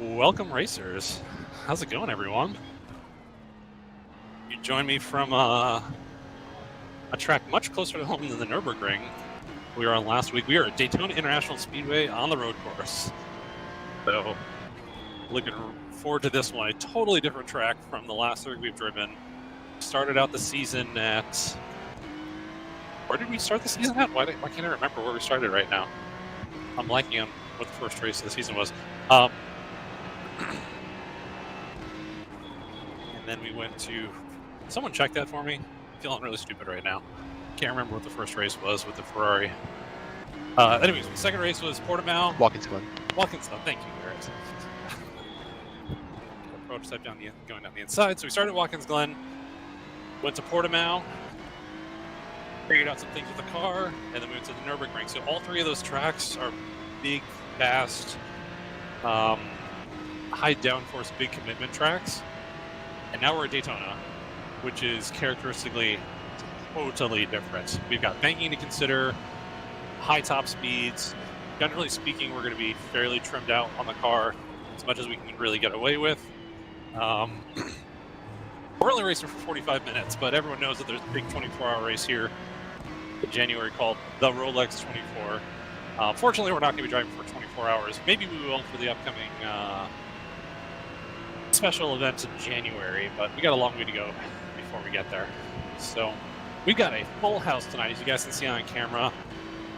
Welcome, racers. How's it going, everyone? You joined me from a track much closer to home than the Nürburgring we were on last week. We are at Daytona International Speedway on the road course. So, looking forward to this one. A totally different track from the last three we've driven. Started out the season at... Where did we start the season at? Why can't I remember where we started right now? I'm blanking on what the first race of the season was. And then we went to... Someone check that for me. I'm feeling really stupid right now. Can't remember what the first race was with the Ferrari. Anyways, the second race was Portimao. Watkins Glen. Watkins Glen, thank you, Garrett. Prototype going down the inside. So we started at Watkins Glen, went to Portimao, figured out some things with the car, and then we went to the Nürburgring. So all three of those tracks are big, fast, high downforce, big commitment tracks. And now we're at Daytona, which is characteristically totally different. We've got banking to consider, high top speeds. Generally speaking, we're going to be fairly trimmed out on the car as much as we can really get away with. We're only racing for 45 minutes, but everyone knows that there's a big 24-hour race here in January called the Rolex 24. Fortunately, we're not going to be driving for 24 hours. Maybe we will for the upcoming special event in January, but we got a long way to go before we get there. So we've got a full house tonight, as you guys can see on camera.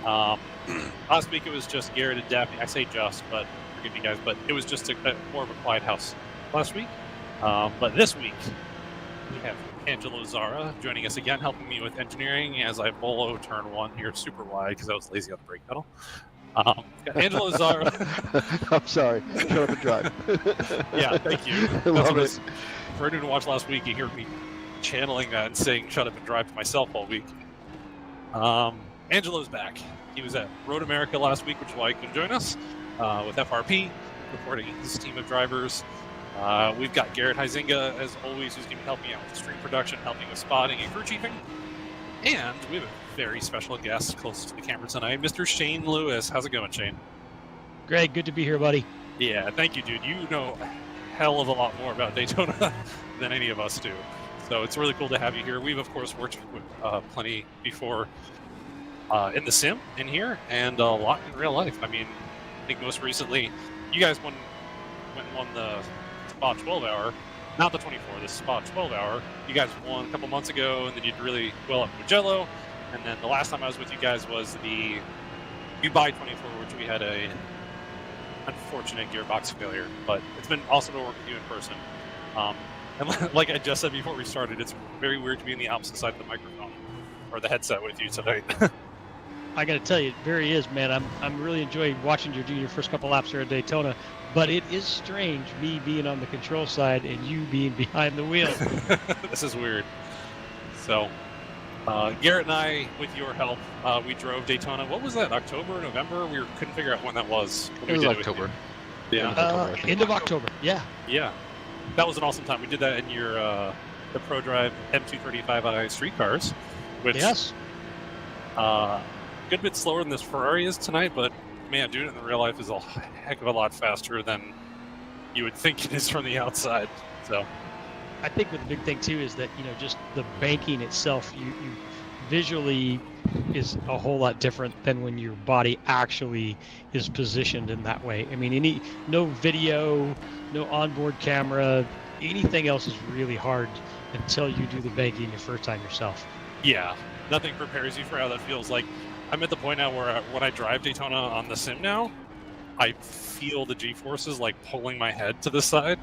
Last week it was just Garrett and Daphne. I say just, but forgive me guys, but it was just more of a quiet house last week. But this week we have Angelo Zara joining us again, helping me with engineering as I bolo turn one here super wide because I was lazy on the brake pedal. Angelo Zara. I'm sorry. Shut up and drive. Yeah, thank you. Love it. For anyone who watched last week, you hear me channeling that and saying "shut up and drive" to myself all week. Angelo's back. He was at Road America last week, which is why he couldn't join us with FRP, reporting his team of drivers. We've got Garrett Huizinga, as always, who's going to be helping out with stream production, helping with spotting and crew chiefing. And we have a very special guest close to the camera tonight, Mr. Shane Lewis. How's it going, Shane? Greg, good to be here, buddy. Yeah, thank you, dude. You know a hell of a lot more about Daytona than any of us do. So it's really cool to have you here. We've, of course, worked with plenty before in the sim in here and a lot in real life. I mean, I think most recently, you guys went and won the Spot 12-hour. Not the 24, the Spot 12-hour. You guys won a couple months ago, and then you did really well at Mugello. And then the last time I was with you guys was the Dubai 24, which we had a unfortunate gearbox failure. But it's been awesome to work with you in person. And like I just said before we started, it's very weird to be on the opposite side of the microphone or the headset with you tonight. I got to tell you, it very is, man. I'm really enjoying watching you do your first couple laps here at Daytona. But it is strange, me being on the control side and you being behind the wheel. This is weird. So, Garrett and I, with your help, we drove Daytona. What was that, October, November? We couldn't figure out when that was. It was October. Yeah. End of October, yeah. Yeah. That was an awesome time. We did that in your the Pro Drive M235i street cars, which yes. Good bit slower than this Ferrari is tonight, but man, doing it in real life is a heck of a lot faster than you would think it is from the outside. So I think the big thing too is that, you know, just the banking itself, you visually is a whole lot different than when your body actually is positioned in that way. I mean, no video, no onboard camera, anything else is really hard until you do the banking your first time yourself. Yeah, nothing prepares you for how that feels. Like, I'm at the point now where when I drive Daytona on the sim now, I feel the G-forces like pulling my head to the side.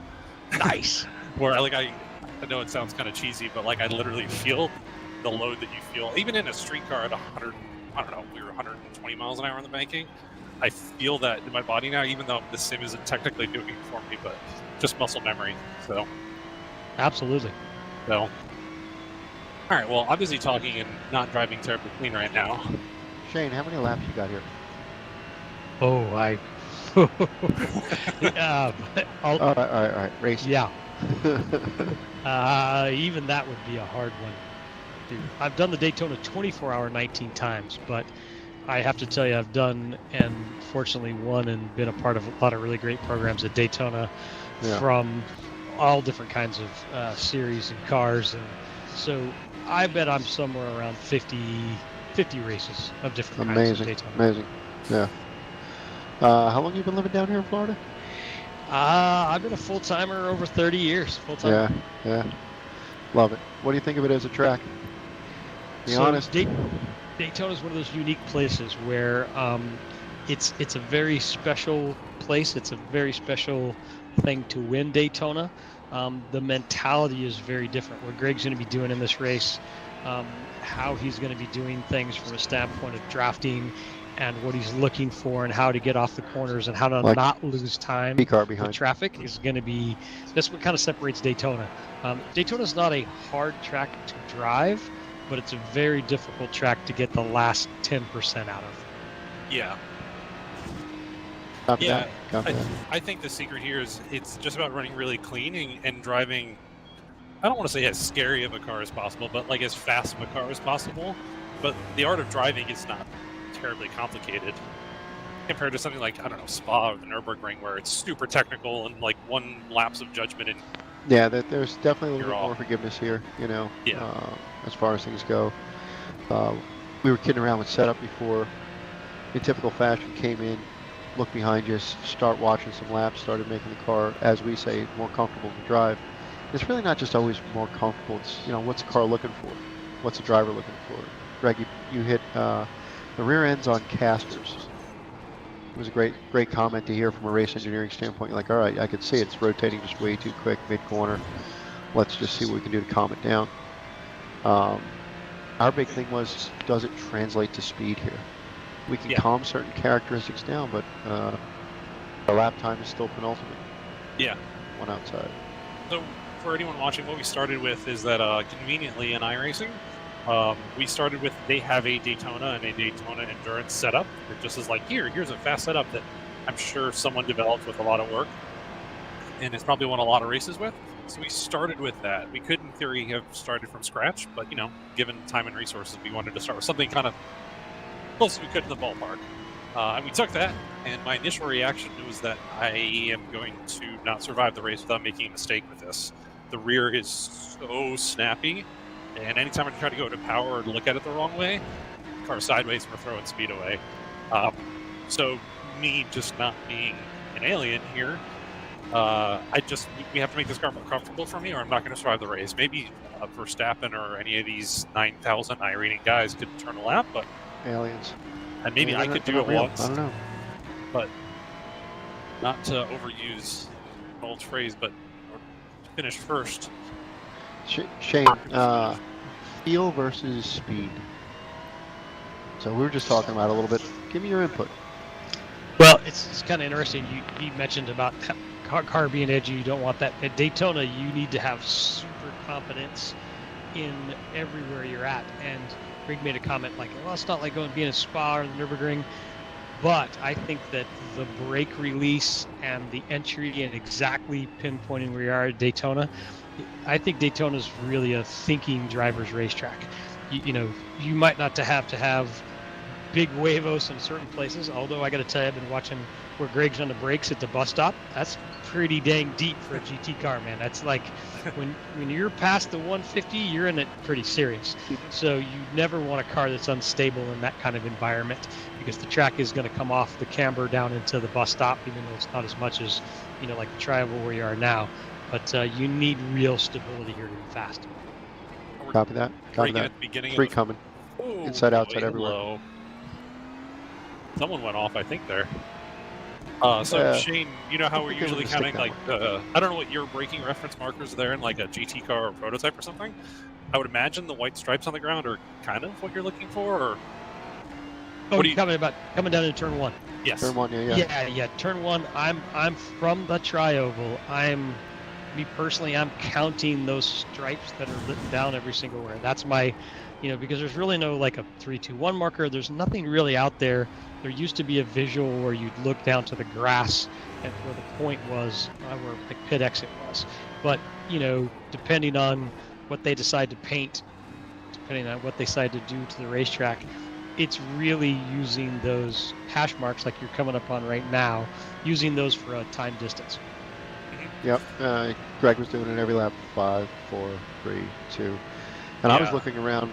Nice. Where I know it sounds kind of cheesy, but like I literally feel the load that you feel, even in a street car at 100, I don't know, we were 120 miles an hour on the banking. I feel that in my body now, even though the sim isn't technically doing it for me, but just muscle memory. So, absolutely. So, all right. Well, I'm busy talking and not driving terribly clean right now. Shane, how many laps you got here? Oh, all right. Race. Yeah. Even that would be a hard one. Dude, I've done the Daytona 24-hour 19 times, but I have to tell you, I've done and fortunately won and been a part of a lot of really great programs at Daytona from all different kinds of series and cars. And so I bet I'm somewhere around 50 races of different kinds of Daytona. Amazing. Yeah. How long have you been living down here in Florida? I've been a full-timer over 30 years. Full-timer. Yeah. Love it. What do you think of it as a track? Be honest. Daytona is one of those unique places where it's a very special place. It's a very special thing to win Daytona. The mentality is very different. What Greg's going to be doing in this race, how he's going to be doing things from a standpoint of drafting and what he's looking for and how to get off the corners and how to not lose time with traffic is going to be, that's what kind of separates Daytona. Daytona is not a hard track to drive, but it's a very difficult track to get the last 10% out of. Yeah. I think the secret here is it's just about running really clean and driving, I don't want to say as scary of a car as possible, but like as fast of a car as possible. But the art of driving is not terribly complicated compared to something like, I don't know, Spa or the Nürburgring, where it's super technical and like one lapse of judgment and there's definitely a little bit more forgiveness here, as far as things go. We were kidding around with setup before. In typical fashion, came in, looked behind you, start watching some laps, started making the car, as we say, more comfortable to drive. It's really not just always more comfortable. It's, what's the car looking for? What's the driver looking for? Greg, you hit the rear ends on casters. It was a great comment to hear from a race engineering standpoint. You're like, all right, I could see it's rotating just way too quick mid-corner. Let's just see what we can do to calm it down. Our big thing was, does it translate to speed here? We can calm certain characteristics down, but our lap time is still penultimate. Yeah. One outside. So for anyone watching, what we started with is that conveniently in iRacing, we started with, they have a Daytona and a Daytona Endurance setup. It just is like, here's a fast setup that I'm sure someone developed with a lot of work, and it's probably won a lot of races with. So we started with that. We could, in theory, have started from scratch, but, given time and resources, we wanted to start with something kind of close as we could to the ballpark. And we took that, and my initial reaction was that I am going to not survive the race without making a mistake with this. The rear is so snappy, and anytime I try to go to power or look at it the wrong way, car sideways, we're throwing speed away. So me just not being an alien here, we have to make this car more comfortable for me, or I'm not going to survive the race. Maybe Verstappen or any of these 9,000 iRacing guys could turn a lap, but aliens. And maybe I could do it once. I don't know. But not to overuse an old phrase, but finish first. Shane, feel versus speed. So we were just talking about it a little bit. Give me your input. Well, it's kind of interesting. You mentioned about car being edgy. You don't want that. At Daytona, you need to have super confidence in everywhere you're at. And Greg made a comment like, well, it's not like being a Spa or the Nürburgring, but I think that the brake release and the entry and exactly pinpointing where you are at Daytona, I think Daytona is really a thinking driver's racetrack. You might not have to have big huevos in certain places, although I got to tell you, I've been watching where Greg's on the brakes at the bus stop. That's pretty dang deep for a GT car, man. That's like when you're past the 150, you're in it pretty serious. So you never want a car that's unstable in that kind of environment, because the track is going to come off the camber down into the bus stop, even though it's not as much as like the tri-oval where you are now. But you need real stability here to be fast. Copy that. Copy that. Three coming. Ooh, inside, outside, everywhere. Low. Someone went off, I think, there. Shane, you know how we're usually counting, like, I don't know what your braking reference markers are there in, like, a GT car or prototype or something? I would imagine the white stripes on the ground are kind of what you're looking for, or... Oh, you're coming down into turn one. Yes. Turn one, yeah. Yeah, turn one. I'm from the tri-oval. Me personally, I'm counting those stripes that are lit down every single where. That's my, because there's really no like a 3-2-1 marker. There's nothing really out there. There used to be a visual where you'd look down to the grass and where the point was, where the pit exit was. But, depending on what they decide to paint, depending on what they decide to do to the racetrack, it's really using those hash marks like you're coming up on right now, using those for a time distance. Yep. Greg was doing it every lap. 5, 4, 3, 2. And I was looking around,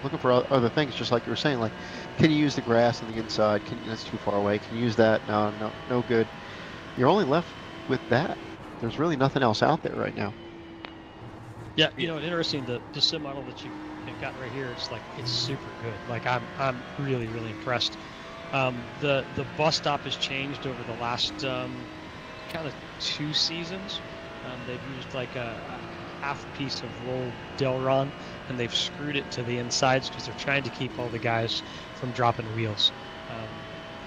looking for other things, just like you were saying. Like, can you use the grass on the inside? That's too far away. Can you use that? No good. You're only left with that. There's really nothing else out there right now. Yeah, interesting. The sim model that you've got right here, it's super good. Like I'm really impressed. The bus stop has changed over the last kind of 2 seasons. They've used like a half piece of rolled Delron, and they've screwed it to the insides because they're trying to keep all the guys from dropping wheels.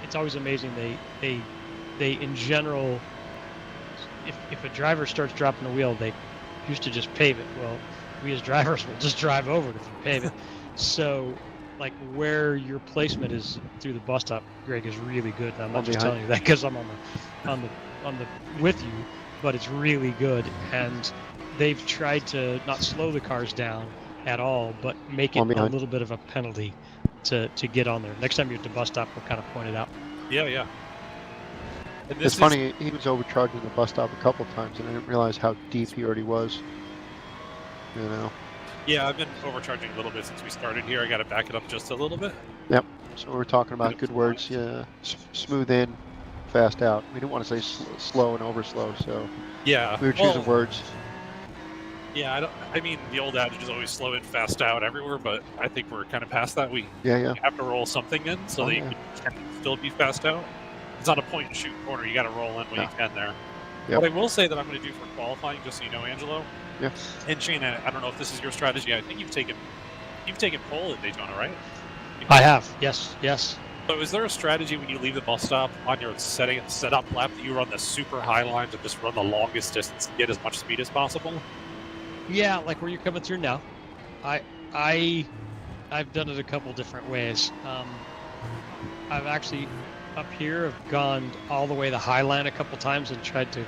It's always amazing. They in general, if a driver starts dropping a wheel, they used to just pave it. Well, we as drivers will just drive over it if you pave it. So, like, where your placement is through the bus stop, Greg, is really good. And I'm not just telling you that because I'm on the with you, but it's really good. And they've tried to not slow the cars down at all, but make it a little bit of a penalty to get on there. Next time you're at the bus stop, we'll kind of point it out. Yeah. It's funny, he was overcharging the bus stop a couple of times, and I didn't realize how deep he already was. Yeah, I've been overcharging a little bit since we started here. I got to back it up just a little bit. Yep. So we're talking about good words. Yeah, smooth in, fast out. We didn't want to say slow and over slow, so yeah, we were choosing words. Yeah, I mean, the old adage is always slow in, fast out everywhere, but I think we're kind of past that. We have to roll something in so that you can still be fast out. It's not a point and shoot corner. You got to roll in when you can there. Yep. What I will say that I'm going to do for qualifying, just so you know, Angelo. Yeah. And Shane, I don't know if this is your strategy. I think you've taken pole at Daytona, right? I have. Yes. So is there a strategy when you leave the bus stop on your setup lap that you run the super high line to just run the longest distance and get as much speed as possible? Yeah, like where you're coming through now. I've done it a couple different ways. I've actually up here have gone all the way the high line a couple times and tried to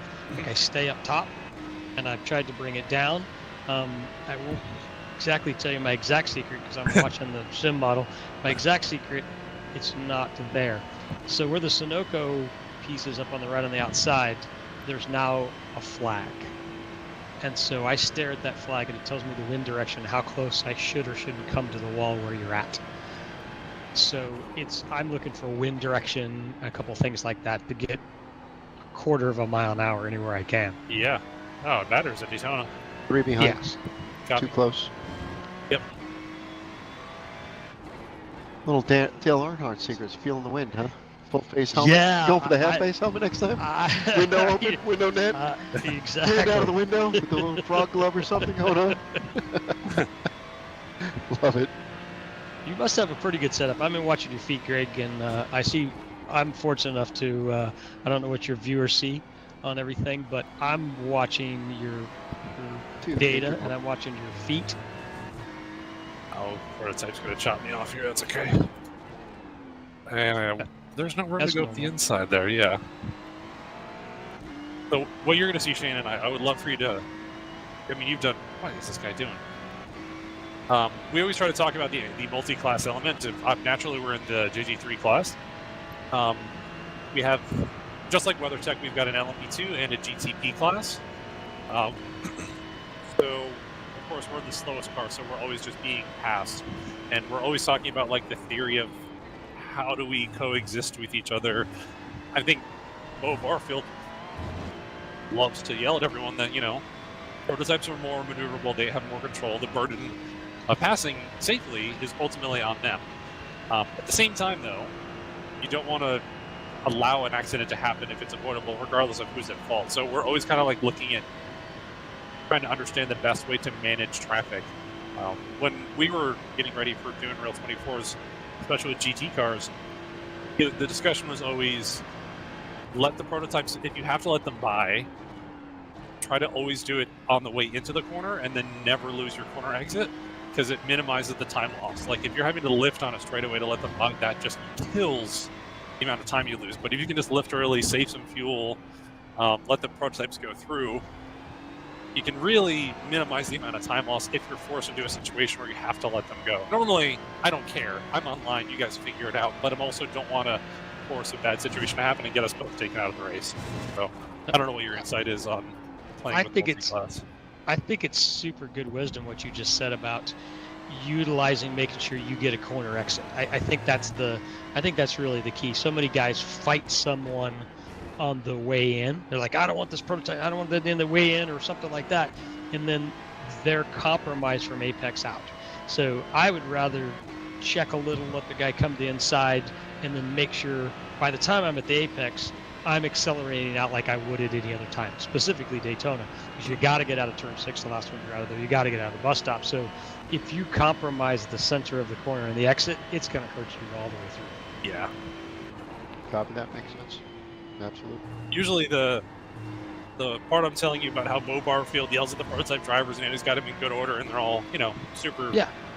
I stay up top, and I've tried to bring it down. I won't exactly tell you my exact secret because I'm watching the sim model. My exact secret, it's not there. So where the Sunoco piece is up on the right on the outside, there's now a flag. And so I stare at that flag, and it tells me the wind direction, how close I should or shouldn't come to the wall where you're at. So I'm looking for wind direction, a couple things like that to get 1/4 mile an hour anywhere I can. Yeah. Oh, it matters at Daytona. 3 behind. Yes. Too close. Yep. Little Dale Earnhardt secrets, feeling the wind, huh? Full face helmet. Yeah. Going for the half face helmet next time. Window open, window net. Exactly. Hand out of the window with the little frog glove or something going on. Love it. You must have a pretty good setup. I've been watching your feet, Greg, and I'm fortunate enough to, I don't know what your viewers see on everything, but I'm watching your data, and I'm watching your feet. Oh, prototype's going to chop me off here. That's okay. And there's nowhere to go with the inside there, yeah. So what you're going to see, Shane, and I would love for you to, I mean, you've done, what is this guy doing? We always try to talk about the multi-class element. Naturally, we're in the GT3 class. We have, just like WeatherTech, we've got an LMP2 and a GTP class. So, of course, we're the slowest car, so we're always just being passed. And we're always talking about, like, the theory of how do we coexist with each other. I think Bo Barfield loves to yell at everyone that, prototypes are more maneuverable, they have more control, the burden of passing safely is ultimately on them. At the same time, though, you don't want to allow an accident to happen if it's avoidable, regardless of who's at fault. So we're always kind of like looking at trying to understand the best way to manage traffic. When we were getting ready for doing Real 24s, especially with GT cars, the discussion was always let the prototypes, if you have to let them by, try to always do it on the way into the corner and then never lose your corner exit, because it minimizes the time loss. Like if you're having to lift on a straightaway to let them by, that just kills the amount of time you lose. But if you can just lift early, save some fuel, let the prototypes go through, you can really minimize the amount of time loss if you're forced into a situation where you have to let them go. Normally, I don't care. I'm online. You guys figure it out. But I also don't want to force a bad situation to happen and get us both taken out of the race. So I don't know what your insight is on playing with multi-class. I think it's super good wisdom what you just said about utilizing making sure you get a corner exit. I think that's really the key. So many guys fight someone on the way in. They're like, I don't want this prototype, I don't want that in the way in or something like that. And then they're compromised from apex out. So I would rather check a little, let the guy come to the inside, and then make sure by the time I'm at the apex, I'm accelerating out like I would at any other time, specifically Daytona, because you got to get out of turn 6 the last one you're out of there. You got to get out of the bus stop. So if you compromise the center of the corner and the exit, it's going to hurt you all the way through. Yeah. Copy that. Makes sense. Absolutely. Usually the part I'm telling you about how Bo Barfield yells at the prototype drivers and he's got them in good order and they're all, super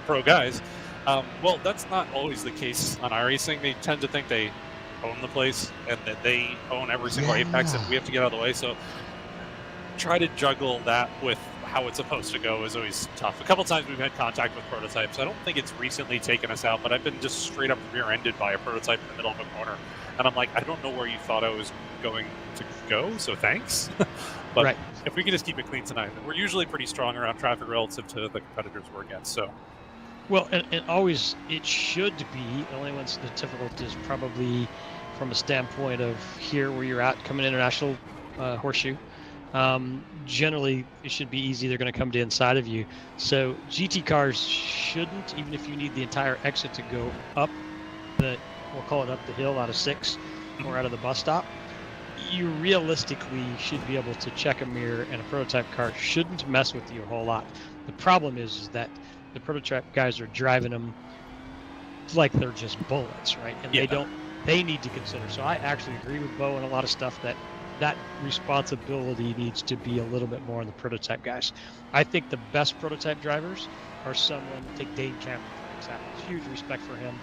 pro guys. Well, that's not always the case on iRacing. They tend to think they own the place and that they own every single apex and we have to get out of the way. So try to juggle that with how it's supposed to go is always tough. A couple times we've had contact with prototypes. I don't think it's recently taken us out, but I've been just straight up rear-ended by a prototype in the middle of a corner. And I'm like, I don't know where you thought I was going to go, so thanks. But if we can just keep it clean tonight, we're usually pretty strong around traffic relative to the competitors we're against. So, well, and always it should be. The only one's the difficult is probably from a standpoint of here where you're at, coming International Horseshoe. Generally, it should be easy. They're going to come to inside of you. So GT cars shouldn't, even if you need the entire exit to go up we'll call it up the hill out of 6 or out of the bus stop, you realistically should be able to check a mirror, and a prototype car shouldn't mess with you a whole lot. The problem is that the prototype guys are driving them like they're just bullets, right? And they need to consider. So I actually agree with Bo on a lot of stuff that responsibility needs to be a little bit more on the prototype guys. I think the best prototype drivers are someone, take Dane Cameron for example. Huge respect for him.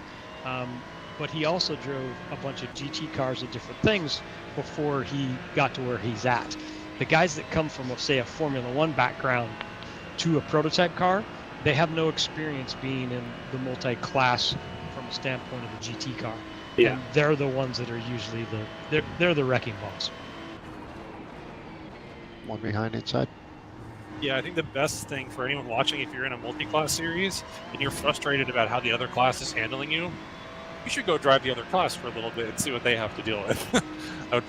But he also drove a bunch of GT cars and different things before he got to where he's at. The guys that come from, let's say, a Formula One background to a prototype car, they have no experience being in the multi-class from a standpoint of a GT car. Yeah. And they're the ones that are usually they're the wrecking balls. One behind inside. Yeah, I think the best thing for anyone watching, if you're in a multi-class series and you're frustrated about how the other class is handling you, you should go drive the other class for a little bit and see what they have to deal with.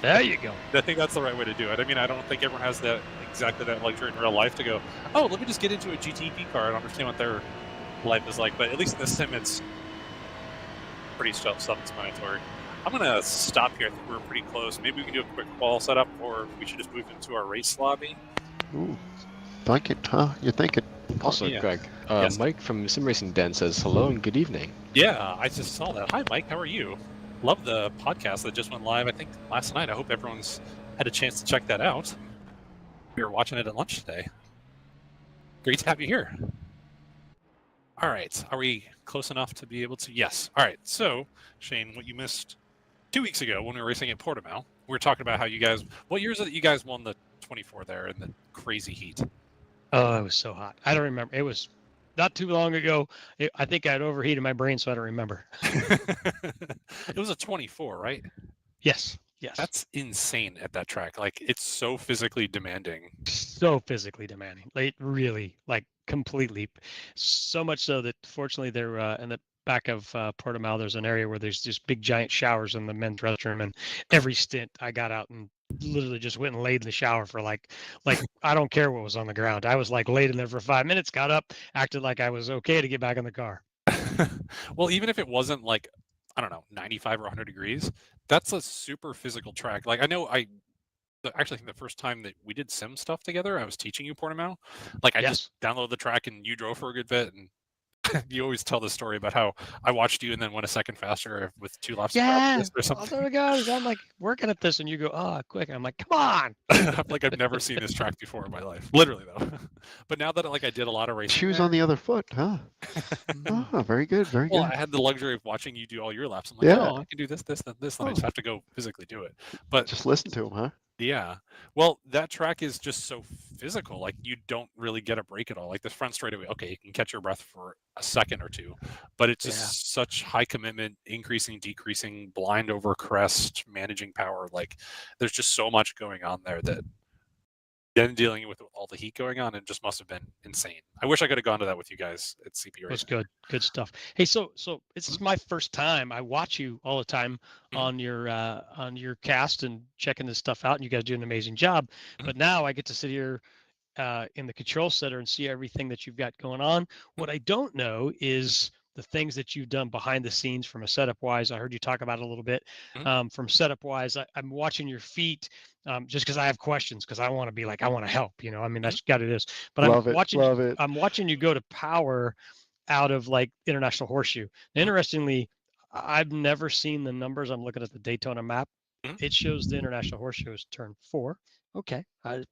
There you go. I think that's the right way to do it. I mean, I don't think everyone has exactly that luxury in real life to go, oh, let me just get into a GTP car and understand what their life is like. But at least in the sim, it's pretty self-explanatory. I'm going to stop here. I think we're pretty close. Maybe we can do a quick qual setup, or we should just move into our race lobby. Ooh, think it, huh? You're thinking. Also, Greg, yes. Mike from Sim Racing Den says hello and good evening. Yeah, I just saw that. Hi, Mike. How are you? Love the podcast that just went live, I think, last night. I hope everyone's had a chance to check that out. We were watching it at lunch today. Great to have you here. All right. Are we close enough to be able to? Yes. All right. So, Shane, what you missed 2 weeks ago when we were racing at Portimao, we were talking about how you guys, what year is it that you guys won the 24 there in the crazy heat? Oh, it was so hot. I don't remember. It was not too long ago. I think I'd overheated my brain, so I don't remember. It was a 24, right? Yes. Yes. That's insane at that track. Like, it's so physically demanding. So physically demanding. Like, really, like, completely. So much so that, fortunately, they're in the back of Portimao, there's an area where there's just big giant showers in the men's restroom, and every stint I got out and literally just went and laid in the shower for like I don't care what was on the ground. I was like laid in there for 5 minutes, got up, acted like I was okay to get back in the car. Well, even if it wasn't like, I don't know, 95 or 100 degrees, that's a super physical track. Like, I know I actually think the first time that we did sim stuff together, I was teaching you Portimao. Like, I just downloaded the track and you drove for a good bit, and you always tell the story about how I watched you and then went a second faster with 2 laps. Yeah, or something. Oh my God, I'm like working at this, and you go, "Oh, quick!" I'm like, "Come on!" I'm like, I've never seen this track before in my life, literally though. But now that I did a lot of racing, shoes on the other foot, huh? Oh, very good, very good. Well, I had the luxury of watching you do all your laps. I'm like, oh, I can do this, and this. And I just have to go physically do it. But just listen to him, huh? Yeah. Well, that track is just so physical. Like you don't really get a break at all. Like this front straightaway, okay, you can catch your breath for a second or two, but it's just such high commitment, increasing, decreasing, blind over crest, managing power. Like there's just so much going on there that then dealing with all the heat going on, it just must have been insane. I wish I could have gone to that with you guys at CP That's Racing. good stuff. Hey, so this is my first time. I watch you all the time on your cast and checking this stuff out, and you guys do an amazing job. But now I get to sit here in the control center and see everything that you've got going on. What I don't know is the things that you've done behind the scenes from a setup wise. I heard you talk about it a little bit. From setup wise, I'm watching your feet just because I have questions, because I want to be like, I want to help, I mean, that's got it is. But I'm watching you go to power out of like International Horseshoe. Interestingly, I've never seen the numbers. I'm looking at the Daytona map. It shows the International Horseshoe is turn 4. Okay. I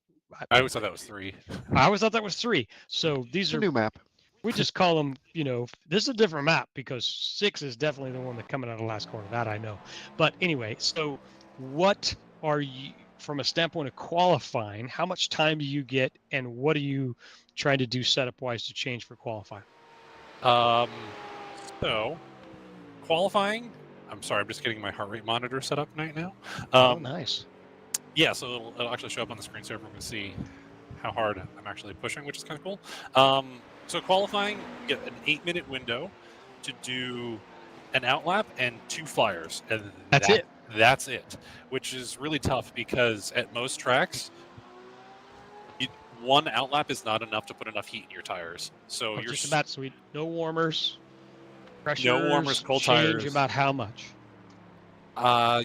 always thought that was 3. I always thought that was 3. So these are a new map. We just call them, this is a different map because 6 is definitely the one that coming out of the last corner. That I know. But anyway, so what are you, from a standpoint of qualifying, how much time do you get, and what are you trying to do setup wise to change for qualifying? So qualifying, I'm sorry, I'm just getting my heart rate monitor set up right now. Oh, nice. Yeah, so it'll actually show up on the screen so everyone can see how hard I'm actually pushing, which is kind of cool. So qualifying, you get an 8-minute window to do an outlap and 2 flyers. And that's it, which is really tough because at most tracks, one outlap is not enough to put enough heat in your tires. So you're just about sweet. No warmers, pressures, no warmers, cold change tires. About how much?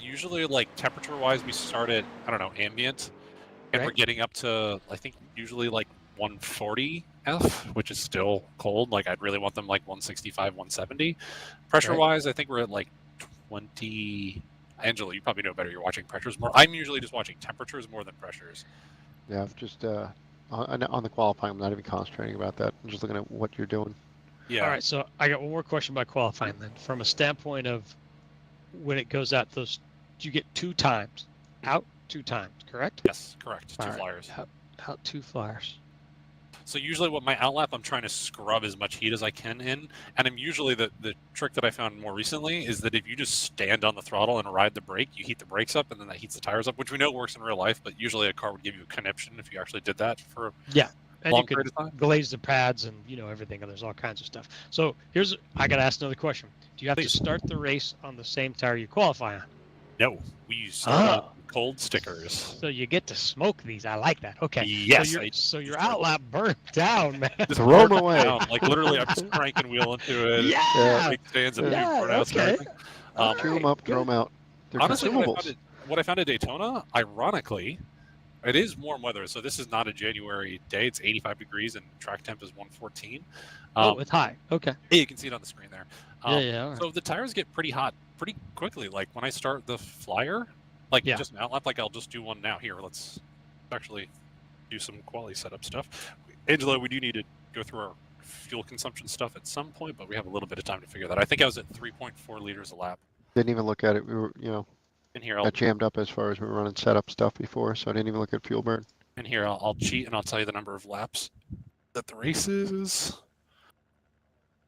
Usually, like temperature-wise, we start at ambient, and we're getting up to I think usually like 140 F, which is still cold. Like I'd really want them like 165, 170. Pressure-wise, I think we're at like 20. Angela, you probably know better. You're watching pressures more. I'm usually just watching temperatures more than pressures. Yeah, I've just on the qualifying, I'm not even concentrating about that. I'm just looking at what you're doing. Yeah. All right, so I got one more question about qualifying then. From a standpoint of when it goes out, you get 2 times, out 2 times, correct? Yes, correct. 2 flyers. Out 2 flyers. So usually what my outlap, I'm trying to scrub as much heat as I can in. And I'm usually, the trick that I found more recently is that if you just stand on the throttle and ride the brake, you heat the brakes up and then that heats the tires up, which we know works in real life, but usually a car would give you a conniption if you actually did that for and you could glaze the pads and everything, and there's all kinds of stuff. So I got to ask another question. Do you have to start the race on the same tire you qualify on? No, we start on cold stickers. So you get to smoke these. I like that. Okay. Yes. So your outlap burnt down, man. Just throw them away. Like literally, I'm just cranking wheel into it. Yeah. Big stands and burnouts and everything. Chew them up, throw them out. They're honestly, what I found at Daytona, ironically, it is warm weather. So this is not a January day. It's 85 degrees and track temp is 114. It's high. Okay. Yeah, you can see it on the screen there. Right. So the tires get pretty hot pretty quickly. Like when I start the flyer, just an outlap, like I'll just do one now. Here, let's actually do some quality setup stuff. Angela, we do need to go through our fuel consumption stuff at some point, but we have a little bit of time to figure that. I think I was at 3.4 liters a lap. Didn't even look at it. We were, in here, got jammed up as far as we were running setup stuff before, so I didn't even look at fuel burn. And here, I'll cheat and I'll tell you the number of laps that the race is.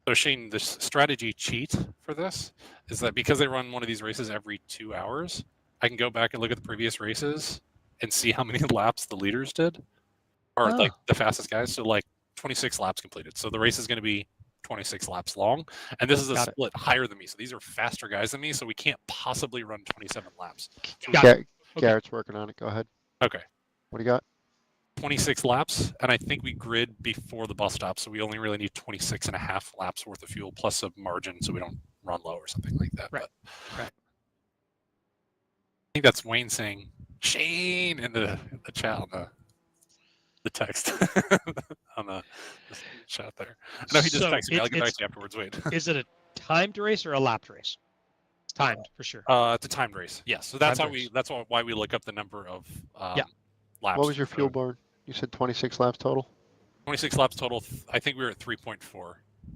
So Shane, the strategy cheat for this is that because they run one of these races every 2 hours, I can go back and look at the previous races and see how many laps the leaders did, or like the fastest guys. So like 26 laps completed. So the race is going to be 26 laps long, and this is a split higher than me. So these are faster guys than me. So we can't possibly run 27 laps. Garrett's working on it. Go ahead. Okay. What do you got? 26 laps, and I think we grid before the bus stop, so we only really need 26 and a half laps worth of fuel plus a margin so we don't run low or something like that. Right. I think that's Wayne saying Shane in the chat on the text on the chat there. I know he just texted me. I'll get back to you afterwards. Wait. Is it a timed race or a lapped race? It's timed for sure. It's a timed race. Yes. So that's why we look up the number of laps. What was your fuel burn? You said 26 laps total? 26 laps total. I think we were at 3.4.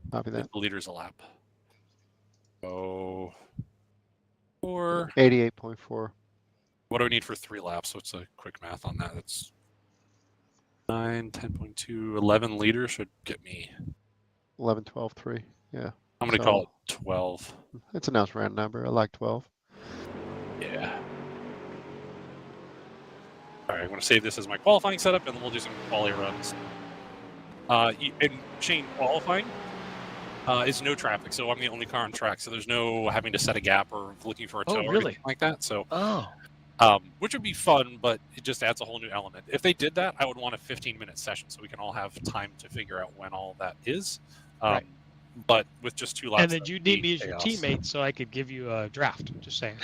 Copy that. Liters a lap. So, 4. 88.4. What do I need for 3 laps? What's a quick math on that? That's 9, 10.2, 11 liters should get me. 11, 12, 3. Yeah. I'm going to call it 12. It's a nice round number. I like 12. Yeah. All right, I'm going to save this as my qualifying setup, and then we'll do some quali runs. In Shane, qualifying is no traffic, so I'm the only car on track, so there's no having to set a gap or looking for a tow or anything like that. So, which would be fun, but it just adds a whole new element. If they did that, I would want a 15-minute session so we can all have time to figure out when all that is. Right. But with just 2 laps, and then you need me as your teammate, so I could give you a draft. Just saying.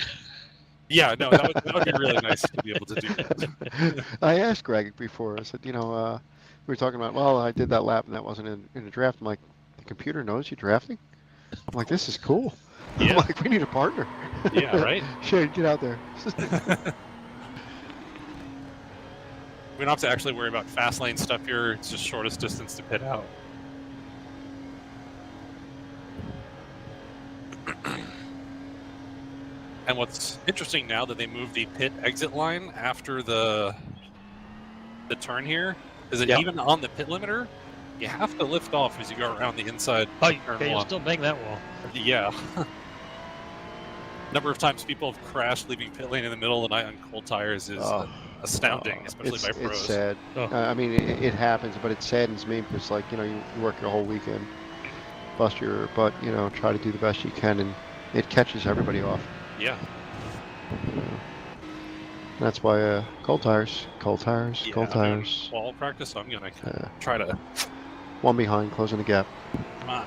Yeah, no, that would be really nice to be able to do that. I asked Greg before. I said, we were talking about, well, I did that lap and that wasn't in the draft. I'm like, the computer knows you're drafting? I'm like, this is cool. Yeah. I'm like, we need a partner. Yeah, right? Shane, get out there. We don't have to actually worry about fast lane stuff here. It's just shortest distance to pit out. And what's interesting now that they moved the pit exit line after the turn here is that even on the pit limiter, you have to lift off as you go around the inside. Oh, you'll still bang that wall. Yeah. Number of times people have crashed leaving pit lane in the middle of the night on cold tires is astounding, especially by pros. It's sad. I mean, it happens, but it saddens me because, like, you work your whole weekend, bust your butt, try to do the best you can, and it catches everybody off. Yeah. That's why cold tires. I'm in wall practice, so I'm going to try to... One behind, closing the gap. Come on.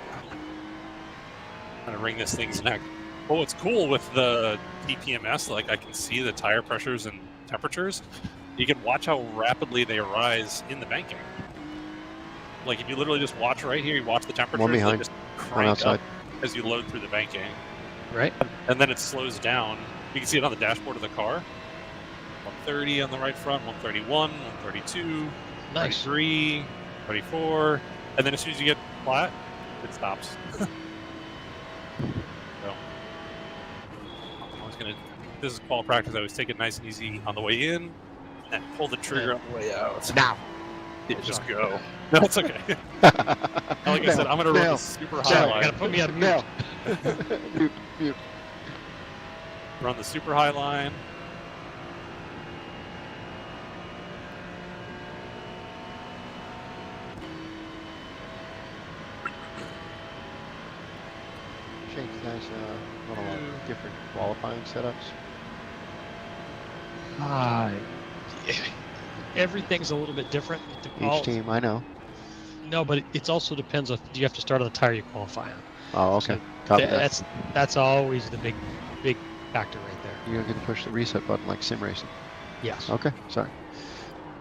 I'm going to wring this thing's neck. Well, what's cool with the TPMS, like I can see the tire pressures and temperatures. You can watch how rapidly they rise in the banking. Like if you literally just watch right here, you watch the temperatures, one behind, just one outside, up as you load through the banking. Right. And then it slows down. You can see it on the dashboard of the car. 130 on the right front, 131, 132, nice. 33, 34, and then as soon as you get flat, it stops. So this is qual practice. I always take it nice and easy on the way in, and then pull the trigger on the way out. Now. Yeah, just go. No, it's okay. Like I said, I'm going to run the super high line. Gotta put me on mute. Mute. Run the super high line. Shane's guys run a lot of different qualifying setups. Everything's a little bit different. Each team, I know. No, but it also depends on, do you have to start on the tire you qualify on? Oh, okay. So that's always the big factor right there. You're going to push the reset button like sim racing. Yes. Okay, sorry.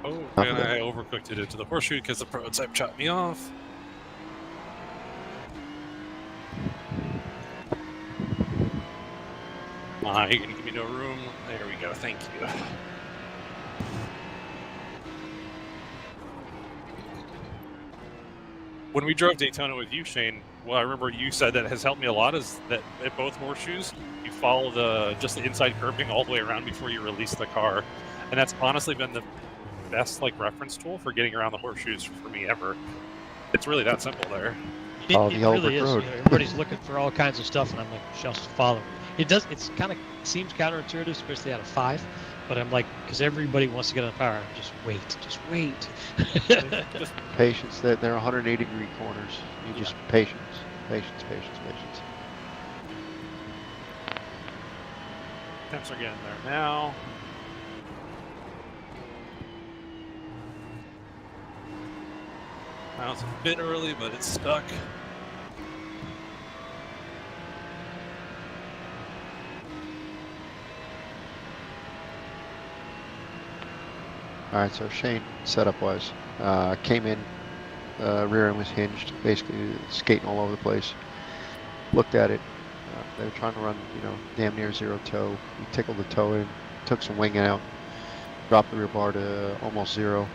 Oh, and I overcooked it into the horseshoe because the prototype chopped me off. You're going to give me no room. There we go. Thank you. When we drove Daytona with you, Shane, well, I remember you said that has helped me a lot is that at both horseshoes, you follow just the inside curbing all the way around before you release the car. And that's honestly been the best reference tool for getting around the horseshoes for me ever. It's really that simple there. It really is. Everybody's looking for all kinds of stuff, and I'm like, just follow. It's kind of seems counterintuitive, especially out of 5. But I'm like, because everybody wants to get on the power. Just wait. Just patience. They're 180-degree corners. You just patience. Temps are getting there now. Now it's a bit early, but it's stuck. All right, so Shane setup was came in, rear end was hinged, basically skating all over the place. Looked at it. They were trying to run, damn near zero toe. We tickled the toe in, took some wing out, dropped the rear bar to almost zero,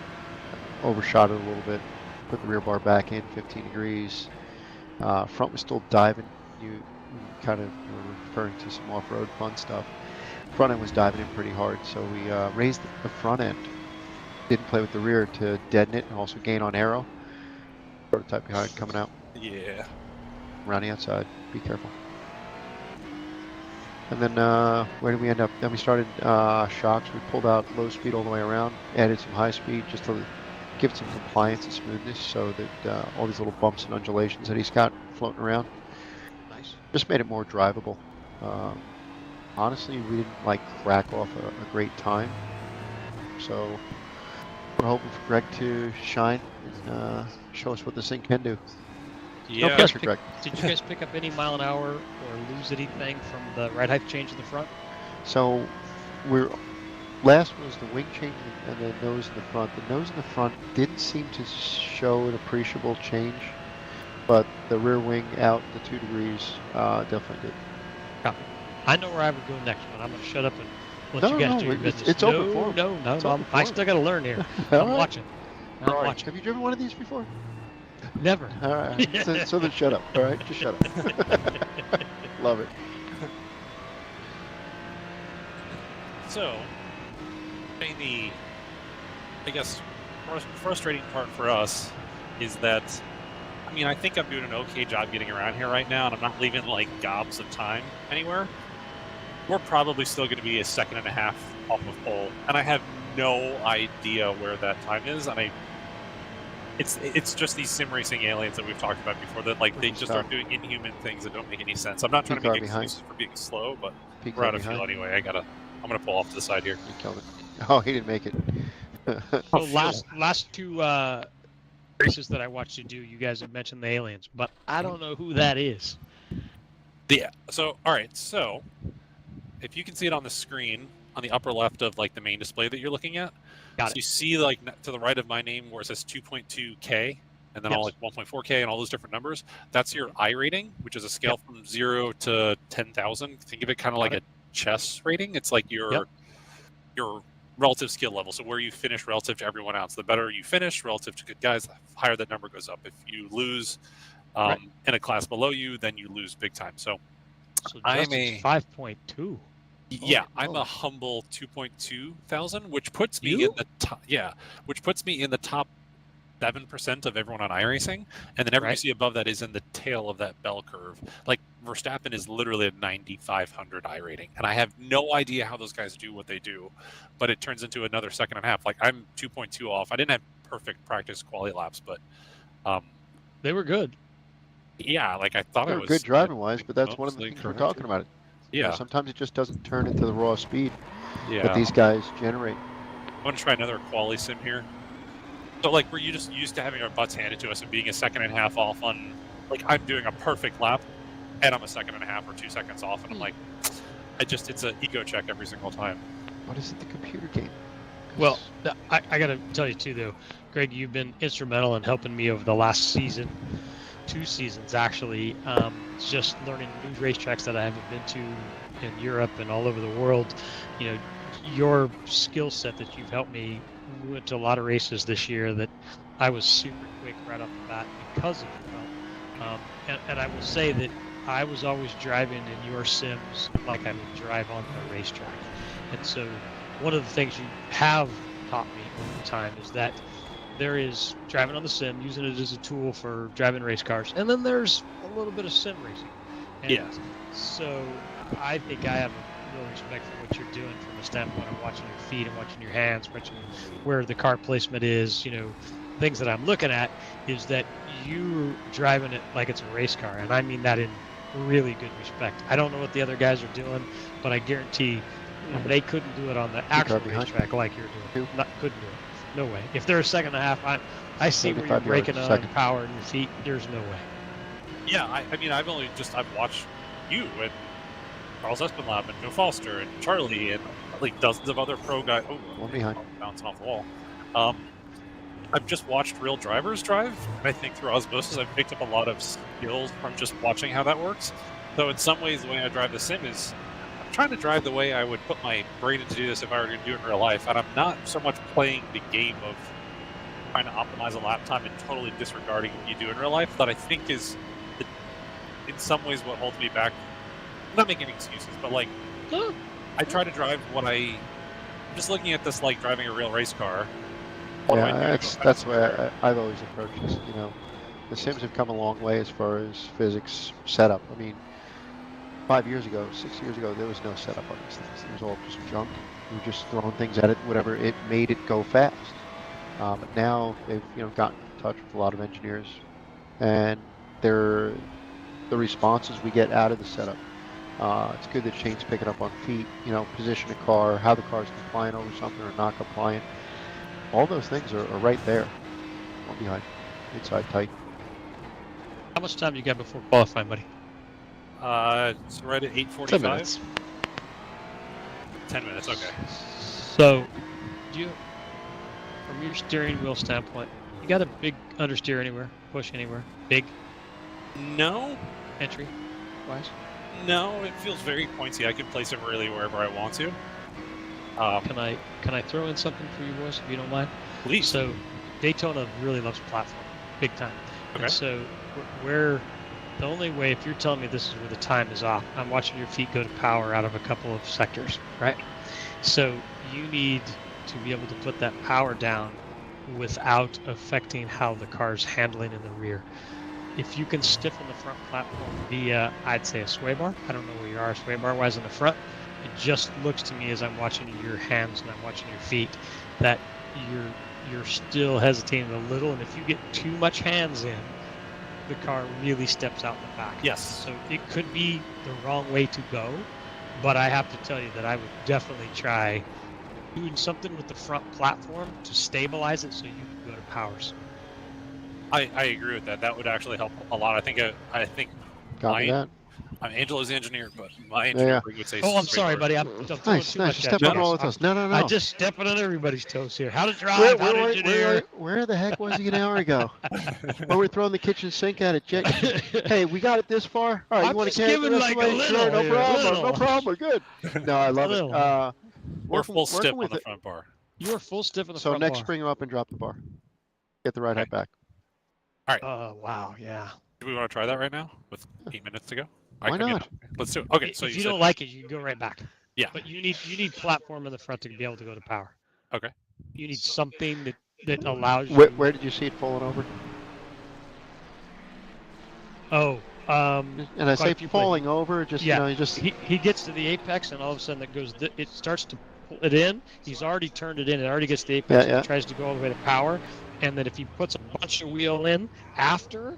overshot it a little bit, put the rear bar back in 15 degrees. Front was still diving. You kind of were referring to some off-road fun stuff. front end was diving in pretty hard, so we raised the front end. Didn't play with the rear to deaden it and also gain on aero. Prototype behind coming out. Yeah. Around the outside. Be careful. And then where did we end up? Then we started shocks. We pulled out low speed all the way around, added some high speed just to give it some compliance and smoothness so that all these little bumps and undulations that he's got floating around. Nice. Just made it more drivable. Honestly, we didn't like crack off a great time. So we're hoping for Greg to shine and show us what this thing can do. Yeah. No pressure, Greg. Did you guys pick up any mile an hour or lose anything from the ride height change in the front? So last was the wing change and the nose in the front. The nose in the front didn't seem to show an appreciable change, but the rear wing out the 2 degrees definitely did. Copy. I know where I would go next, but I'm going to shut up and let you guys do your business. It's open forum. No, I still got to learn here. I'm watching. I'm watching. Have you driven one of these before? Never. All right. So then shut up. All right, just shut up. Love it. So, the, I guess, frustrating part for us is that, I mean, I think I'm doing an okay job getting around here right now, and I'm not leaving, like, gobs of time anywhere. We're probably still going to be a second and a half off of pole, and I have no idea where that time is, and it's just these sim racing aliens that we've talked about before that, like, they just start doing inhuman things that don't make any sense. I'm not trying to make excuses for being slow, but we're out of fuel anyway. I'm gonna pull off to the side here. You killed it. Oh, he didn't make it. So last 2 races that I watched you do, you guys have mentioned the aliens, but I don't know who that is. Yeah. So, all right. So, if you can see it on the screen on the upper left of like the main display that you're looking at, you see like to the right of my name where it says 2.2K, and then all like 1.4K and all those different numbers. That's your iRating, which is a scale from 0 to 10,000. Think of it kind of like a chess rating. It's like your relative skill level, so where you finish relative to everyone else. The better you finish relative to good guys, the higher that number goes up. If you lose in a class below you, then you lose big time. So I'm a 5.2. Yeah, I'm a humble 2.2 thousand, which puts me in the top. Yeah, which puts me in the top 7% of everyone on iRacing, and then everything you see above that is in the tail of that bell curve. Like Verstappen is literally at 9,500 iRating, and I have no idea how those guys do what they do, but it turns into another second and a half. Like I'm 2.2 off. I didn't have perfect practice quality laps, but they were good. Yeah, like I thought they were good driving wise, but that's one of the things we're talking about. Yeah, you know, sometimes it just doesn't turn into the raw speed that these guys generate. I'm gonna try another quali sim here. So like we're just used to having our butts handed to us and being a second and a half off on, like I'm doing a perfect lap and I'm a second and a half or 2 seconds off, and I'm like, it's an ego check every single time. What is it, the computer game? Well, I gotta tell you too though, Greg, you've been instrumental in helping me over the last season, 2 seasons actually, just learning new racetracks that I haven't been to in Europe and all over the world. You know, your skill set that you've helped me. We went to a lot of races this year that I was super quick right off the bat because of your help. And I will say that I was always driving in your sims like I would drive on a racetrack. And so one of the things you have taught me over time is that there is driving on the sim, using it as a tool for driving race cars, and then there's a little bit of sim racing. And so I think I have a real respect for what you're doing from a standpoint of watching your feet and watching your hands, watching where the car placement is, you know, things that I'm looking at is that you're driving it like it's a race car, and I mean that in really good respect. I don't know what the other guys are doing, but I guarantee they couldn't do it on the actual racetrack like you're doing. Couldn't do it. No way. If they're a second and a half, I see where you're braking on and power in your feet. There's no way. Yeah, I mean, I've watched you and Charles Espenlaub and Joe Foster and Charlie and like dozens of other pro guys. Oh, one behind. Bouncing off the wall. I've just watched real drivers drive, and I think through osmosis I've picked up a lot of skills from just watching how that works. So in some ways, the way I drive the sim is I'm trying to drive the way I would put my brain into do this if I were going to do it in real life, and I'm not so much playing the game of trying to optimize a lap time and totally disregarding what you do in real life. That I think is, in some ways, what holds me back. I'm not making excuses, but like I try to drive what I'm just looking at this like driving a real race car. Yeah, that's the way I've always approached this. You know, the sims have come a long way as far as physics setup. I mean, 5 years ago, 6 years ago, there was no setup on these things. It was all just junk. You were just throwing things at it, whatever it made it go fast. But now they've gotten in touch with a lot of engineers, and the responses we get out of the setup. It's good that Shane's picking up on feet. Position a car, how the car's compliant over something or not compliant. All those things are right there. One behind, inside tight. How much time do you got before qualifying, buddy? It's right at 8:45. 10 minutes. 10 minutes, okay. So, from your steering wheel standpoint, you got a big understeer anywhere, push anywhere, big No, entry wise? no, it feels very pointy. I can place it really wherever I want to. Can I throw in something for you boys, if you don't mind? Please. So, Daytona really loves platform, big time. Okay. And so, where the only way, if you're telling me this is where the time is off, I'm watching your feet go to power out of a couple of sectors, right? So you need to be able to put that power down without affecting how the car's handling in the rear. If you can stiffen the front platform via, I'd say, a sway bar. I don't know where you are sway bar wise in the front. It just looks to me as I'm watching your hands and I'm watching your feet that you're still hesitating a little, and if you get too much hands in, the car really steps out the back. Yes. So it could be the wrong way to go, but I have to tell you that I would definitely try doing something with the front platform to stabilize it so you can go to powers. I agree with that. That would actually help a lot. I think Copy that. Angela's the engineer, but my engineer would say. Oh, I'm sorry, buddy. I'm throwing Nice, too nice. much You're at stepping you. all with us. No. I just stepping on everybody's toes here. How to drive, how to engineer. Where the heck was he an hour ago? Well, we're throwing the kitchen sink at it. Hey, we got it this far. All right, you want to carry it the rest of the way? Sure, no problem. No problem. We're good. No, I love it. We're full stiff on the front bar. You are full stiff on the so front bar. So next, bring him up and drop the bar. Get the right height back. All right. Wow, yeah. Do we want to try that right now with 8 minutes to go? Why not? Let's do it. Okay, so if you don't like it, you can go right back. Yeah. But you need platform in the front to be able to go to power. Okay. You need something that allows you. Where did you see it falling over? Oh, and I say falling over, just he gets to the apex, and all of a sudden it starts to pull it in. He's already turned it in. It already gets to the apex. And tries to go all the way to power, and then if he puts a bunch of wheel in after,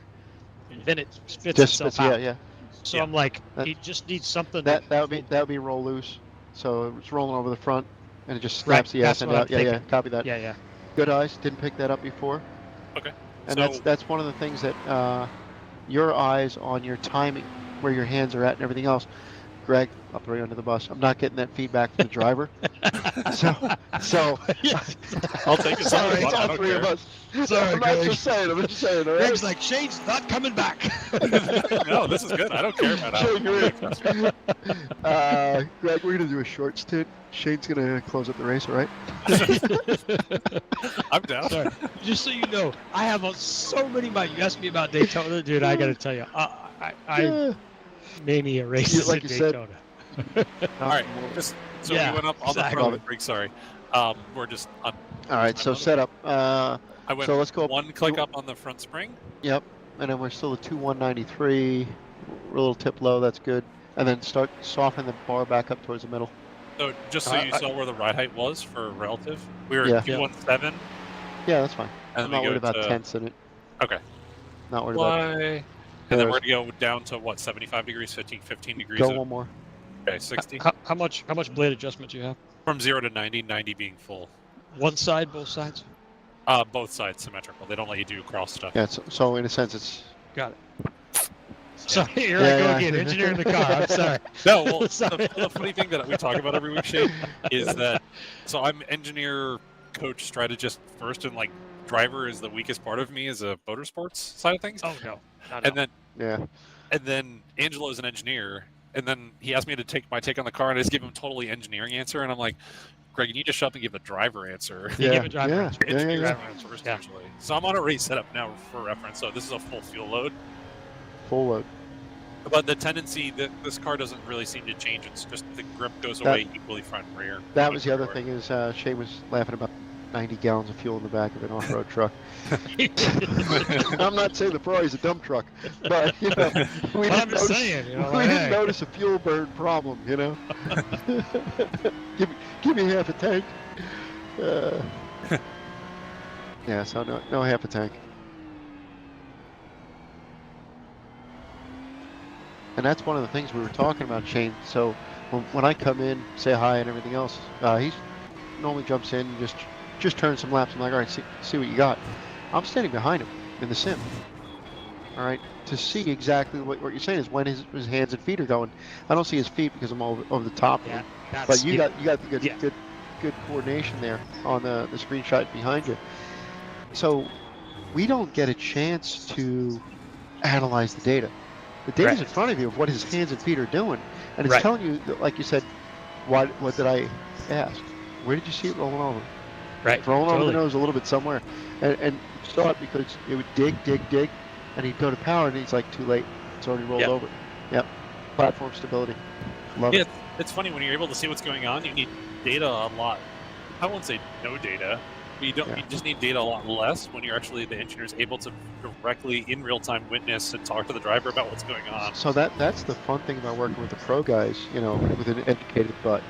then it spits itself out. Yeah. So I'm like, he just needs something. That would be roll loose. So it's rolling over the front, and it just snaps the ass end out. Yeah. Copy that. Yeah. Good eyes. Didn't pick that up before. Okay. And that's one of the things that your eyes on your timing, where your hands are at, and everything else. Greg, I'll throw you under the bus. I'm not getting that feedback from the driver. so I'll take it. Sorry, it's all three of us. Sorry, I'm just saying. All right? Greg's like, Shane's not coming back. No, this is good. I don't care about that. Greg, we're gonna do a short stint. Shane's gonna close up the race, all right? I'm down. Sorry. Just so you know, I have so many. You asked me about Daytona, dude. I gotta tell you, I mania races like at you Daytona. All right, we went up on the front brake. Sorry, we're just on. All right, so setup. So let's go one click up on the front spring. Yep, and then we're still at 2.193. A little tip low, that's good. And then start softening the bar back up towards the middle. So just so you saw where the ride height was for relative, we were at 217. Yeah, that's fine. And I'm not worried about tenths in it. Okay. Not worried about. And then we're going to go down to what, 75 degrees, 15 degrees? Go one more. Okay, 60. How much blade adjustment do you have? From 0 to 90, 90 being full. One side, both sides? Both sides symmetrical. They don't let you do cross stuff. Yeah, so in a sense it's... Got it. Sorry, here I go again, engineering the car. I'm sorry. No, well, the funny thing that we talk about every week, Shane, is that, so I'm engineer, coach, strategist first, and like driver is the weakest part of me as a motorsports side of things. Oh, no. And then Angelo is an engineer, and then he asked me to take my take on the car, and I just give him totally engineering answer, and I'm like, Greg, you need to shut up and give a driver answer. Give a driver answer. Driver answer first, usually. So I'm on a race setup now for reference. So this is a full fuel load. Full load. But the tendency that this car doesn't really seem to change. It's just the grip goes away equally front and rear. That was the other thing is Shane was laughing about 90 gallons of fuel in the back of an off-road truck. I'm not saying the Ferrari's a dump truck, but we didn't notice a fuel burn problem. Give me half a tank. Yeah, so no half a tank. And that's one of the things we were talking about, Shane. So when I come in, say hi and everything else, he normally jumps in and just turns some laps. I'm like, all right, see what you got. I'm standing behind him in the sim. All right, to see exactly what you're saying is when his hands and feet are going. I don't see his feet because I'm over the top of him. But you got the good coordination there on the screenshot behind you. So we don't get a chance to analyze the data. The data's in front of you of what his hands and feet are doing, and it's telling you, like you said, what did I ask? Where did you see it rolling over? Right, rolling over the nose a little bit somewhere, and you saw it because it would dig, and he'd go to power, and he's like, too late, it's already rolled over. Yep, platform stability, love it. It's funny when you're able to see what's going on. You need data a lot. I won't say no data. But you don't. You just need data a lot less when you're actually the engineer's able to directly in real time witness and talk to the driver about what's going on. So that's the fun thing about working with the pro guys, with an educated butt,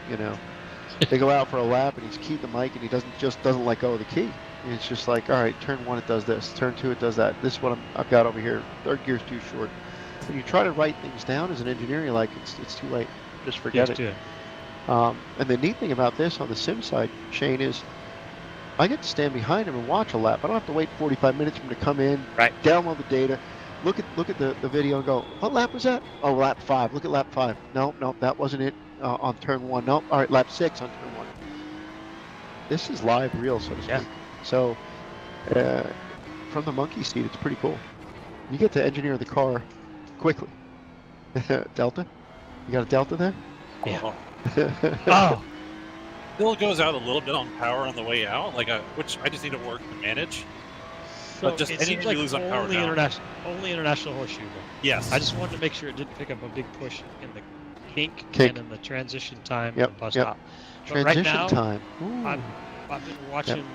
They go out for a lap and he's keyed the mic and he doesn't let go of the key. And it's just like, all right, turn 1 it does this, turn 2 it does that. This is what I've got over here. Third gear's too short. When you try to write things down as an engineer, you're like, it's too late. Just forget it. And the neat thing about this on the sim side, Shane, is I get to stand behind him and watch a lap. I don't have to wait 45 minutes for him to come in, download the data, look at the video and go, what lap was that? Oh, lap 5. Look at lap 5. No, that wasn't it on turn 1. No, all right, lap 6 on turn 1. This is live real, so to speak. So from the monkey seat, it's pretty cool. You get to engineer the car quickly. Delta? You got a Delta there? Yeah. Oh. Still goes out a little bit on power on the way out, which I just need to work to manage. So but just it anything seems like you lose on power down. Only International Horseshoe. Though. Yes. I just wanted to make sure it didn't pick up a big push in the kink. And in the transition time and the bus stop. But transition right now, time. I've been watching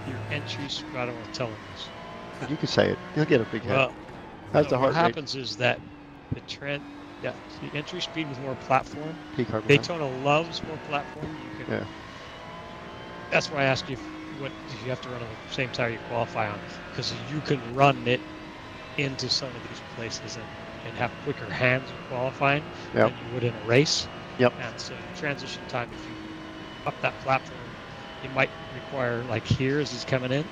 your entry. I don't want to tell him this. You can say it. You'll get a big head. What happens is that the entry speed with more platform. Daytona loves more platform. You can. That's why I asked you what you have to run on the same tire you qualify on, because you can run it into some of these places and have quicker hands in qualifying than you would in a race. And so transition time, if you up that platform, it might require, like here as he's coming in,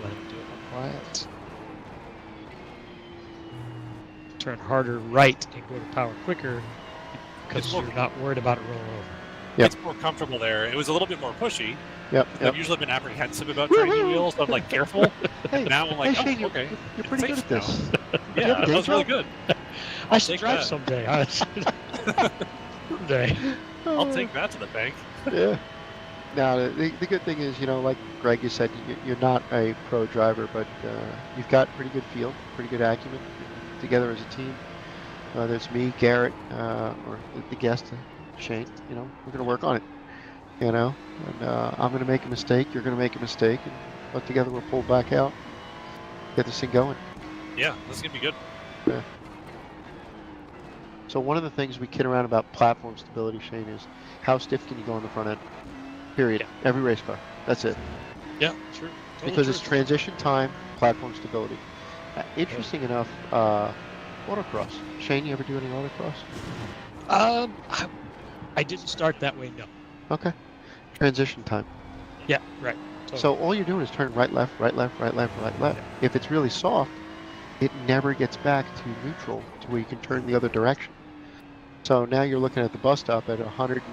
let him do it more quiet. Turn harder right and go to power quicker because you're not worried about it rolling over. It's more comfortable there. It was a little bit more pushy. I've usually been apprehensive about training wheels, so I'm like careful. Now I'm like, Shane, okay. You're pretty good at this. Yeah, that was really good. I should drive someday. Someday. I'll take that to the bank. Now, the good thing is, like Greg, you said, you're not a pro driver, but you've got pretty good feel, pretty good acumen together as a team. There's me, Garrett, or the guest, Shane. We're going to work on it. And I'm going to make a mistake. You're going to make a mistake, but together we'll pull back out, get this thing going. Yeah, this is going to be good. Yeah. So one of the things we kid around about platform stability, Shane, is how stiff can you go on the front end? Period. Every race car. That's it. Yeah, true. Totally because it's transition time, platform stability. Interesting enough, autocross. Shane, you ever do any autocross? I didn't start that way, no. Okay. Transition time. Yeah, right. Totally. So all you're doing is turn right, left, right, left, right, left, right, left. Yeah. If it's really soft, it never gets back to neutral to where you can turn the other direction. So now you're looking at the bus stop at 100 and,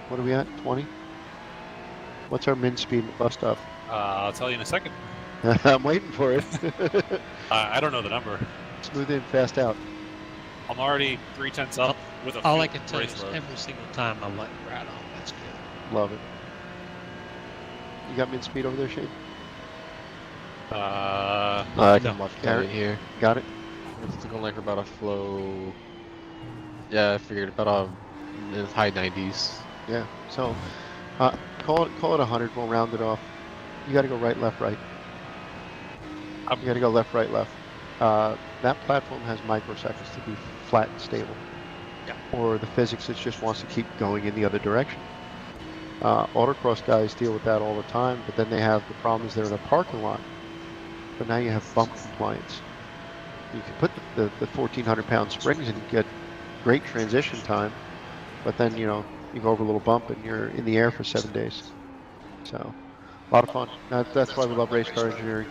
what are we at, 20? What's our min speed at the bus stop? I'll tell you in a second. I'm waiting for it. I don't know the number. Smooth in, fast out. I'm already 3/10 up with a all I can tell you is every single time I let it right on. That's good. Love it. You got min speed over there, Shane? I can watch it here. Got it? It's going like about a flow Yeah, I figured about in the high 90s. Yeah. So call it 100. We'll round it off. You got to go right, left, right. You got to go left, right, left. That platform has microseconds to be flat and stable. Yeah. Or the physics, it just wants to keep going in the other direction. Autocross guys deal with that all the time, but then they have the problems they're in a parking lot. But now you have bump compliance. You can put the 1,400-pound springs and you get great transition time, but then, you know, you go over a little bump and you're in the air for 7 days. So, a lot of fun. That's why we love race car engineering.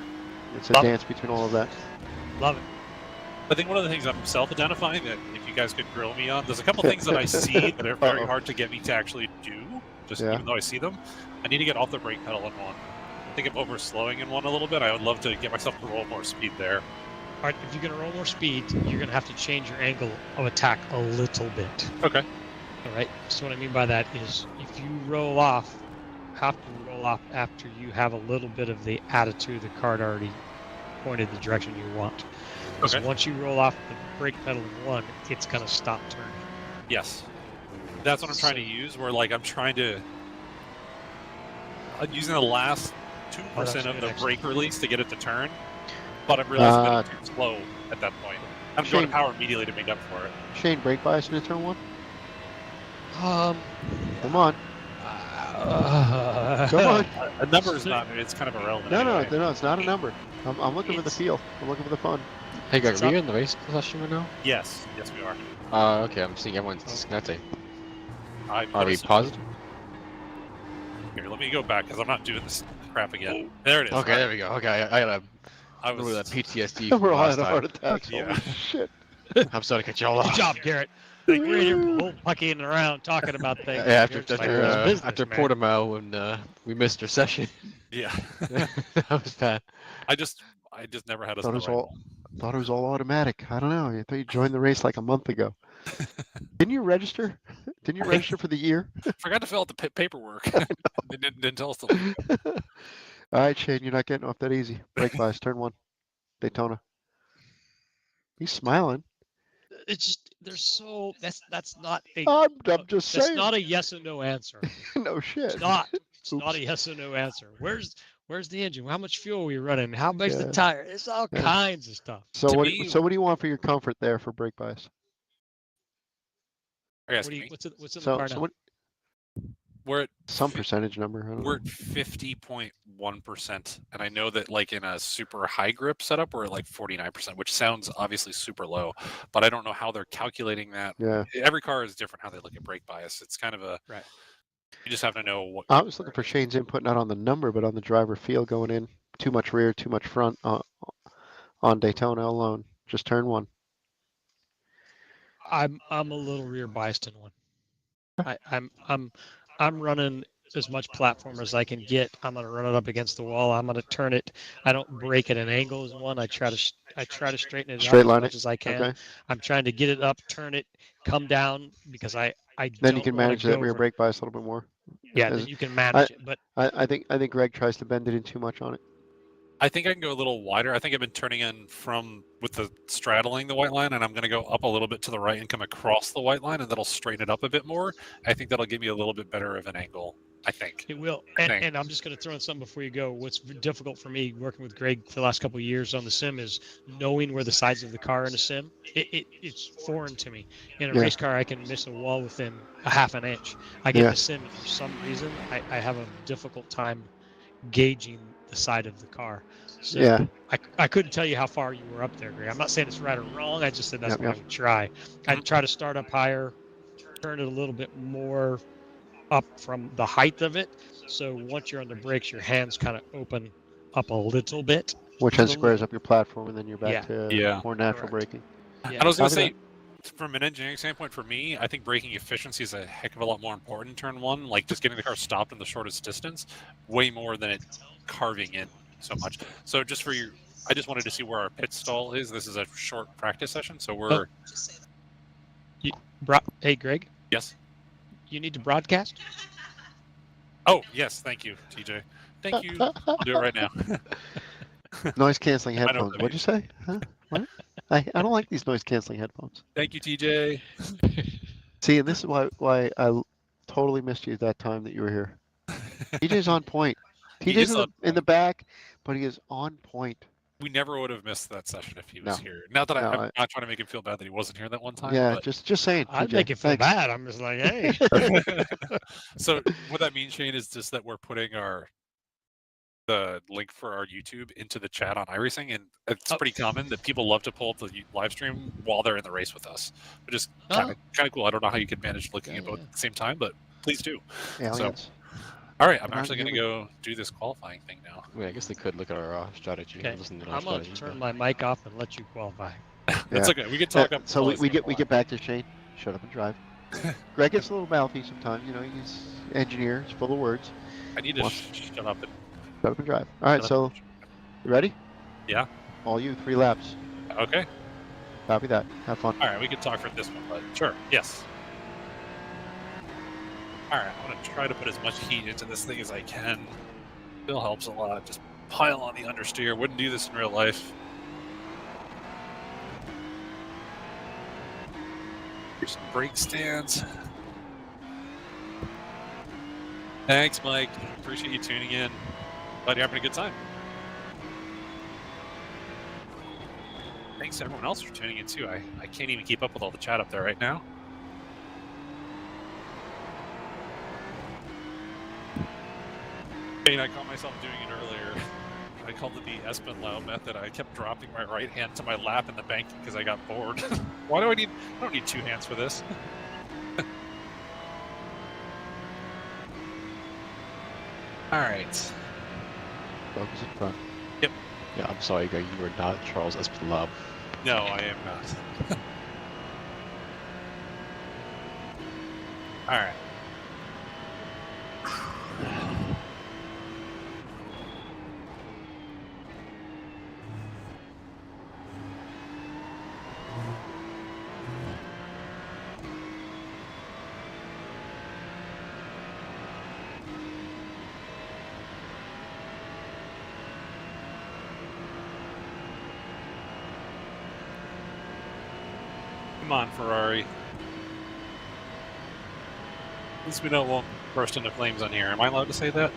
It's a dance between all of that. Love it. I think one of the things I'm self-identifying that if you guys could grill me on, there's a couple things that I see that are very hard to get me to actually do, even though I see them. I need to get off the brake pedal in one. I think I'm overslowing in one a little bit. I would love to get myself to roll more speed there. All right, if you're going to roll more speed, you're going to have to change your angle of attack a little bit. Okay. All right, so what I mean by that is if you roll off, have to roll off after you have a little bit of the attitude of the cart already pointed the direction you want. Because once you roll off the brake pedal in one, it's going to stop turning. Yes. That's what I'm trying to use, where like I'm using the last 2% of the brake release to get it to turn, but I'm realizing that it's too slow at that point. I'm going to power immediately to make up for it. Shane, brake bias in turn one? Come on. Come on. A number is not, it's kind of irrelevant. No, it's not a number. I'm looking for the feel. I'm looking for the fun. Hey, Greg, are you in the race session right now? Yes, we are. Okay, I'm seeing everyone's disconnecting. Are we positive? Here, let me go back because I'm not doing this crap again. There it is. Okay, there we go. Okay, I had a little of that PTSD. We're all having a heart attack. Yeah. Holy shit. I'm sorry to cut you all off. Good job, Garrett. Like, we're here pucking around talking about things. Yeah, after man. Portimao when we missed our session. Yeah. That was bad. I just never had a Thought it was all automatic. I don't know. I thought you joined the race like a month ago. Didn't you register? Didn't you register for the year? Forgot to fill out the paperwork. They didn't tell us to leave. All right, Shane, you're not getting off that easy. Brake bias, turn one. Daytona. He's smiling. It's just that's not a. I'm just saying. That's not a yes or no answer. No shit. It's not. It's not a yes or no answer. Where's the engine? How much fuel are we running? How big's the tire? It's all kinds of stuff. So what do you want for your comfort there for brake bias? What's in the car now? We're at some percentage number. We're at 50.1%, and I know that like in a super high grip setup, we're at like 49%, which sounds obviously super low, but I don't know how they're calculating that. Yeah. Every car is different how they look at brake bias. It's kind of a right. You just have to know what. I was looking for Shane's input not on the number, but on the driver feel going in. Too much rear, too much front on Daytona alone. Just turn one. I'm a little rear biased in one. I'm running as much platform as I can get. I'm gonna run it up against the wall. I'm gonna turn it. I don't break at an angle as one. I try to straighten it straight up line as much as I can. Okay. I'm trying to get it up, turn it, come down because I then you can manage that rear brake bias a little bit more. Yeah, then you can manage it. But I think Greg tries to bend it in too much on it. I think I can go a little wider. I think I've been turning in with the straddling the white line, and I'm going to go up a little bit to the right and come across the white line, and that'll straighten it up a bit more. I think that'll give me a little bit better of an angle. I think it will. And I'm just going to throw in something before you go. What's difficult for me working with Greg for the last couple of years on the sim is knowing where the sides of the car in a sim. It's foreign to me. In a race car, I can miss a wall within a half an inch. I get the sim, and for some reason, I have a difficult time gauging the side of the car. So I couldn't tell you how far you were up there, Greg. I'm not saying it's right or wrong. I just said that's what I would try. I'd try to start up higher, turn it a little bit more up from the height of it. So once you're on the brakes, your hands kind of open up a little bit. Which then squares up your platform, and then you're back to more natural braking. Yeah. And I was going to say, from an engineering standpoint, for me, I think braking efficiency is a heck of a lot more important in turn one. Like just getting the car stopped in the shortest distance, way more than it carving in so much. So just for you, I just wanted to see where our pit stall is. This is a short practice session, so we're. Hey, Greg. Yes. You need to broadcast. Oh yes, thank you, TJ. Thank you. I'll do it right now. Noise canceling headphones. What'd you say? Huh? What? I don't like these noise canceling headphones. Thank you, TJ. See, and this is why I totally missed you that time that you were here. TJ's on point. He TJ's is on in the point. back, but he is on point. We never would have missed that session if he was No. here. Not that No, I'm not trying to make him feel bad that he wasn't here that one time. Yeah, But... just saying. I'd TJ, make it feel thanks. bad. I'm just like, hey. So what that means, Shane, is just that we're putting the link for our YouTube into the chat on iRacing, and it's pretty common that people love to pull up the live stream while they're in the race with us, which is kind of cool. I don't know how you could manage looking at both at the same time, but please do. Aliens. So, all right, I'm Not actually going to human. go do this qualifying thing now. Wait, I guess they could look at our strategy. Okay, Listen to our I'm gonna strategy. turn my mic off and let you qualify. That's okay. We can talk up. So we get back to Shane. Shut up and drive. Greg gets a little mouthy sometimes. You know, he's engineer. He's full of words. I need to shut up and Shut up and drive. All right, so you ready? Yeah. All you, 3 laps. Okay. Copy that. Have fun. All right, we can talk for this one, but sure. Yes. All right, I'm going to try to put as much heat into this thing as I can. Still helps a lot. Just pile on the understeer. Wouldn't do this in real life. Here's some brake stands. Thanks, Mike. Appreciate you tuning in. Glad you're having a good time. Thanks to everyone else for tuning in, too. I can't even keep up with all the chat up there right now. I caught myself doing it earlier. I called it the Espenlaub method. I kept dropping my right hand to my lap in the banking because I got bored. Why do I don't need 2 hands for this. All right. Focus in front. Yep. Yeah, I'm sorry, Greg. You are not Charles Espenlaub. No, I am not. All right. Come on, Ferrari. At least we know it won't burst into flames on here. Am I allowed to say that?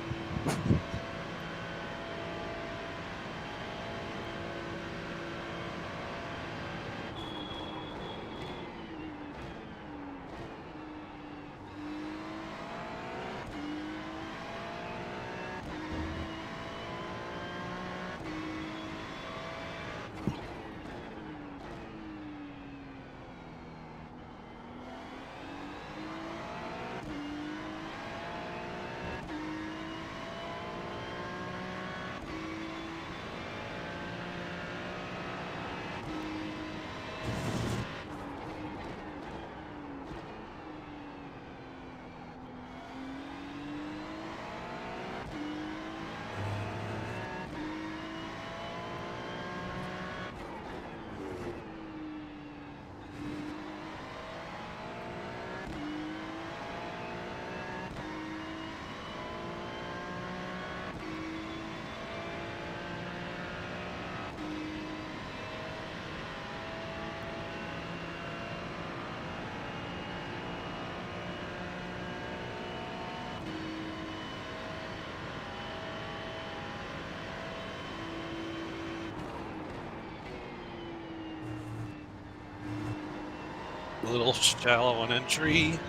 A little shallow on entry.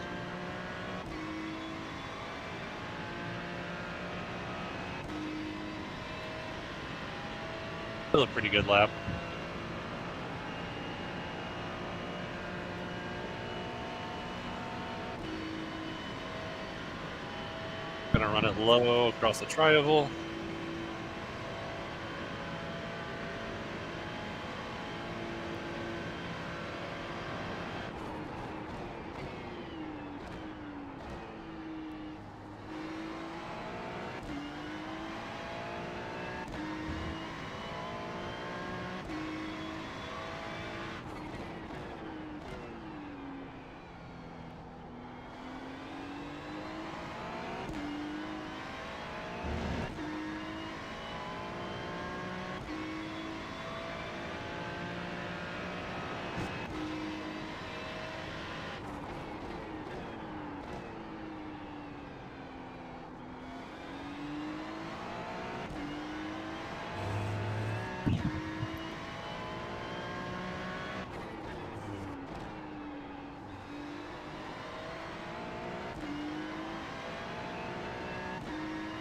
Still a pretty good lap. Gonna run it low across the tri-oval.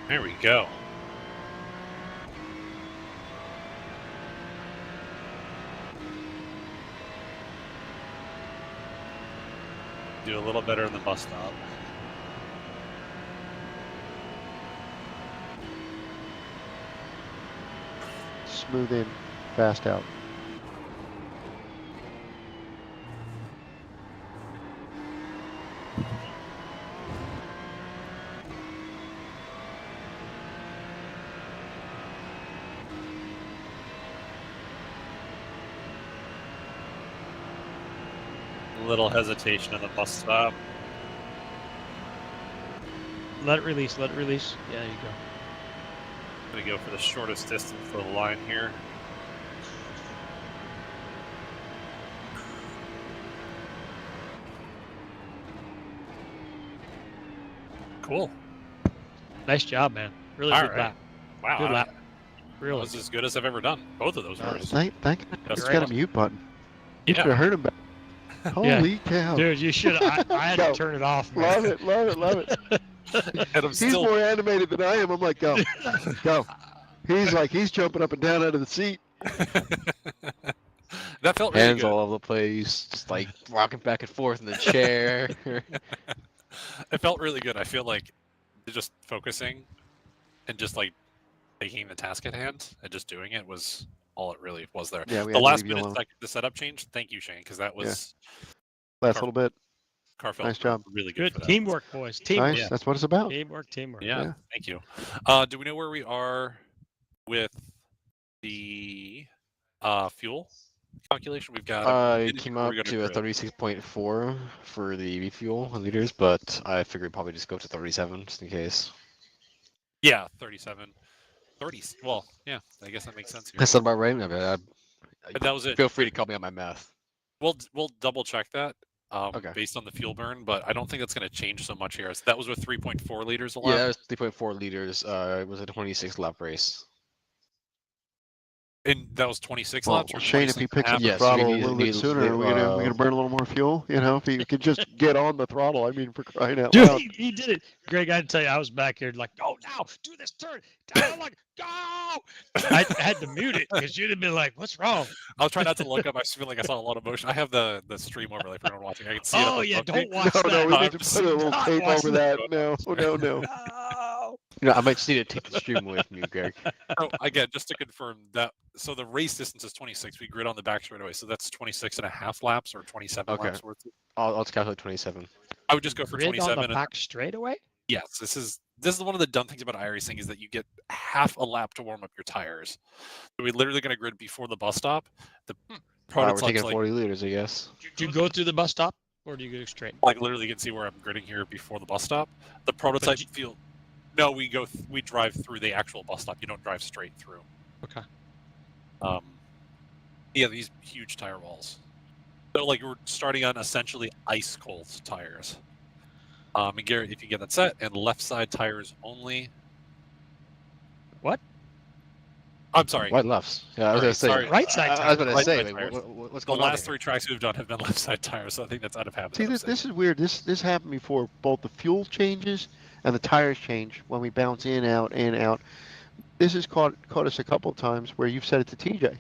There we go. Do a little better in the bus stop. Smooth in, fast out. A little hesitation in the bus stop. Let it release. Let it release. Yeah, there you go. Gonna go for the shortest distance for the line here. Cool. Nice job, man. Really All good right. lap. Wow. Good lap. That Really. was as good as I've ever done. Both of those were. Thank That's It's right. got a mute button. You should Yeah. have heard him back. Holy cow. Dude, you should. I had to Go. turn it off, man. Love it, love it, love it. And I'm He's still. more animated than I am. I'm like, go, go. He's jumping up and down out of the seat. That felt really Hands good. all over the place, just like rocking back and forth in the chair. It felt really good. I feel like just focusing and just like taking the task at hand and just doing it was all it really was there. Yeah, we The had to last leave you minute, alone. the setup change. Thank you, Shane, because that was Last little bit. car felt Nice job. really good. Good For that. teamwork, boys. Teamwork. Nice. Yeah. That's what it's about. Teamwork. Teamwork. Yeah, Yeah. thank you. Do we know where we are with the fuel calculation? We've got. It came up to a 36.4 for the refuel liters, but I figured probably just go to 37 just in case. Yeah, 37. 30. Well, yeah, I guess that makes sense here. That's not about right. But that was it. Feel free to call me on my math. We'll double check that Okay. based on the fuel burn, but I don't think that's going to change so much here. So that was with 3.4 liters a lap. Yeah, that was 3.4 liters. It was a 26 lap race. And that was 26 Well, laps. Or Shane, if 26 he and a picks half? up the Yes, throttle we a need- little we bit need- sooner, we're gonna burn a little more fuel. You know, if he could just get on the throttle. I mean, for crying out Dude, loud. he did it. Greg, I had to tell you, I was back here like, go now, do this turn. I'm like, go. I had to mute it because you'd have been like, what's wrong? I'll try not to look up. I feel like I saw a lot of motion. I have the stream overlay for anyone watching. I can see it. Oh, up yeah, above me. don't watch No, that. no, we need to I'm put a little not tape watching over that. No, no, no. Oh. You know, I might just need to take the stream away from you, Greg. So again, just to confirm that, so the race distance is 26. We grid on the back straightaway, so that's 26 and a half laps or 27 Okay. laps worth. I'll calculate 27. I would just go for Grid 27. on the and back straightaway? yes, this is one of the dumb things about iRacing is that you get half a lap to warm up your tires. So we're literally going to grid before the bus stop. The We're prototype's taking like 40 liters, I guess. Do you go through the bus stop or do you go straight? literally you can see where I'm gridding here before the bus stop. The prototype field. No, we drive through the actual bus stop. You don't drive straight through. Okay. Yeah, these huge tire walls. So like we're starting on essentially ice cold tires. And Garrett, if you get that set, and left side tires only. What? I'm sorry. White lefts. Yeah, I was gonna say. Sorry. Right side I was gonna Right say. side tires. What's The going on? last here? 3 tracks we've done have been left side tires, so I think that's out of habit. See, this is weird. This happened before both the fuel changes and the tires change when we bounce in, out, in, out. This has caught us a couple of times where you've said it to TJ.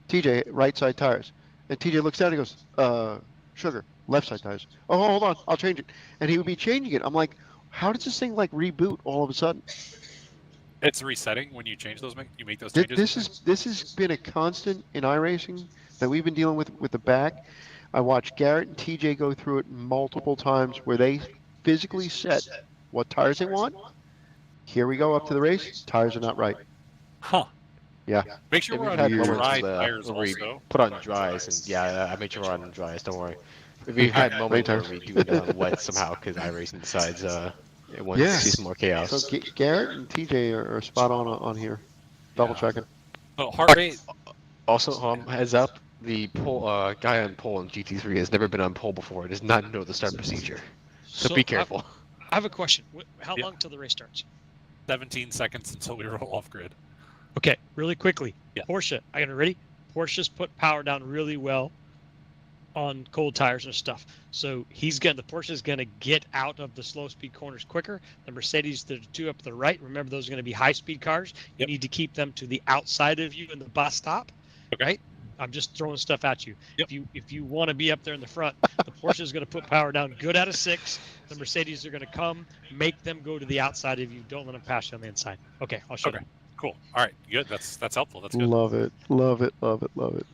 TJ, right side tires. And TJ looks down and goes, sugar, left side tires. Oh, hold on, I'll change it. And he would be changing it. I'm like, how does this thing like reboot all of a sudden? It's resetting when you change those. You make those changes. This has been a constant in iRacing that we've been dealing with the back. I watched Garrett and TJ go through it multiple times where they physically set what tires they want. Here we go up to the race. Tires are not right. Huh. Yeah. Make sure Yeah, we're we've on had moments dry where tires we also. put on dries, and yeah, I made sure we're on dries. Don't worry. We've had moments where we do it on wet somehow because iRacing decides it wants to see some more chaos. So Garrett and TJ are spot on here. Double checking. Oh, heart rate. Also, heads up, the guy on pole in GT3 has never been on pole before. Does not know the start procedure. So be careful. I have a question. How Yeah. long till the race starts? 17 seconds until we roll off grid. Okay, really quickly. Yeah. Porsche, I got it ready. Porsche's put power down really well. on cold tires and stuff. So the Porsche is gonna get out of the slow speed corners quicker. The Mercedes, the two up to the right, remember those are gonna be high speed cars. You need to keep them to the outside of you in the bus stop, right? I'm just throwing stuff at you. If you want to be up there in the front, the Porsche is going to put power down good out of 6. The Mercedes are going to come, make them go to the outside of you. Don't let them pass you on the inside. Okay, I'll show you. Cool. All right, good. That's helpful. That's good. Love it. Love it. Love it. Love it.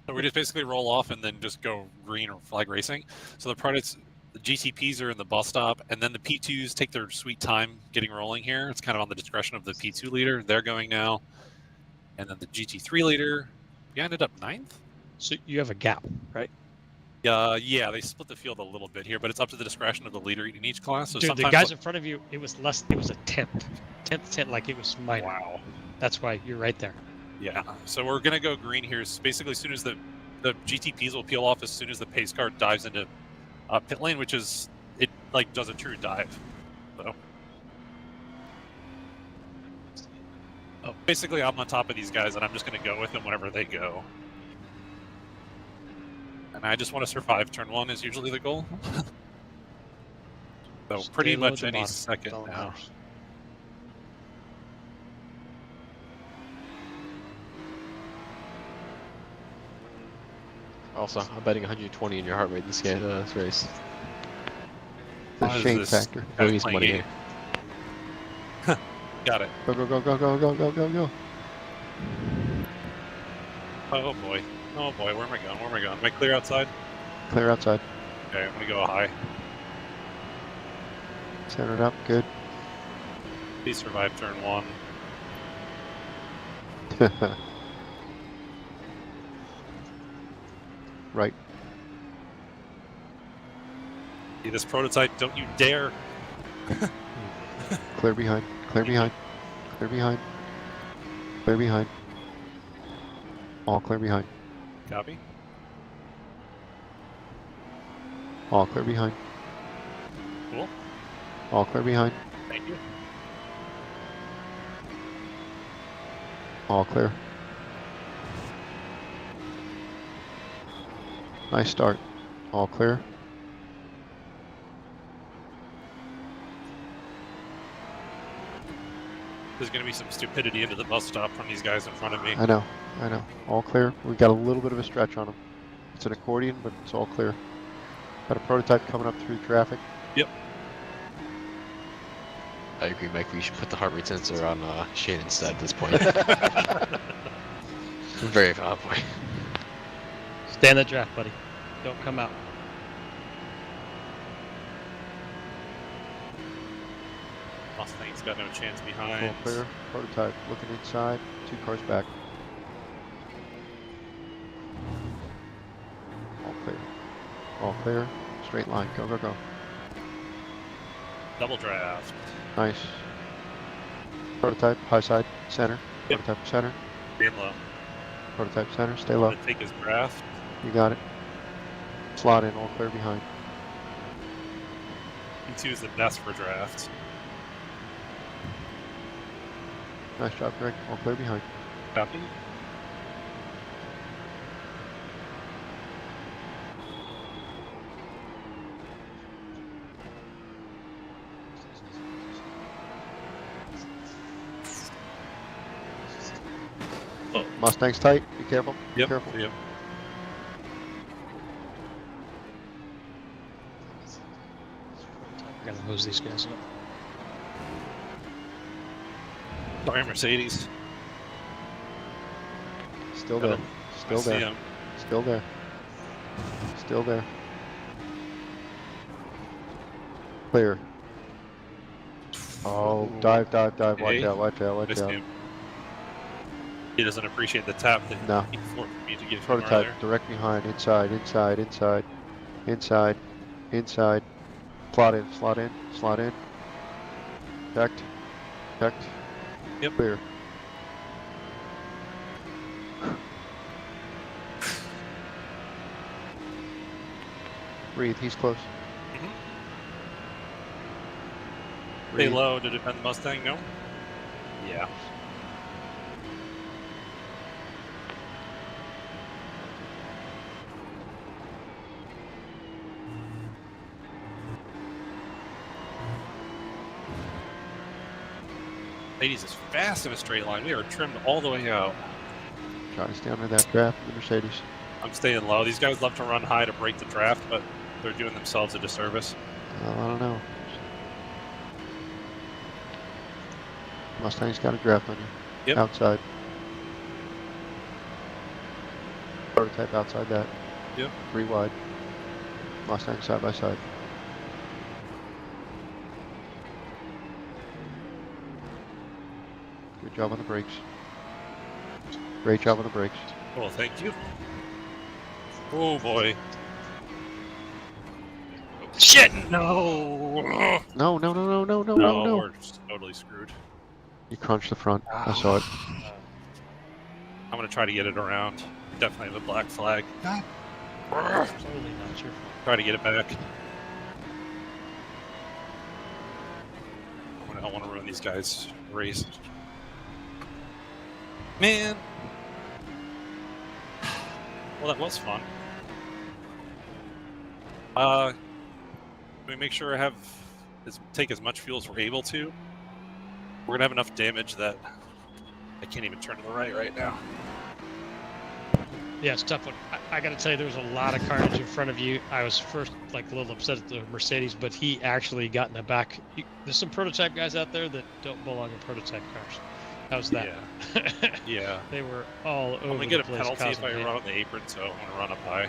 So we just basically roll off and then just go green or flag racing. So the products, the GTPs are in the bus stop, and then the P2s take their sweet time getting rolling here. It's kind of on the discretion of the P2 leader. They're going now. And then the GT3 leader, he ended up 9th. So you have a gap, right? Yeah, they split the field a little bit here, but it's up to the discretion of the leader in each class. So dude, the guys in front of you, it was a 10th, like it was minor. Wow. That's why you're right there. Yeah, so we're going to go green here. So basically, as soon as the GTPs will peel off as soon as the pace car dives into pit lane, which is, it like does a true dive. So basically, I'm on top of these guys, and I'm just going to go with them whenever they go. And I just want to survive turn 1 is usually the goal. So pretty much any second now. Also, I'm betting 120 in your heart rate this game, this race. The shade factor. Bogey's money here. Got it. Go, go, go, go, go, go, go, go, go. Oh boy. Oh boy, where am I going? Where am I going? Am I clear outside? Clear outside. Okay, I'm gonna go high. Center it up, good. Please survive turn 1. Right. See this prototype, don't you dare. Clear behind, clear behind, clear behind, clear behind. All clear behind. Copy. All clear behind. Cool. All clear behind. Thank you. All clear. Nice start. All clear. There's going to be some stupidity into the bus stop from these guys in front of me. I know, I know. All clear. We got a little bit of a stretch on them. It's an accordion, but it's all clear. Got a prototype coming up through traffic. Yep. I agree, Mike. We should put the heart rate sensor on Shane instead at this point. Very valid point. Stay in the draft, buddy. Don't come out. Mustang's got no chance behind. All clear. Prototype looking inside. 2 cars back. All clear. All clear. Straight line. Go, go, go. Double draft. Nice. Prototype, high side, center. Yep. Prototype, center. Being low. Prototype, center. Stay low. Gonna take his draft. You got it. Slot in, all clear behind. P2 is the best for drafts. Nice job, Greg. All clear behind. Copy. Mustang's tight. Be careful. Be Yep. careful. Yep. We're gonna hose these guys up. Sorry, Mercedes. Still there. Still I see there. him. Still there. Still there. Clear. Oh, dive, dive, dive. Watch Okay. out, watch out, watch Missed out. him. He doesn't appreciate the tap that No. he forced me to give him Prototype, earlier. direct behind, inside, inside, inside, inside, inside. Slot in, slot in, slot in. Checked, checked. Yep. Clear. Breathe, he's close. Stay Breathe. low to defend the Mustang, no? Yeah. Mercedes is fast in a straight line. We are trimmed all the way out. Trying to stay under that draft of the Mercedes. I'm staying low. These guys love to run high to break the draft, but they're doing themselves a disservice. I don't know. Mustang's got a draft on you. Yep. Outside. Prototype outside that. Yep. 3 wide. Mustang side by side. Good job on the brakes. Great job on the brakes. Well, thank you. Oh boy. Shit! No! No, no, no, no, no, no, No, no. we're just totally screwed. You crunched the front. I saw it. I'm gonna try to get it around. Definitely the black flag. Totally not your fault. Try to get it back. I don't want to ruin these guys' race. Man. Well, that was fun. We make sure I have take as much fuel as we're able to. We're gonna have enough damage that I can't even turn to the right now. Yeah, it's a tough one. I got to tell you, there was a lot of carnage in front of you. I was first like a little upset at the Mercedes, but he actually got in the back. There's some prototype guys out there that don't belong in prototype cars. How's that? Yeah. Yeah. They were all over the place. I'm gonna get a penalty if I run on the apron, so I'm gonna run up high.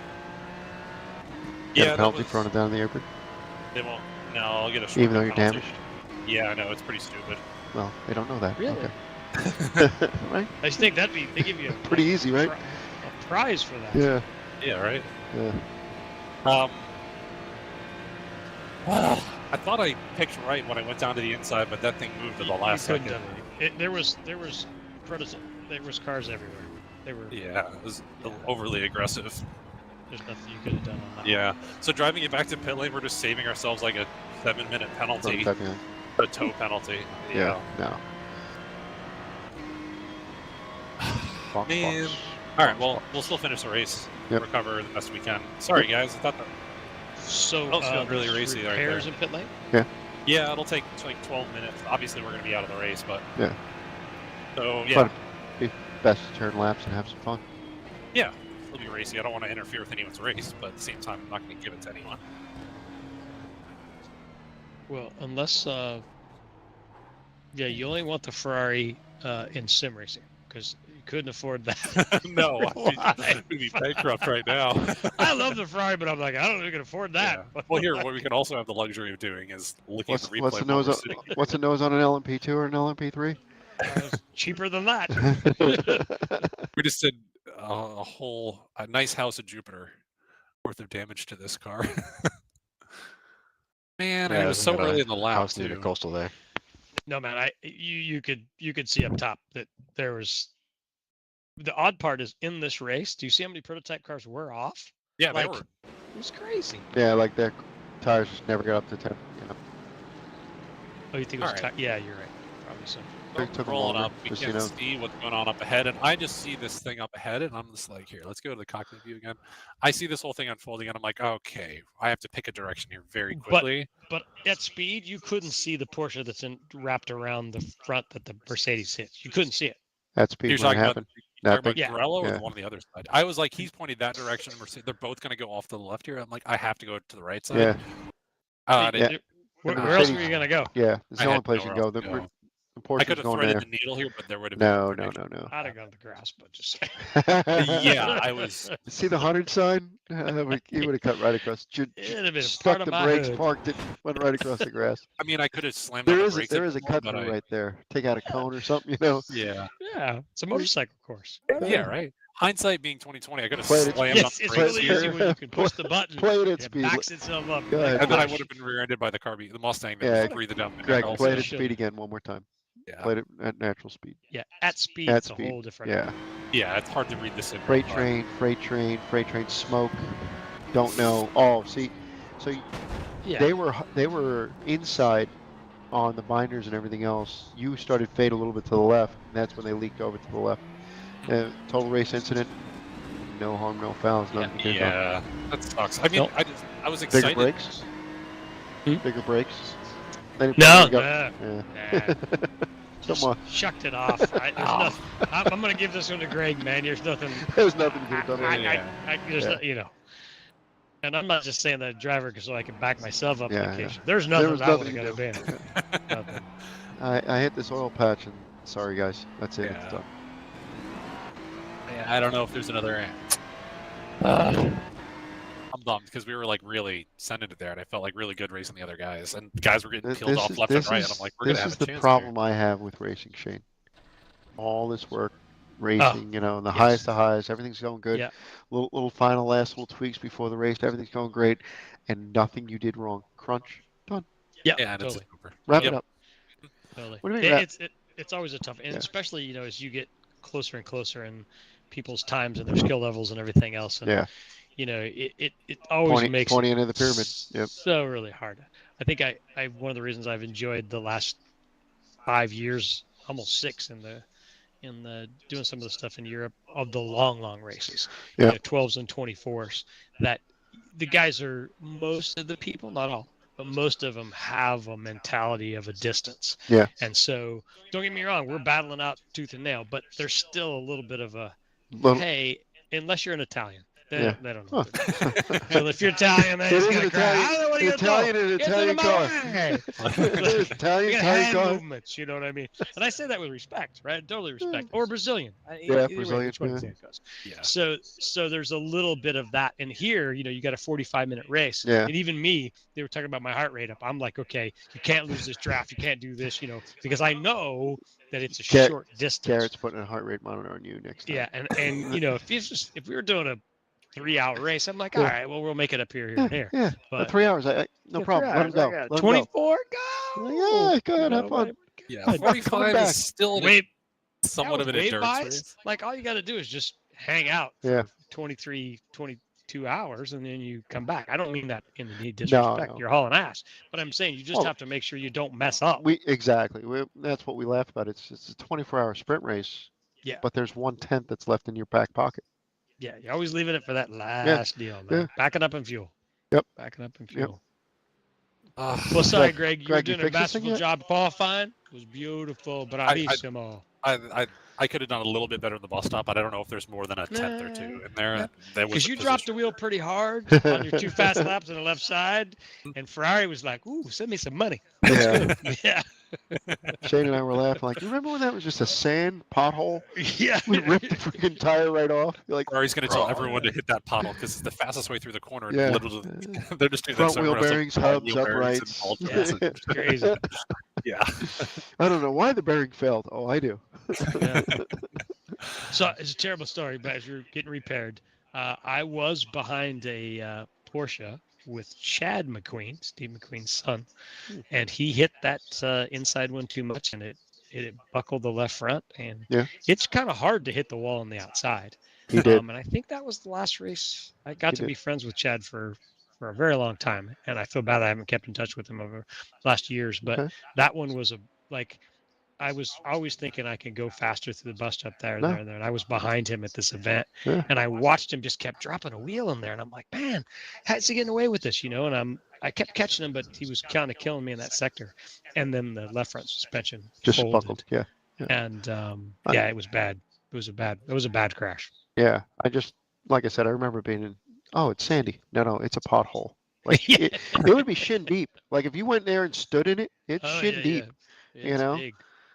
Get a penalty for running down the apron? They won't. No, I'll get a short even though you're penalty. damaged? Yeah, I know, it's pretty stupid. Well, they don't know that. Really? Okay. Right? I just think that'd be, they give you a Pretty easy, right? A prize for that. Yeah. Yeah, right? Yeah. I thought I picked right when I went down to the inside, but that thing moved at the last You couldn't second. have done it. There was prototype. There was cars everywhere. They were. Yeah, it was overly aggressive. There's nothing you could have done on that. Yeah. So driving it back to pit lane, we're just saving ourselves like a 7-minute penalty, Prototype, a tow penalty. yeah. No. Fox, Man. Fox. All right. Well, we'll still finish the race. Yep. Recover the best we can. Sorry, guys. I thought that. So That was feeling really there's racy right repairs there. in pit lane. Yeah, it'll take like 12 minutes. Obviously, we're going to be out of the race, but Yeah. So yeah, But it'd be best to turn laps and have some fun. yeah, it'll be racy. I don't want to interfere with anyone's race, but at the same time, I'm not going to give it to anyone. Well, unless yeah, you only want the Ferrari in sim racing because you couldn't afford that. No, we'd be bankrupt right now. I love the Ferrari, but I'm like, I don't think I can afford that. Yeah. Well, here, what we can also have the luxury of doing is looking at the replay. What's the while nose? we're sitting here. What's the nose on an LMP2 or an LMP3? It's cheaper than that. We just did a nice house in Jupiter worth of damage to this car. Man, Yeah, I was so got a early in the lap house near the too. coastal there. No, man, you could see up top that there was. The odd part is in this race. Do you see how many prototype cars were off? Yeah, Like, they were. It was crazy. Yeah, like their tires just never got up to 10. Yeah. Oh, you think it was? All right. Yeah, you're right. Probably so. It took them Rolling longer, up, we just, can't you know. see what's going on up ahead, and I just see this thing up ahead, and I'm just like, here, let's go to the cockpit view again. I see this whole thing unfolding, and I'm like, okay, I have to pick a direction here very quickly. But at speed, you couldn't see the Porsche that's wrapped around the front that the Mercedes hits. You couldn't see it. That's You're speed when it talking about, happened. talking about Yeah. Grello or Yeah. the one on the other side? I was like, he's pointing that direction. Mercedes, they're both going to go off to the left here. I'm like, I have to go to the right side. Yeah, Where, where else were you gonna go? yeah. It's I the only had place you nowhere can go. else to The I Porsche's could have going threaded there. the needle here, but there would have No, been no, no, no. I'd have gone to the grass, but just. Yeah, I was. See the 100 sign? He would have cut right across. It'd have been Stuck part of the my brakes, hood. parked it, went right across the grass. I mean, I could have slammed on There the is brakes. there is a cut but through I- right there. Take out a cone or something, you know. Yeah. Yeah, it's a motorcycle course. Yeah, right. Hindsight being 2020, I could have Played it- slammed on Yes, the it's brakes really here, easy when you can push the button. Play it at It speed. backs itself up. Go ahead. and then I Gosh. would have been rear-ended by the Mustang that Yeah, just breathed down the Greg, neck play it also. at speed again one more time. Yeah. Play it at natural speed. Yeah, at speed, At it's speed. a whole different. Yeah. Yeah, it's hard to read this in. Freight train, smoke. Don't know. Oh, see, so Yeah. they were inside on the binders and everything else. You started fade a little bit to the left, and that's when they leaked over to the left. Total race incident. No harm, no fouls. Nothing you can do. Yeah, that sucks. I mean, Nope. I was Bigger excited. brakes. Hmm? Bigger brakes. Then it No, probably got- no. yeah. just shucked it off. There's nothing. I'm going to give this one to Greg, man. There's nothing. There's nothing you could have done. There's no, you know. And I'm not just saying that driver so I can back myself up on occasion. There's There nothing was that nothing would have been. Nothing. I hit this oil patch and sorry guys, that's it. It's done. Yeah, I don't know if there's another. I'm bummed because we were like really sending it there, and I felt like really good racing the other guys, and the guys were getting peeled off left and right, and I'm like, we're gonna have a chance. This is the problem I have with racing, Shane. All this work, racing, you know, and the highest to highs, everything's going good. Yeah. Little final last little tweaks before the race, everything's going great, and nothing you did wrong. Crunch, done. Yeah, and totally. It's over. Wrap it up. Totally. What do you mean? It's always a tough, and especially as you get closer and closer in people's times and their skill levels and everything else. And, it always makes pointing into the pyramid. So really hard. I think I one of the reasons I've enjoyed the last 5 years, almost 6 in the doing some of the stuff in Europe of the long races, 12s and 24s, that the guys are, most of the people, not all, but most of them have a mentality of a distance. Yeah. And so don't get me wrong, we're battling out tooth and nail, but there's still a little bit of a, hey, unless you're an Italian. They don't know. So if you're Italian, they just gonna cry. I don't know what Italian and Italian car. Italian car movements. You know what I mean? And I say that with respect, right? Totally respect. Or Brazilian. Brazilian. Yeah. So there's a little bit of that. And here, you got a 45-minute race. Yeah. And even me, they were talking about my heart rate up. I'm like, okay, you can't lose this draft. You can't do this, because I know that it's a short distance. Garrett's putting a heart rate monitor on you next time. Yeah, and if we were doing a 3-hour race, I'm like, all right, well, we'll make it up here and here. Yeah, but 3 hours, no problem. Let him go. 24, go. Yeah, go ahead, have fun. Yeah, 45 is still somewhat of an endurance race. Like, all you got to do is just hang out for 22 hours, and then you come back. I don't mean that in the disrespect. No. You're hauling ass. But I'm saying you just have to make sure you don't mess up. Exactly. That's what we laugh about. It's a 24-hour sprint race. Yeah. But there's 1/10 that's left in your back pocket. Yeah, you're always leaving it for that last deal, man. Backing up in fuel. Yep. Backing up in fuel. Yep. Well, sorry, Greg. You were doing a masterful job qualifying. It was beautiful, but I could have done a little bit better in the bus stop, but I don't know if there's more than a 10th or 2 in there. Because you dropped the wheel pretty hard on your 2 fast laps on the left side, and Ferrari was like, "Ooh, send me some money." Yeah. Yeah. Shane and I were laughing like, you remember when that was just a sand pothole? Yeah. We ripped the freaking tire right off. You're like, Ferrari's going to tell everyone to hit that pothole because it's the fastest way through the corner. Yeah. Literally, they're just doing front that. wheel bearings, hubs, uprights. It's crazy. Yeah. I don't know why the bearing failed. Oh, I do. Yeah. So it's a terrible story, but as you're getting repaired, I was behind a Porsche with Chad McQueen, Steve McQueen's son, and he hit that inside one too much, and it buckled the left front, and it's kind of hard to hit the wall on the outside. He did. And I think that was the last race. I got to be friends with Chad for a very long time, and I feel bad I haven't kept in touch with him over the last years, but that one was I was always thinking I could go faster through the bus stop there, and I was behind him at this event, and I watched him just kept dropping a wheel in there, and I'm like, man, how's he getting away with this, And I kept catching him, but he was kind of killing me in that sector, and then the left front suspension just folded. buckled, and it was bad. It was a bad crash. Yeah, like I said, I remember being in. Oh, it's sandy. No, it's a pothole. Like it would be shin deep. Like if you went there and stood in it, it's shin deep. Yeah. Big.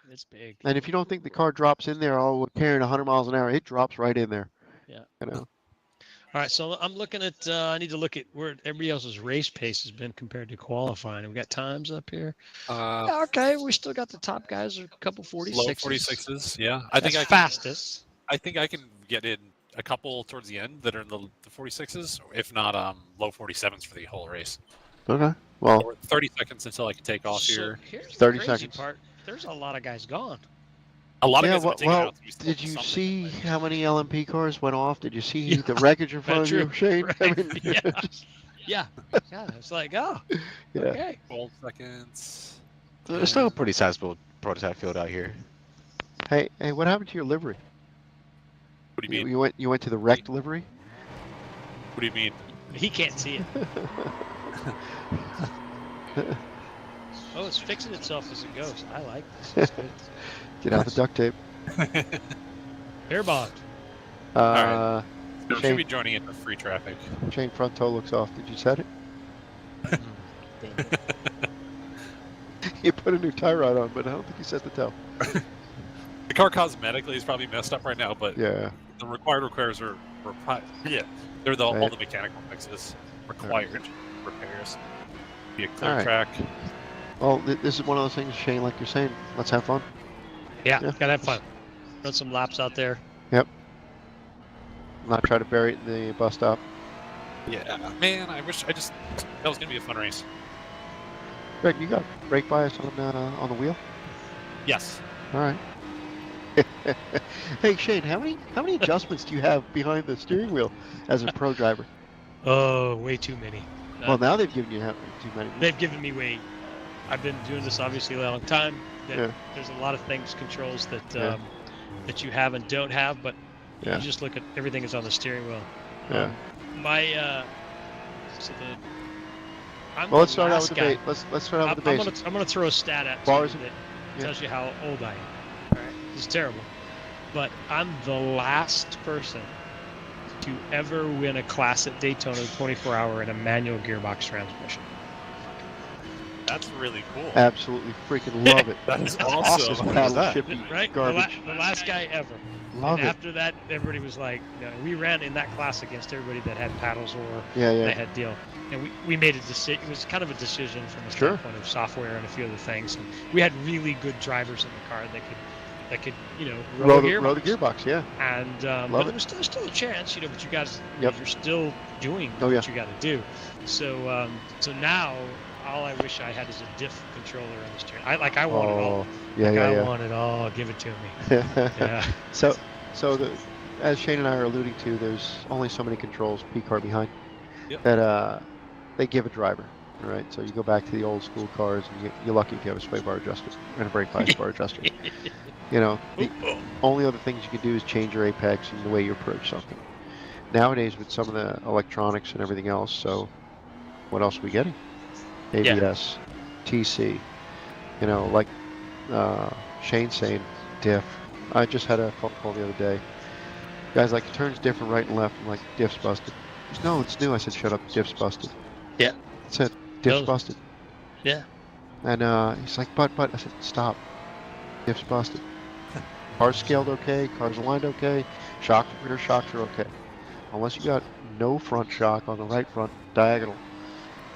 It's big. And if you don't think the car drops in there, we're carrying 100 miles an hour, it drops right in there. Yeah. All right, so I'm looking at. I need to look at where everybody else's race pace has been compared to qualifying. We got times up here. Okay, we still got the top guys. A couple 46s. Low 46s. Yeah, I think fastest. I think I can get in a couple towards the end that are in the 46s, if not low 47s for the whole race. Okay. Well, 30 seconds until I can take off here. Here's 30 the crazy seconds. part. There's a lot of guys gone. A lot of guys have been taken out. Did you see how many LMP cars went off? Did you see the wreckage in front of you, Shane? Right. I mean, yeah. It's like, okay. 12 seconds. There's still a pretty sizable prototype field out here. Hey, what happened to your livery? What do you mean? You went to the wrecked livery? What do you mean? He can't see it. Oh, it's fixing itself as it goes. I like this. It's good. Get out the duct tape. Air bond. Right. So Shane, should be joining into free traffic. Shane, front toe looks off. Did you set it? You put a new tie rod on, but I don't think you set the toe. The car cosmetically is probably messed up right now, but Yeah. the required repairs are they're all the mechanical fixes required repairs. Be a clear track. Well, this is one of those things, Shane, like you're saying. Let's have fun. Yeah, gotta have fun. Run some laps out there. Yep. Not try to bury it in the bus stop. Yeah, man, that was gonna be a fun race. Greg, you got brake bias on the wheel? Yes. All right. Hey Shane, how many adjustments do you have behind the steering wheel as a pro driver? Oh, way too many. Well, now they've given you too many. They've given me way. I've been doing this obviously a long time. There's a lot of controls that that you have and don't have, but you just look at everything is on the steering wheel. Yeah. Let's start out with the base. Let's start out with the basics. I'm gonna throw a stat at you that tells you how old I am. All right, it's terrible, but I'm the last person to ever win a class at Daytona 24-hour in a manual gearbox transmission. That's really cool. Absolutely freaking love it. That is awesome. Right? Garbage. The last guy ever. Love it. After that, everybody was like, we ran in that class against everybody that had paddles or they had deal. And we made a decision. It was kind of a decision from the standpoint of software and a few other things. And we had really good drivers in the car that could row the gearbox, And but there was still a chance, but you guys, you're still doing what you got to do. So so now all I wish I had is a diff controller in the steering. I want it all. I want it all. Give it to me. Yeah. So as Shane and I are alluding to, there's only so many controls P-car behind that they give a driver. All right, so you go back to the old school cars, and you're lucky if you have a sway bar adjuster and a brake bias bar adjuster. The only other things you can do is change your apex and the way you approach something. Nowadays, with some of the electronics and everything else, so what else are we getting? ABS, TC, like Shane saying, diff. I just had a phone call the other day. Guys, like, it turns different right and left. I'm like, diff's busted. He goes, no, it's new. I said, shut up, diff's busted. Yeah. That's it. Diff's busted. Yeah. And he's like, but. I said, stop. Diff's busted. Car's scaled okay. Car's aligned okay. Rear shocks are okay. Unless you got no front shock on the right front diagonal,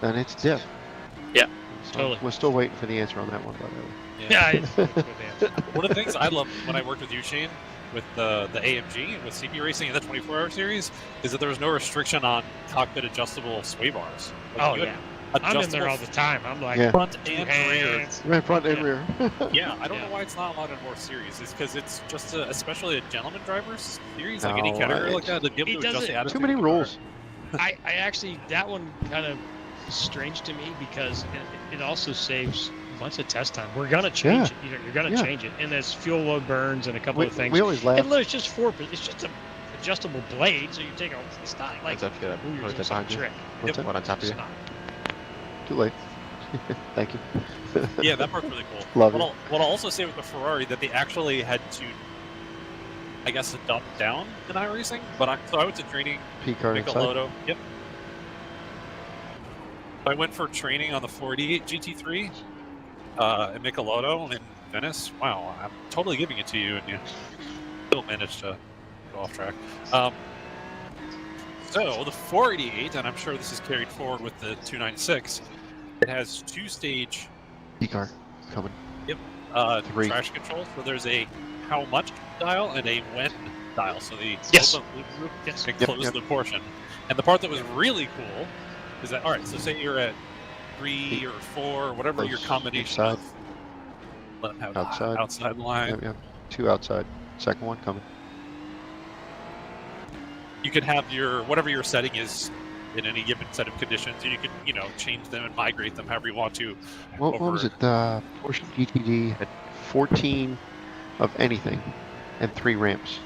then it's diff. Yeah. So totally. We're still waiting for the answer on that one, by the way. Yeah. One of the things I loved when I worked with you, Shane, with the AMG and with CP Racing in the 24-hour series, is that there was no restriction on cockpit adjustable sway bars. I'm in there all the time. I'm like front and rear. Right, front and rear. Yeah, I don't know why it's not allowed in more series. It's because it's just especially a gentleman driver's series, like any category like that, to be able to adjust the attitude. Too many rules. I actually, that one kind of strange to me because it also saves a bunch of test time. We're gonna change it. You're gonna change it, and there's fuel load burns and a couple of things. We always laugh. And it's just it's just an adjustable blade, so you take it's not like you're doing some trick. What's that? What on top of you? Too late. Thank you. Yeah, that part's really cool. Love it. What I'll also say with the Ferrari that they actually had to, I guess, dump down in iRacing. So I went to training. P-car Michelotto. Yep. I went for training on the 488 GT3 in Michelotto in Venice. Wow, I'm totally giving it to you, and you still managed to go off track. So the 488, and I'm sure this is carried forward with the 296, it has two-stage P-car coming. Yep. 3 traction control. So there's a how much dial and a when dial. So the open loop can close the portion. And the part that was really cool is that, all right, so say you're at 3 or 4, whatever your combination of. Let them have outside line. Yeah. 2 outside. Second one coming. You can have whatever your setting is in any given set of conditions, and you can, change them and migrate them however you want to. What was it? The Porsche GTD had 14 of anything and 3 ramps.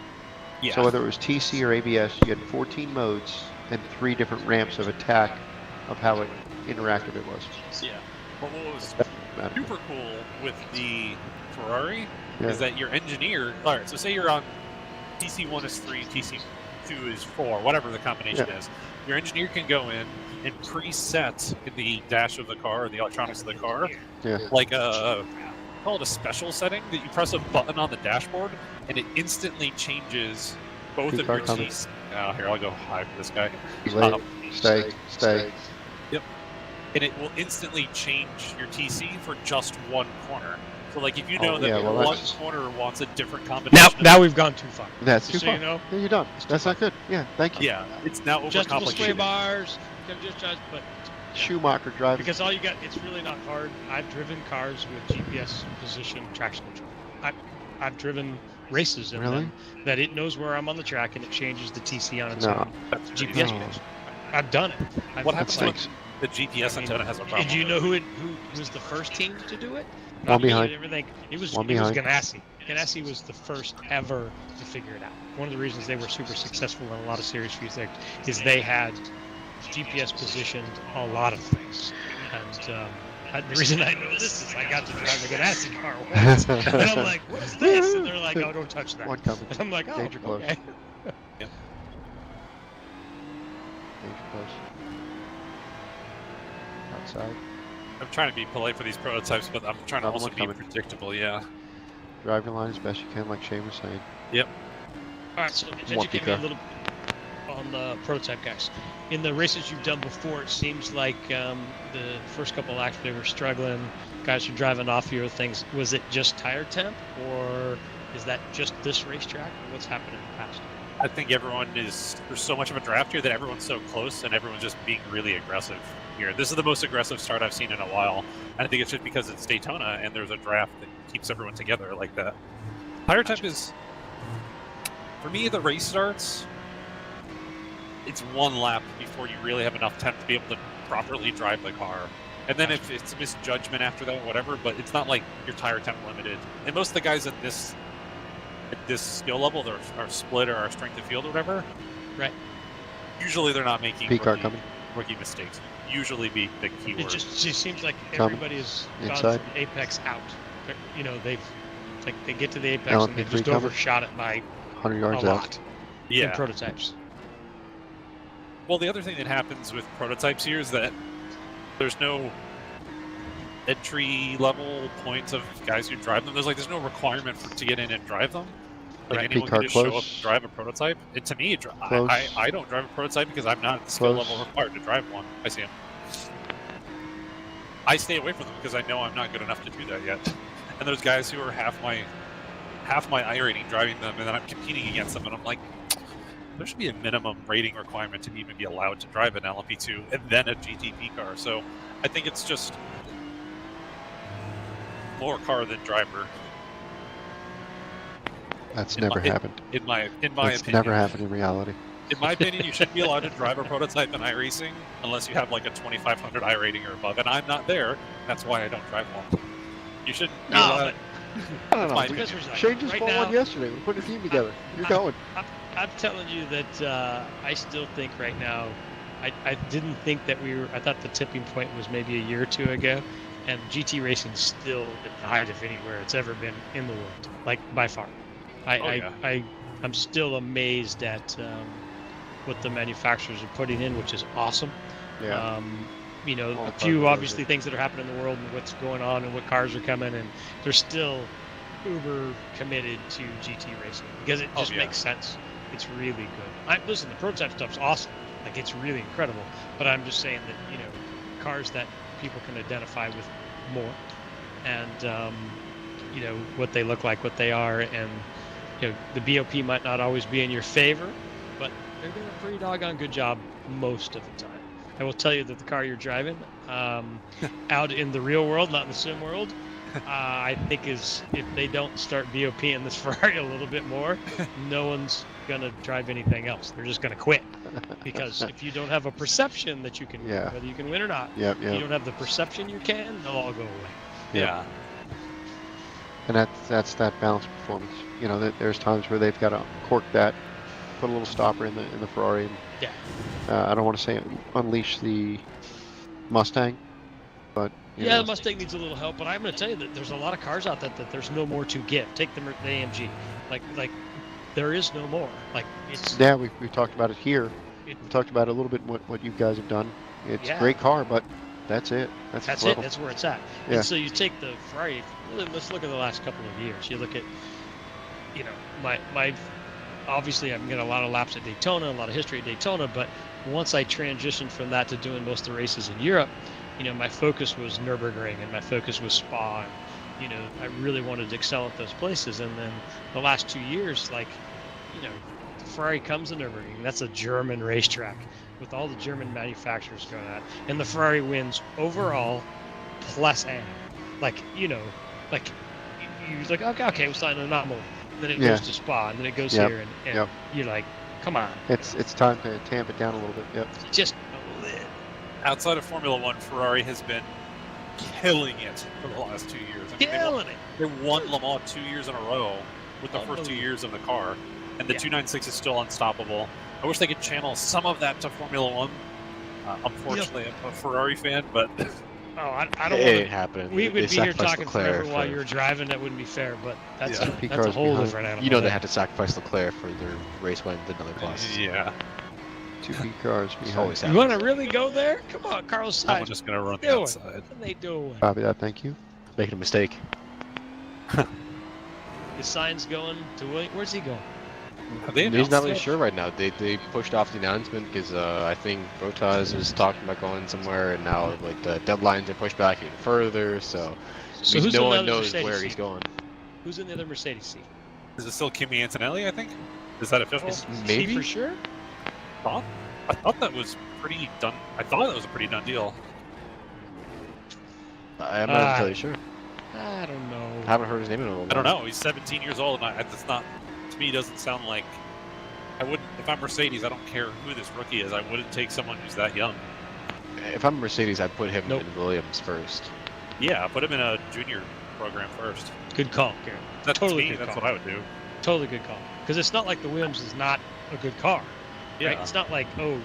Yeah. So whether it was TC or ABS, you had 14 modes and 3 different ramps of attack of how interactive it was. Yeah. What was super cool with the Ferrari Yeah. is that your engineer. All right, so say you're on TC1 is 3, TC2 is 4, whatever the combination is. Your engineer can go in and preset in the dash of the car or the electronics of the car, like call it a special setting that you press a button on the dashboard and it instantly changes both of your TC. Here, I'll go high for this guy. Stay. Yep. And it will instantly change your TC for just one corner. So, like, if you know that one corner wants a different combination. Now we've gone too far. That's too far. You know, yeah, you're done. That's not good. Yeah, thank you. Yeah, it's now adjustable sway overcomplicated. Bars, but Schumacher driving. because all you got, it's really not hard. I've driven cars with GPS position traction control. I've driven races in them that it knows where I'm on the track and it changes the TC on its own GPS page. I've done it. What happens when the GPS antenna has a problem? Do you know who was the first team to do it? One behind. Everything. It was Ganassi. Ganassi was the first ever to figure it out. One of the reasons they were super successful in a lot of series fees there is they had GPS positioned a lot of things. And the reason I know this is I got to drive a Ganassi car once, and I'm like, "What is this?" And they're like, "Oh, don't touch that." One coming. And I'm like, "Oh, Danger close. okay." Danger close. Outside. I'm trying to be polite for these prototypes, but I'm trying to also be predictable. Yeah. Drive your line as best you can, like Shane was saying. Yep. All right, so educate me a little on the prototype guys. In the races you've done before, it seems like the first couple laps they were struggling. Guys were driving off your things. Was it just tire temp, or is that just this racetrack, or what's happened in the past? I think there's so much of a draft here that everyone's so close and everyone's just being really aggressive here. This is the most aggressive start I've seen in a while. And I think it's just because it's Daytona and there's a draft that keeps everyone together like that. Tire temp is, for me, the race starts, it's one lap before you really have enough temp to be able to properly drive the car. And then if it's misjudgment after that, whatever, but it's not like your tire temp limited. And most of the guys at this skill level, they're are split or are strength of field or whatever. Right. Usually they're not making rookie mistakes. Usually be the keyword. It just seems like everybody has gone from apex out. You know, they get to the apex and they just overshot it by 100 yards a lot. Yeah. In prototypes. Well, the other thing that happens with prototypes here is that there's no entry level points of guys who drive them. There's no requirement to get in and drive them. Like anyone can just show up and drive a prototype. And to me, I don't drive a prototype because I'm not at the skill level required to drive one. I see them. I stay away from them because I know I'm not good enough to do that yet. And there's guys who are half my iRating driving them, and then I'm competing against them, and I'm like, there should be a minimum rating requirement to even be allowed to drive an LMP2 and then a GTP car. So I think it's just more car than driver. That's never happened. In my opinion. It's never happened in reality. In my opinion, you shouldn't be allowed to drive a prototype in iRacing unless you have like a 2500 iRating or above, and I'm not there. That's why I don't drive one. You shouldn't be allowed. I don't know. Shane just bought one yesterday. We're putting a team together. You're going. I'm telling you that I still think right now, I didn't think that I thought the tipping point was maybe a year or two ago, and GT racing's still at the height of anywhere it's ever been in the world, like by far. I'm still amazed at what the manufacturers are putting in, which is awesome. Yeah. You know, a few obviously things that are happening in the world and what's going on and what cars are coming, and they're still uber committed to GT racing because it just makes sense. It's really good. Listen, the prototype stuff's awesome. Like, it's really incredible. But I'm just saying that, you know, cars that people can identify with more, and you know what they look like, what they are, and you know the BOP might not always be in your favor, but they're doing a pretty doggone good job most of the time. I will tell you that the car you're driving, out in the real world, not in the sim world, I think is, if they don't start BOP in this Ferrari a little bit more, no one's gonna drive anything else. They're just gonna quit, because if you don't have a perception that you can win, whether you can win or not, if you don't have the perception you can, they'll all go away. Yeah. And that's that balanced performance. You know, there's times where they've got to cork that, put a little stopper in the Ferrari. And, I don't want to say unleash the Mustang, but Yeah, the Mustang needs a little help, but I'm going to tell you that there's a lot of cars out there that there's no more to give. Take the AMG, like there is no more. Like it's. Yeah, we've talked about it here. We've talked about a little bit what you guys have done. It's a great car, but that's it. That's it. That's where it's at. Yeah. And so you take the Ferrari. Let's look at the last couple of years. You look at, my obviously I'm getting a lot of laps at Daytona, a lot of history at Daytona, but once I transitioned from that to doing most of the races in Europe, my focus was Nürburgring and my focus was Spa. And, I really wanted to excel at those places. And then the last 2 years, Ferrari comes to Nürburgring. That's a German racetrack with all the German manufacturers going at, and the Ferrari wins overall plus and you're like, okay, we'll sign an anomaly. And then it goes to Spa, and then it goes here, and you're like, come on. It's time to tamp it down a little bit. Yep. Just outside of Formula One, Ferrari has been killing it for the last 2 years. They won Le Mans 2 years in a row with the first 2 years of the car, and the 296 is still unstoppable. I wish they could channel some of that to Formula One. Unfortunately, I'm a Ferrari fan, but I don't want happen. We would be here talking forever while you were driving. That wouldn't be fair, but that's a whole different animal. They had to sacrifice Leclerc for their race win in another class. Yeah. 2 P cars behind. You want to really go there? Come on, Carlos Sainz. I'm just going to run the outside. What are they doing? Copy that, thank you. Making a mistake. Is Sainz going to Williams? Where's he going? He's not really sure right now. They pushed off the announcement because I think Bottas was talking about going somewhere, and now the deadlines are pushed back even further. So no one knows where he's going. Who's in the other Mercedes seat? Is it still Kimi Antonelli? I think. Is that official? Maybe for sure. I thought that was pretty done. I thought that was a pretty done deal. I'm not entirely sure. I don't know. I haven't heard his name in a while. I don't know. He's 17 years old, and it's not. To me, doesn't sound like. I wouldn't. If I'm Mercedes, I don't care who this rookie is. I wouldn't take someone who's that young. If I'm Mercedes, I'd put him in Williams first. Yeah, put him in a junior program first. Good call, Gary. That's totally me. That's what I would do. Totally good call. Because it's not like the Williams is not a good car. Yeah. Right? It's not like, you're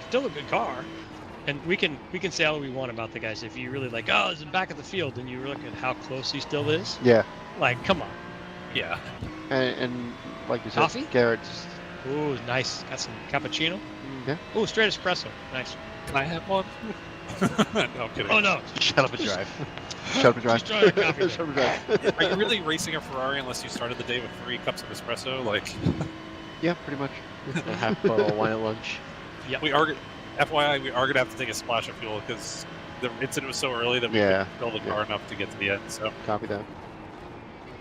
still a good car. And we can say all we want about the guys. If you really it's back of the field, and you look at how close he still is. Yeah. Come on. Yeah. And like you said, coffee? Garrett's. Ooh, nice. Got some cappuccino. Yeah. Ooh, straight espresso. Nice. Can I have one? No, I'm kidding. Oh no! Shut up and drive. Shut up and drive. Shut up and drive. Are you really racing a Ferrari unless you started the day with 3 cups of espresso? Yeah, pretty much. A half bottle of wine at lunch. Yeah. FYI, we are gonna have to take a splash of fuel because the incident was so early that we couldn't fill the car enough to get to the end. So copy that.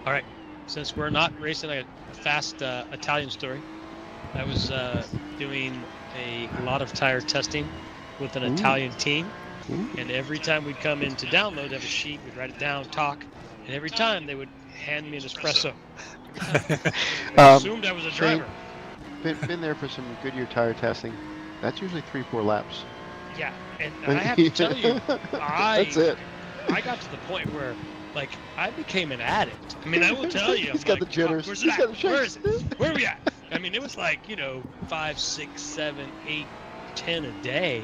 All right. Since we're not racing a fast Italian story, I was doing a lot of tire testing with an Italian team. And every time we'd come in to download, have a sheet, we'd write it down, talk, and every time they would hand me an espresso. I assumed I was a driver. Been there for some Goodyear tire testing. That's usually 3-4 laps. Yeah, and I have to tell you, that's it. I got to the point where, I became an addict. I mean, I will tell you. He's got the jitters. Where's it at? Where is it? Where are we at? I mean, it was 5, 6, 7, 8, 10 a day.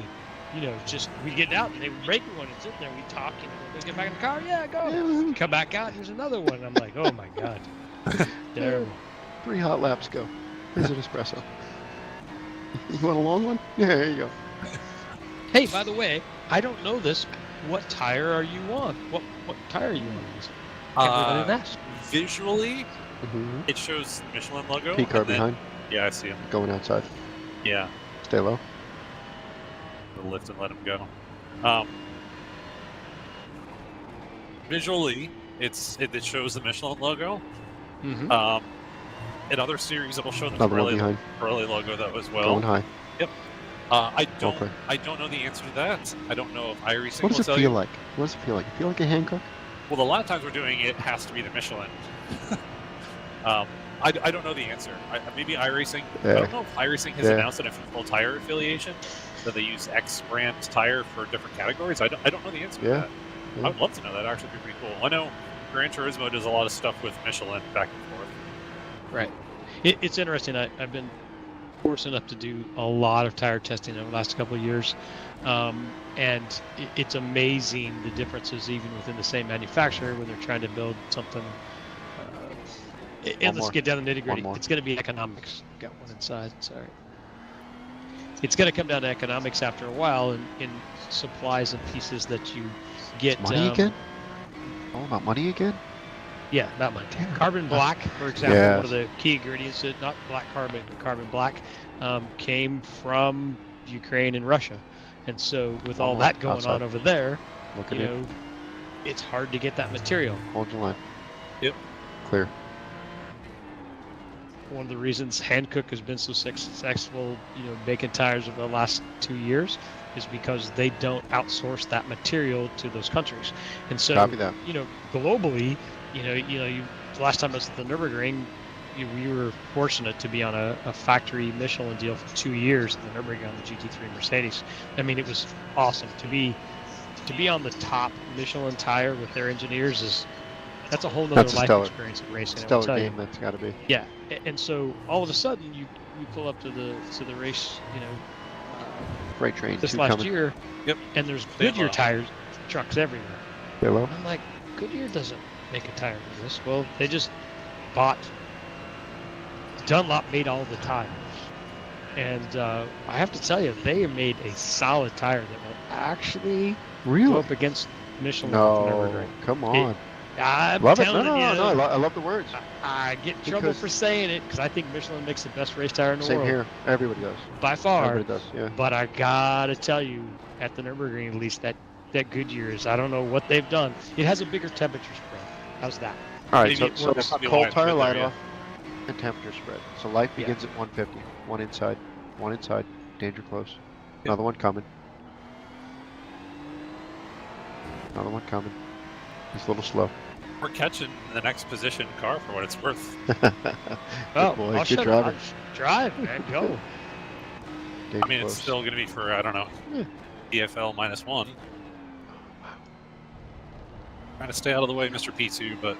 Just we get out and they would break one and sit there. We talk. Let's get back in the car. Yeah, go. Come back out. Here's another one. I'm like, oh my god, terrible. 3 hot laps go. Here's an espresso. You want a long one? Yeah, there you go. Hey, by the way, I don't know this. What tire are you on? What tire are you on? Visually, it shows the Michelin logo. P car behind. Yeah, I see him. Going outside. Yeah. Stay low. Lift and let him go. Visually, it shows the Michelin logo. In other series, it'll show the Pirelli logo though as well. Going high. Yep. I don't know the answer to that. I don't know if iRacing will tell you. What does it feel like? What does it feel like? Feel like a Hancock? Well, a lot of times we're doing it has to be the Michelin. I don't know the answer. Maybe iRacing. I don't know if iRacing has announced an official tire affiliation, that they use X brand tire for different categories. I don't know the answer to that. I would love to know that. Actually, be pretty cool. I know Gran Turismo does a lot of stuff with Michelin back and forth. Right. It's interesting. I've been fortunate enough to do a lot of tire testing over the last couple of years. And it's amazing the differences even within the same manufacturer when they're trying to build something. And let's get down to the nitty gritty. It's going to be economics. Got one inside. Sorry. It's going to come down to economics after a while, and in supplies and pieces that you get. Money again? All about money again? Yeah, not money. Carbon black, for example, one of the key ingredients, not black carbon, but carbon black, came from Ukraine and Russia. And so with all that going on over there, you know, it's hard to get that material. Hold your line. Yep. Clear. One of the reasons Hankook has been so successful, you know, making tires over the last 2 years is because they don't outsource that material to those countries. And so, you know, globally, the last time I was at the Nürburgring, we were fortunate to be on a factory Michelin deal for 2 years at the Nürburgring on the GT3 Mercedes. I mean, it was awesome to be on the top Michelin tire with their engineers. That's a whole nother life experience of racing. Stellar game, that's got to be. Yeah, and so all of a sudden you pull up to the race, you know, freight train this last year, and there's Goodyear tires, trucks everywhere. Hello. I'm like, Goodyear doesn't make a tire for this. Well, they just bought. Dunlop made all the tires, and I have to tell you, they made a solid tire that will actually go up against Michelin. No, come on. I'm love it. telling No, you, I love the words. I get in trouble for saying it because I think Michelin makes the best race tire in the world. Same here. Everybody does. By far. Everybody does, yeah. But I gotta tell you, at the Nürburgring at least, that Goodyear is, I don't know what they've done. It has a bigger temperature spread. How's that? All right, so cold tire light off and temperature spread. So light begins at 150. One inside, danger close. Another one coming. Another one coming. He's a little slow. We're catching the next position car for what it's worth. Oh, boy, I'll good driver. Drive, man, go. I mean, it's still going to be for, I don't know, EFL -1. Trying to stay out of the way, Mr. P2, but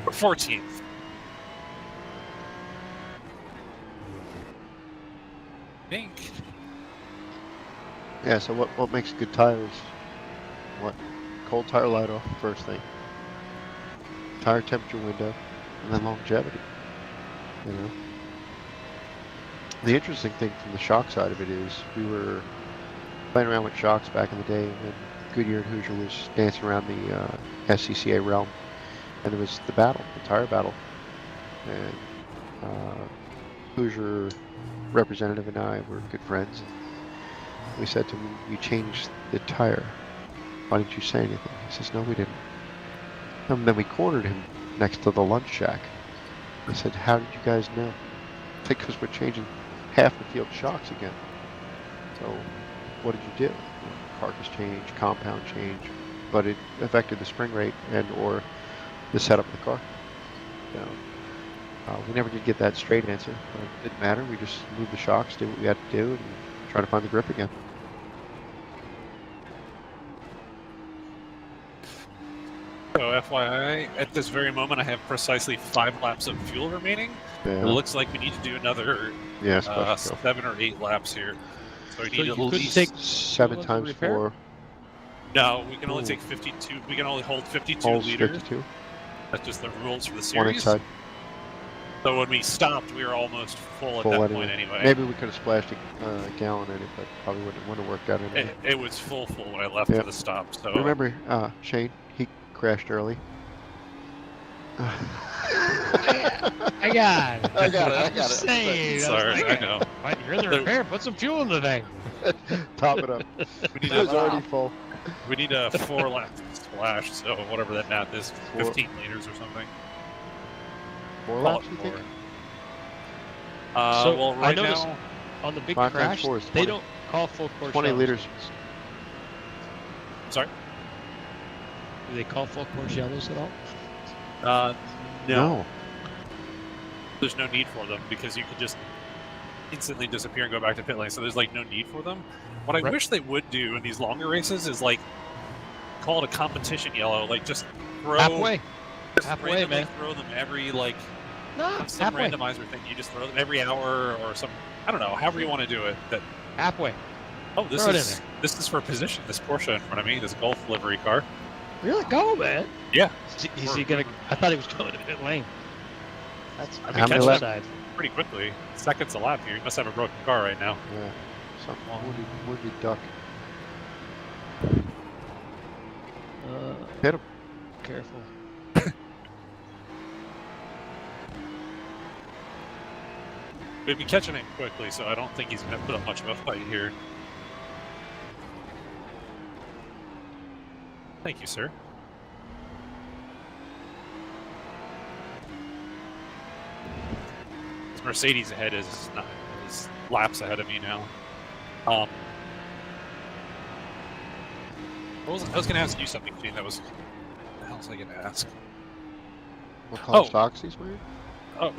we're 14th. Think. Yeah, so what makes good tires? What? Cold tire light off, first thing. Tire temperature window, and then longevity. You know? The interesting thing from the shock side of it is we were playing around with shocks back in the day when Goodyear and Hoosier was dancing around the SCCA realm, and there was the tire battle. And Hoosier representative and I were good friends. We said to him, "You changed the tire. Why didn't you say anything?" He says, "No, we didn't." And then we cornered him next to the lunch shack. I said, "How did you guys know?" Because we're changing half the field shocks again. So what did you do? Carcass change, compound change, but it affected the spring rate and or the setup of the car. So, we never did get that straight answer, but it didn't matter. We just moved the shocks, did what we had to do, and try to find the grip again. So FYI, at this very moment, I have precisely 5 laps of fuel remaining. Yeah. It looks like we need to do another 7 or 8 laps here. So we need at least take 7 times 4. No, we can only take 52. We can only hold 52 liters. 52. That's just the rules for the series. One inside. So when we stopped, we were almost full at that point anyway. Maybe we could have splashed a gallon in it, but probably wouldn't have worked out anyway. It was full when I left for the stop. So remember, Shane, he crashed early. I got it. I got it. Saying, sorry, I know. You're in the repair. Put some fuel in the thing. Top it up. It was already full. We need a 4 lap splash, so whatever that math is, 15 liters or something. 4 laps, you think? So well, right I noticed now, on the big 5 crash, times 4 is 20. they don't call full course 20 yellows. liters. Sorry? Do they call full course yellows at all? No. There's no need for them because you can just instantly disappear and go back to pit lane. So there's like no need for them. What I wish they would do in these longer races is like call it a competition yellow. Like just throw halfway, man. Throw them every some halfway. randomizer thing. You just throw them every hour or some. I don't know. However you want to do it. That. Halfway. Oh, this Throw it in is for position. This Porsche in front of me. This Golf livery car. Really? Go, man. Yeah. Is he gonna? I thought he was going to pit lane. That's I How mean, many catch laps? that pretty quickly. Seconds a lap here. You must have a broken car right now. Yeah. Something wounded duck. Hit him. Careful. We've been catching it quickly, so I don't think he's going to put up much of a fight here. Thank you, sir. This Mercedes ahead is laps ahead of me now. I was going to ask you something, Gene. That was. What the hell was I going to ask? What color stocks he's wearing? Oh,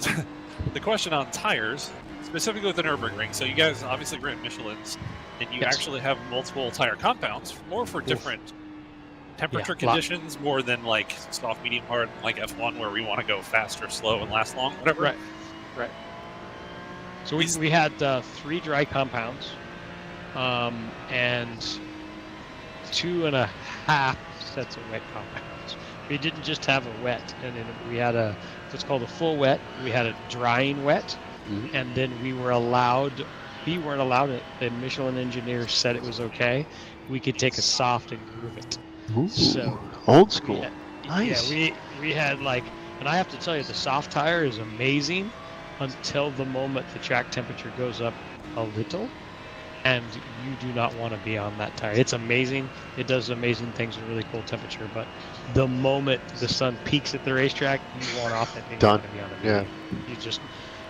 the question on tires, specifically with the Nürburgring. So you guys obviously ran Michelin's, and you actually have multiple tire compounds, more for different temperature conditions, more than like soft, medium, hard, like F1, where we want to go fast or slow and last long, whatever. Right. So we had 3 dry compounds, and 2.5 sets of wet compounds. We didn't just have a wet, and then we had what's called a full wet. We had a drying wet, and then we weren't allowed. The Michelin engineer said it was okay. We could take a soft and groove it. Ooh, So old school. Nice. Yeah, we had like, and I have to tell you, the soft tire is amazing until the moment the track temperature goes up a little, and you do not want to be on that tire. It's amazing. It does amazing things at really cool temperature, but the moment the sun peaks at the racetrack, you want off that thing. Done. Be on it. Yeah. You just,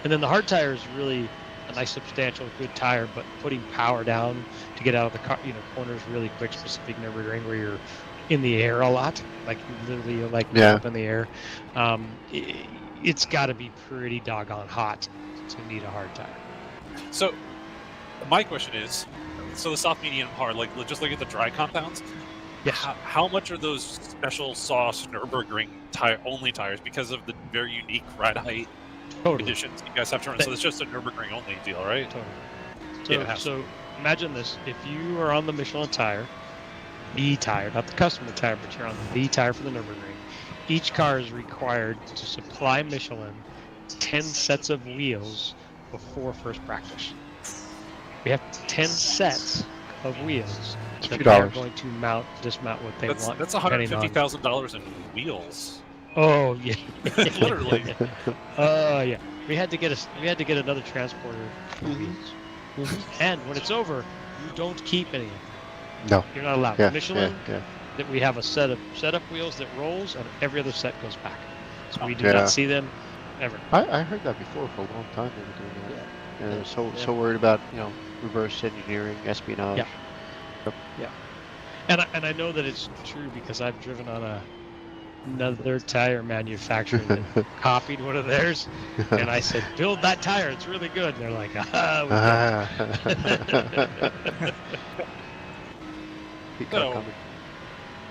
and then the hard tire is really a nice, substantial, good tire, but putting power down to get out of the car, corners really quick, specific Nürburgring where you're in the air a lot, like literally up in the air. It's got to be pretty doggone hot to need a hard tire. So my question is, so the soft, medium, hard, like just look at the dry compounds. Yes. How much are those special sauce Nürburgring only tires because of the very unique ride height conditions you guys have to run? So it's just a Nürburgring only deal, right? Totally. So imagine this: if you are on the Michelin tire, the tire, not the customer tire, but you're on the tire for the Nürburgring, each car is required to supply Michelin 10 sets of wheels before first practice. We have 10 sets of wheels that they're going to dismount what they want. That's $150,000 in wheels. Oh yeah, literally. Oh yeah. We had to get another transporter for wheels. And when it's over, you don't keep any of them. No. You're not allowed. Yeah, Michelin, that we have a set of setup wheels that rolls, and every other set goes back. So we do not see them ever. I heard that before for a long time. They were doing that. Yeah. They're so worried about reverse engineering, espionage. Yeah. And I know that it's true because I've driven on another tire manufacturer that copied one of theirs, and I said, "Build that tire. It's really good." And they're like, So,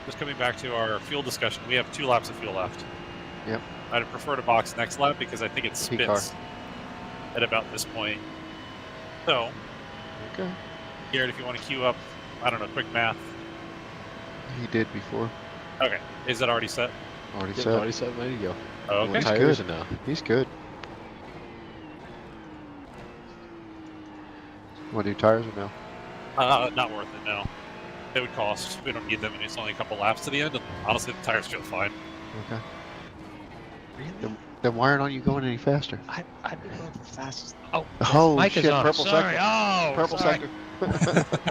just coming back to our fuel discussion, we have 2 laps of fuel left. Yep. I'd prefer to box next lap because I think it spits at about this point. So, okay. Garrett, if you want to queue up, I don't know, quick math. He did before. Okay. Is that already set? Already set, ready to go. Oh, okay. He's Tires good. now. He's good. Want to do tires or no? Not worth it, no. They would cost. We don't need them, and it's only a couple laps to the end, and honestly, the tires feel fine. Okay. Really? Then why aren't you going any faster? I've been going the fastest. Oh, Holy shit! Purple Sorry. sector. Oh, Purple sorry. sector.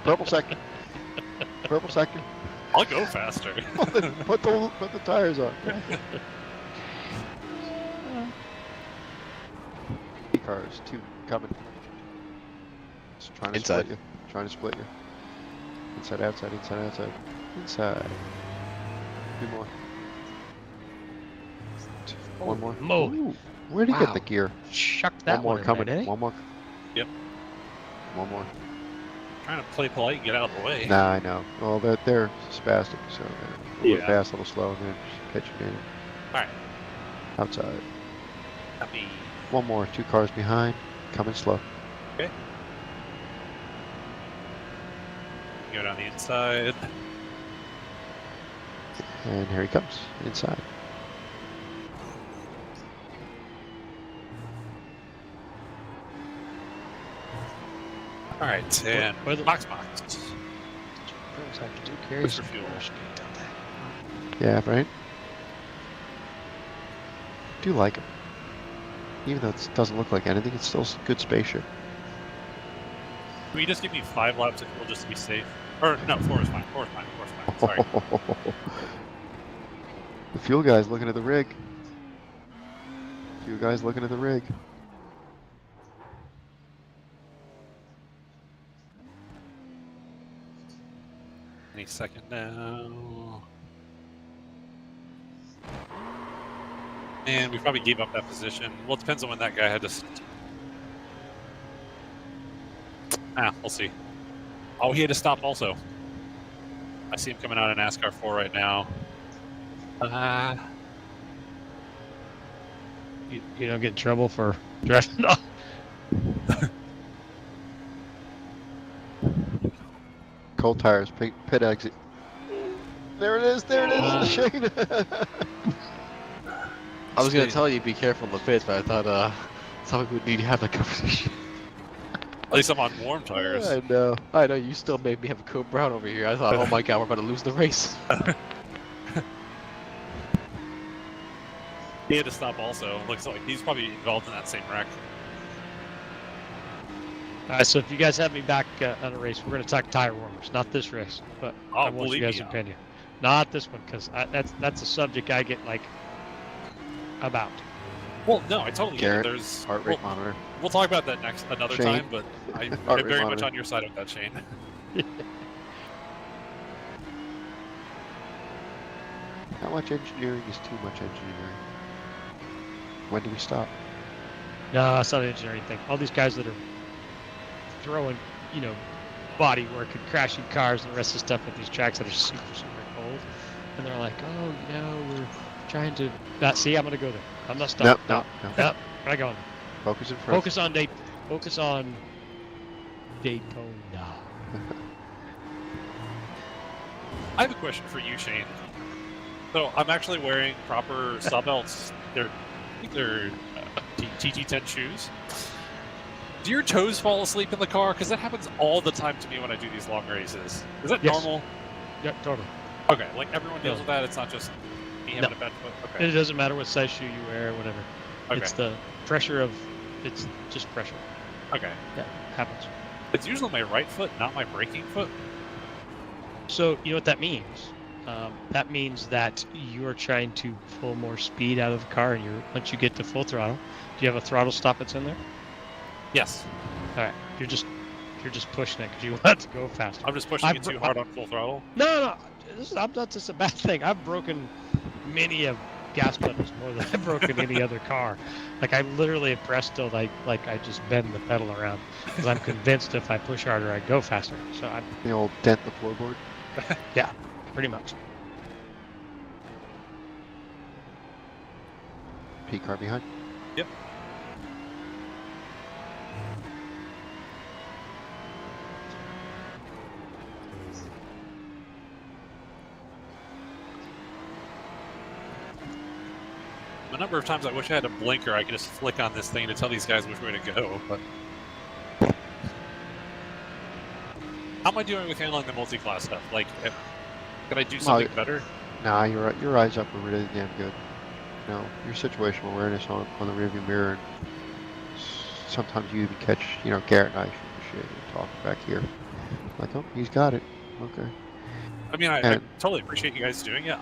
Purple sector. Purple sector. I'll go faster. Put the tires on. Cars, 2 coming. Just trying to split you. Inside, outside, inside, outside. Inside. 2 more. One more. Moly. Where'd he get the gear? Chuck that one more coming. There, One more. Yep. One more. Trying to play polite and get out of the way. Nah, I know. Well, they're spastic, so they're a little fast, a little slow, and then catch you in. Alright. Outside. Happy. One more, 2 cars behind, coming slow. Okay. Go down the inside. And here he comes, inside. All right, and box. Pros have to do carries for fuel. Yeah, right? Do like him. Even though it doesn't look like anything, it's still a good spaceship. Can you just give me 5 laps of fuel just to be safe? Or, no, 4 is fine. 4 is fine. 4 is fine. Sorry. The fuel guy's looking at the rig. Fuel guy's looking at the rig. Any second now. And we probably gave up that position. Well, it depends on when that guy had to. We'll see. Oh, he had to stop also. I see him coming out of NASCAR 4 right now. You don't get in trouble for driving off. Cold tires, pit exit. There it is, Shane. I was gonna tell you be careful in the pits, but I thought somebody would need to have that conversation. At least I'm on warm tires. I know. I know, you still made me have a Code Brown over here. I thought, oh my god, we're about to lose the race. He had to stop also. Looks like he's probably involved in that same wreck. All right, so if you guys have me back on a race, we're going to talk tire warmers. Not this race, but I want you guys' opinion. Not this one, because that's a subject I get like about. Well, no, I totally get it. There's heart rate monitor. We'll talk about that another Shane. time, but I'm very much on your side with that, Shane. How much engineering is too much engineering? When do we stop? No, it's not an engineering thing. All these guys that are throwing, body work and crashing cars and the rest of the stuff at these tracks that are super, super cold, and they're like, oh, we're trying to. See, I'm gonna go there. I'm not stopping. No. We're not going. Focus in front. Focus on Daytona. I have a question for you, Shane. So I'm actually wearing proper stop belts. They're TT10 shoes. Do your toes fall asleep in the car? Because that happens all the time to me when I do these long races. Is that normal? Yep, totally. Okay, like everyone deals with that. It's not just me having a bad foot. Okay. And it doesn't matter what size shoe you wear or whatever. Okay. It's the pressure of. It's just pressure. Okay. Yeah, happens. It's usually my right foot, not my braking foot. So you know what that means? That means that you are trying to pull more speed out of the car, and once you get to full throttle, do you have a throttle stop that's in there? Yes. All right. You're just pushing it because you want to go faster. I'm just pushing it too hard on full throttle. No. I'm not just a bad thing. I've broken many of gas pedals more than I've broken any other car. Like I literally have pressed till I just bend the pedal around because I'm convinced if I push harder I go faster. So I'm the old dent the floorboard. Yeah, pretty much. P car behind. Yep. A number of times I wish I had a blinker. I could just flick on this thing to tell these guys which way to go, but... How am I doing with handling the multi-class stuff? Like, can I do something better? Nah, your eyes up are really damn good. Your situational awareness on the rearview mirror, and sometimes you even catch, Garrett and I shooting the shit and talking back here. Like, oh, he's got it. Okay. I mean, I totally appreciate you guys doing it.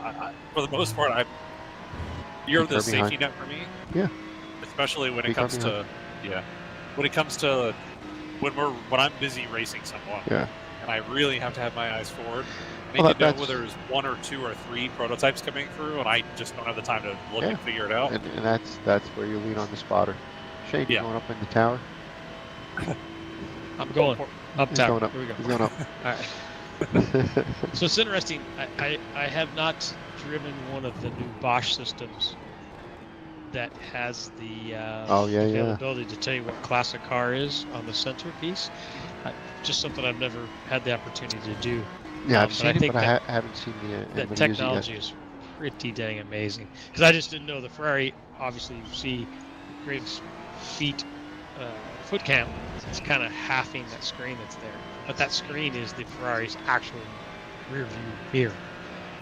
For the most part, you're the safety net for me. Yeah. Especially when it comes to, when I'm busy racing someone. Yeah. And I really have to have my eyes forward. I need to know whether there's 1 or 2 or 3 prototypes coming through, and I just don't have the time to look and figure it out. And that's where you lean on the spotter. Shane, you going up in the tower? I'm going up tower. Going up. Here we go. He's going up. All right. So it's interesting. I have not driven one of the new Bosch systems that has the Oh, yeah, yeah. availability to tell you what class a car is on the centerpiece. Just something I've never had the opportunity to do. Yeah, I've seen I it, think but I haven't seen that anybody technology use is pretty dang amazing. Because I just didn't know the Ferrari. Obviously, you see Greg's foot cam. It's kind of halving that screen that's there, but that screen is the Ferrari's actual rear view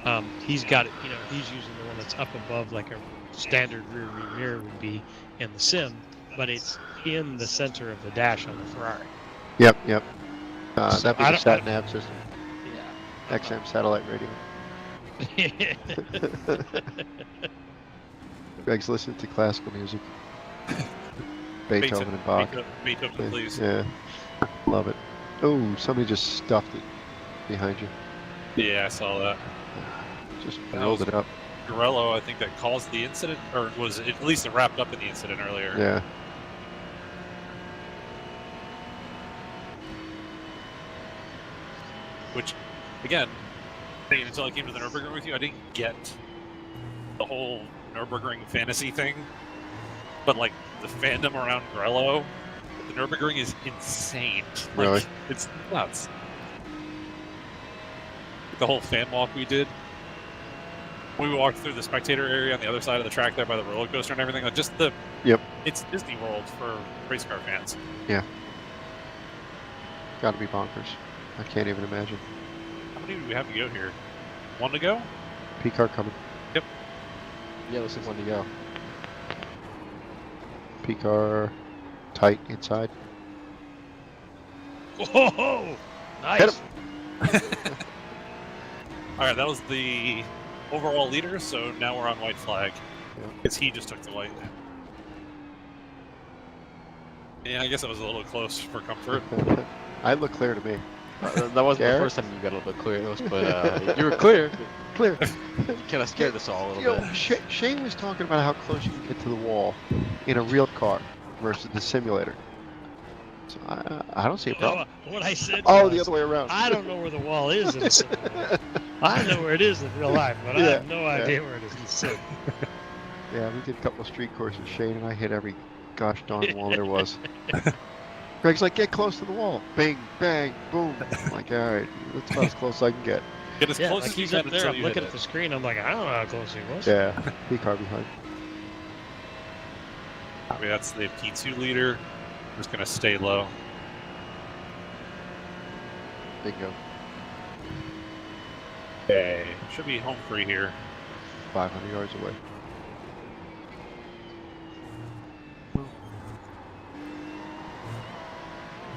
mirror. He's got it. You know, he's using the one that's up above, like a standard rear view mirror would be in the sim, but it's in the center of the dash on the Ferrari. Yep, yep. So That'd be the sat nav system. Yeah. XM satellite radio. Greg's listening to classical music. Beethoven and Bach. Beethoven, please. Yeah, love it. Oh, somebody just stuffed it behind you. Yeah, I saw that. Just rolled it up. Garello, I think, that caused the incident, or was at least it wrapped up in the incident earlier. Yeah. Which, again, until I came to the Nürburgring with you, I didn't get the whole Nürburgring fantasy thing. But, like, the fandom around Garello, the Nürburgring is insane. Like, Really? It's nuts. The whole fan walk we did. We walked through the spectator area on the other side of the track there by the roller coaster and everything. Like, just the... Yep. It's Disney World for race car fans. Yeah. Gotta be bonkers. I can't even imagine. How many do we have to go here? One to go? P-car coming. Yep. Yeah, looks like one to go. P-car tight inside. Whoa! Nice. Hit him. All right, that was the overall leader, so now we're on white flag. Yeah. Because he just took the white. Yeah, I guess it was a little close for comfort. I look clear to me. That wasn't Garrett? the first time you got a little bit clear, but you were clear. Clear. You kind of scared us all a little bit. Shane was talking about how close you can get to the wall in a real car versus the simulator. So I don't see a problem. What I said Oh, was, the other way around. I don't know where the wall is in the simulator. I know where it is in real life, but I have no idea where it is in the sim. Yeah, we did a couple of street courses, Shane, and I hit every gosh darn wall there was. Greg's like, get close to the wall. Bang, bang, boom. I'm like, all right, that's about as close as I can get. Get as close like as you he's can up there, until I'm you looking hit at the it. screen, I'm like, I don't know how close he was. Yeah, P-car behind. I mean, that's the P2 leader. I'm just going to stay low. Bingo. Okay. Should be home free here. 500 yards away.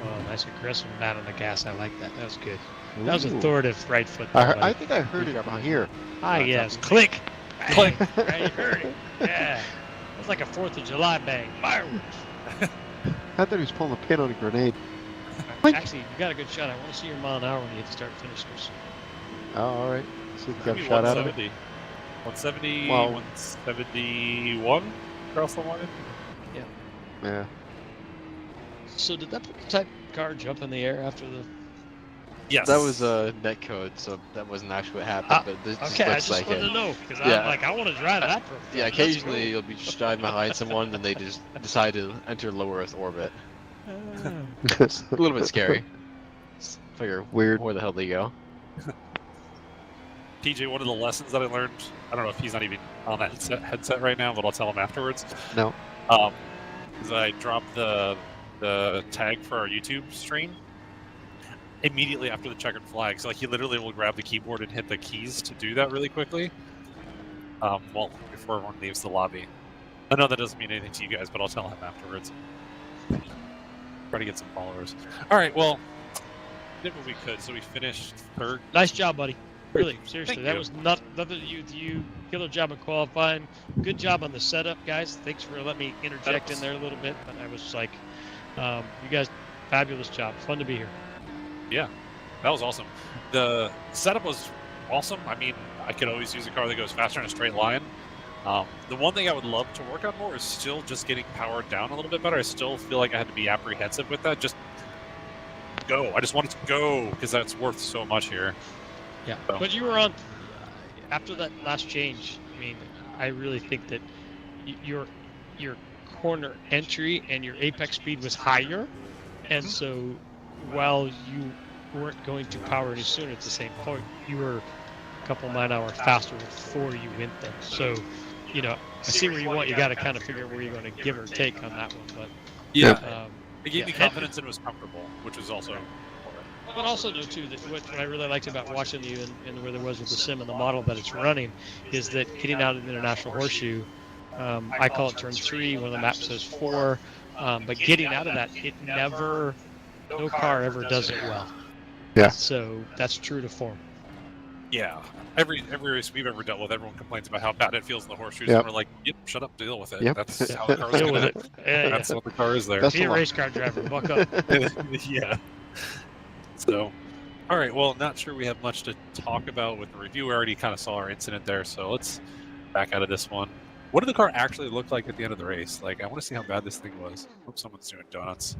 Oh, nice aggressive bat on the gas. I like that. That was good. That was authoritative right foot. I think I heard it from here. Ah, yes. Click. Click. Right, you heard it. Yeah. It was like a 4th of July bang. Fireworks. I thought he was pulling a pin on a grenade. Actually, you got a good shot. I want to see your mile an hour when you hit the start finish. Oh, all right. See if we got a Maybe shot out of it. 170, Wow. 171 across the line. Yeah. So did that prototype car jump in the air after the... Yes. That was net code, so that wasn't actually what happened. But this Okay, I looks just like wanted it. to know, because Yeah. I'm like, I want to drive that prototype. Yeah, Let's occasionally go. you'll be just driving behind someone, and they just decide to enter low Earth orbit. It's a little bit scary. Figure Weird. where the hell they go. PJ, one of the lessons that I learned, I don't know if he's not even on that headset right now, but I'll tell him afterwards. No. Is I dropped the tag for our YouTube stream immediately after the checkered flag. So like he literally will grab the keyboard and hit the keys to do that really quickly. Well, before everyone leaves the lobby. I know that doesn't mean anything to you guys, but I'll tell him afterwards. Try to get some followers. All right, well, did what we could. So we finished third. Nice job, buddy. Really, seriously, Thank that you. was nothing to you. Killer job of qualifying. Good job on the setup, guys. Thanks for letting me interject in there a little bit. But I was like, you guys, fabulous job. Fun to be here. Yeah, that was awesome. The setup was awesome. I mean, I could always use a car that goes faster in a straight line. The one thing I would love to work on more is still just getting powered down a little bit better. I still feel like I had to be apprehensive with that. Just go. I just want it to go because that's worth so much here. Yeah, So. but you were on after that last change. I mean, I really think that you're your corner entry and your apex speed was higher, and so while you weren't going to power any sooner at the same point, you were a couple mile-an-hour faster before you went there. So, you know, I see where you want. You got to kind of figure where you're going to give or take on that one. But yeah, it gave me confidence and it was comfortable, which was also important. But also know too that what I really liked about watching you and where there was with the sim and the model that it's running is that getting out of the International Horseshoe, I call it turn 3 when the map says 4, but getting out of that, no car ever does it well. Yeah. So that's true to form. Yeah, every race we've ever dealt with, everyone complains about how bad it feels in the horseshoes, Yep. and we're like, "Yep, shut up, deal with it." Yep. That's how the car's Deal gonna. with it. That's what the car is there. Best Be of a luck. race car driver. Buck up. Yeah. So, all right. Well, not sure we have much to talk about with the review. We already kind of saw our incident there, so let's back out of this one. What did the car actually look like at the end of the race? Like, I want to see how bad this thing was. Hope someone's doing donuts.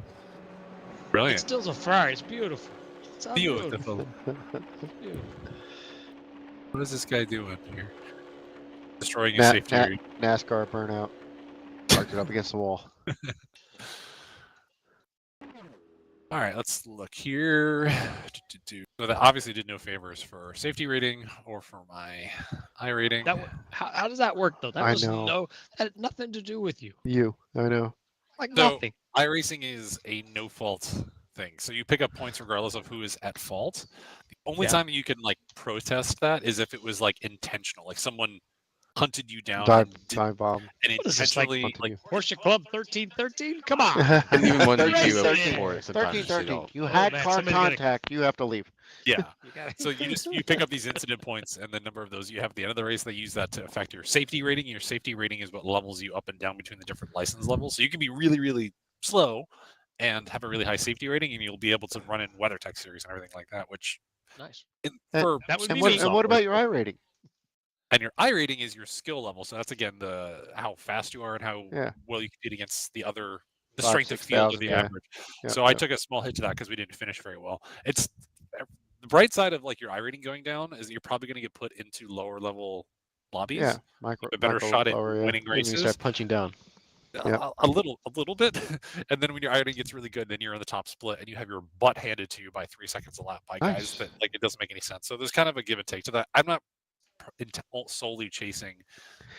Brilliant. It's still a Ferrari. It's beautiful. It's Beautiful. What is this guy doing here? Destroying your safety rig. NASCAR burnout. Parked it up against the wall. All right, let's look here. So that obviously did no favors for safety rating or for my iRating. How does that work though? That had nothing to do with you. I know. Like So, nothing. iRacing is a no fault thing. So you pick up points regardless of who is at fault. The only time you can like protest that is if it was like intentional, like someone hunted you down Dive bomb. and intentionally like Porsche Club 1313. Come on. And even when you do 13, it for it, sometimes you 13. don't. You had man, car somebody's contact. You have to leave. Yeah. So you pick up these incident points, and the number of those you have at the end of the race, they use that to affect your safety rating. Your safety rating is what levels you up and down between the different license levels. So you can be really, really slow and have a really high safety rating, and you'll be able to run in WeatherTech series and everything like that. Which nice. And what about your iRating? And your iRating is your skill level. So that's again how fast you are and how well you compete against the strength of field or the average. So I took a small hit to that because we didn't finish very well. It's the bright side of like your iRating going down is that you're probably going to get put into lower level lobbies. Yeah, a better shot at winning races. You start punching down. A little bit, and then when your iRating gets really good, then you're on the top split, and you have your butt handed to you by 3 seconds a lap by guys that like it doesn't make any sense. So there's kind of a give and take to that. I'm not solely chasing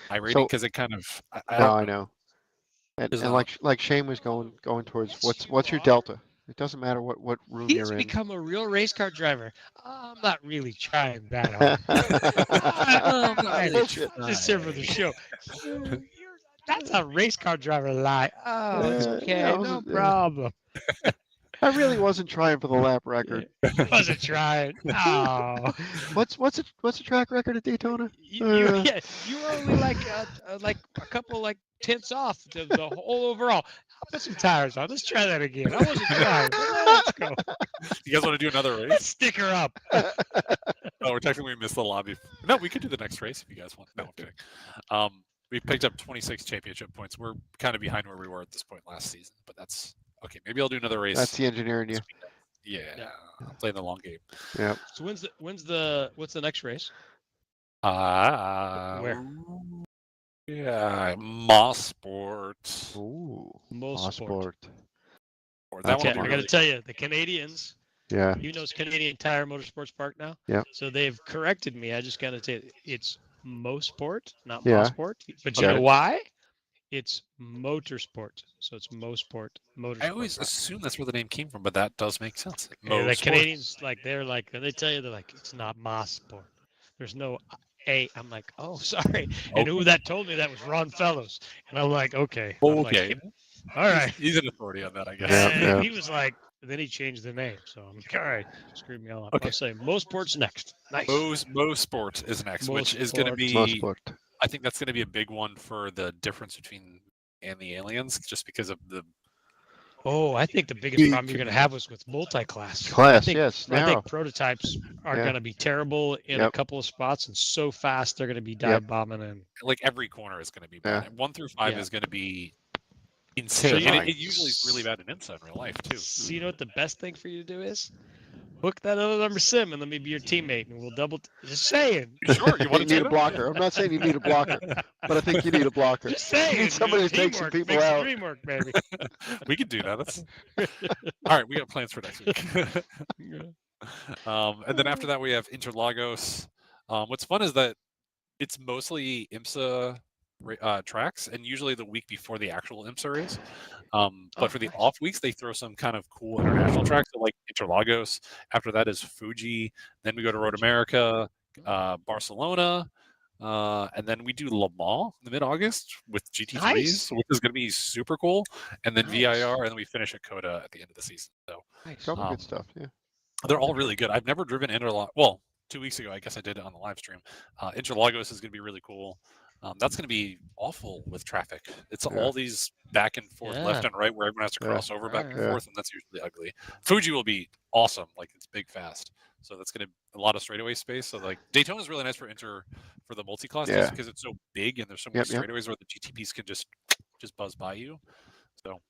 iRating because it kind of I know. And like Shane was going towards what's your delta? It doesn't matter what room you're in. He's become a real race car driver. I'm not really trying that hard. Just here for the show. That's a race car driver lie. Oh, it's okay, no problem. I really wasn't trying for the lap record. Wasn't trying. Oh. What's a track record at Daytona? You were only like a couple like tenths off to the whole overall. I'll put some tires on. Let's try that again. I wasn't trying. Let's go. You guys want to do another race? Let's stick her up. Oh, we're technically missed the lobby. No, we could do the next race if you guys want. No, I'm kidding. We picked up 26 championship points. We're kind of behind where we were at this point last season, but that's okay. Maybe I'll do another race. That's the engineer in you. Yeah, I'm playing the long game. Yeah. So what's the next race? Where? Yeah, Mosport. Ooh, Mosport. I got to tell you, the Canadians. Yeah. You know, it's Canadian Tire Motorsports Park now. Yeah. So they've corrected me. I just got to tell you, it's Mosport, not Mosport. But you know why? It's motorsport, so it's Mosport. Motorsport. I always assume that's where the name came from, but that does make sense. Yeah, the Canadians, they're like, they tell you, they're like, it's not Mosport. There's no A. I'm like, oh, sorry. And who that told me that was Ron Fellows. And I'm like, okay. Okay. All right. He's an authority on that, I guess. And he was like, then he changed the name. So I'm like, all right, screwed me all up. Okay. I'll say Mosport's next. Nice. Mosport is next, which is going to be. Mosport. I think that's going to be a big one for the difference between and the aliens, just because of the. Oh, I think the biggest problem you're going to have was with multi-class. I think prototypes are going to be terrible in a couple of spots and so fast they're going to be dive bombing and. Like every corner is going to be bad. 1 through 5 is going to be insane. And it usually is really bad in IMSA in real life too. So you know what the best thing for you to do is? hook that other number sim and let me be your teammate, and we'll double. Just saying. Sure, you want You to need do a that? blocker. I'm not saying you need a blocker, but I think you need a blocker. Just saying. You need somebody to take some Teamwork people makes the out. dream work, baby. We can do that. That's all right. We got plans for next week. And then after that, we have Interlagos. What's fun is that it's mostly IMSA tracks, and usually the week before the actual IMSA race. But for the off weeks, they throw some kind of cool international tracks, so like Interlagos. After that is Fuji. Then we go to Road America, Barcelona, and then we do Le Mans in the mid-August with GT3s, Nice. which is going to be super cool. And then Nice. VIR, and then we finish at Coda at the end of the season. So Couple good stuff. Yeah. they're all really good. I've never driven Interlagos. Well, 2 weeks ago, I guess I did it on the live stream. Interlagos is going to be really cool. That's going to be awful with traffic. It's all these back and forth, left and right, where everyone has to cross over back and forth, and that's usually ugly. Fuji will be awesome, like it's big, fast. So that's going to be a lot of straightaway space. So like Daytona is really nice for the multi-class just because it's so big and there's so many straightaways where the GTPs can just buzz by you. So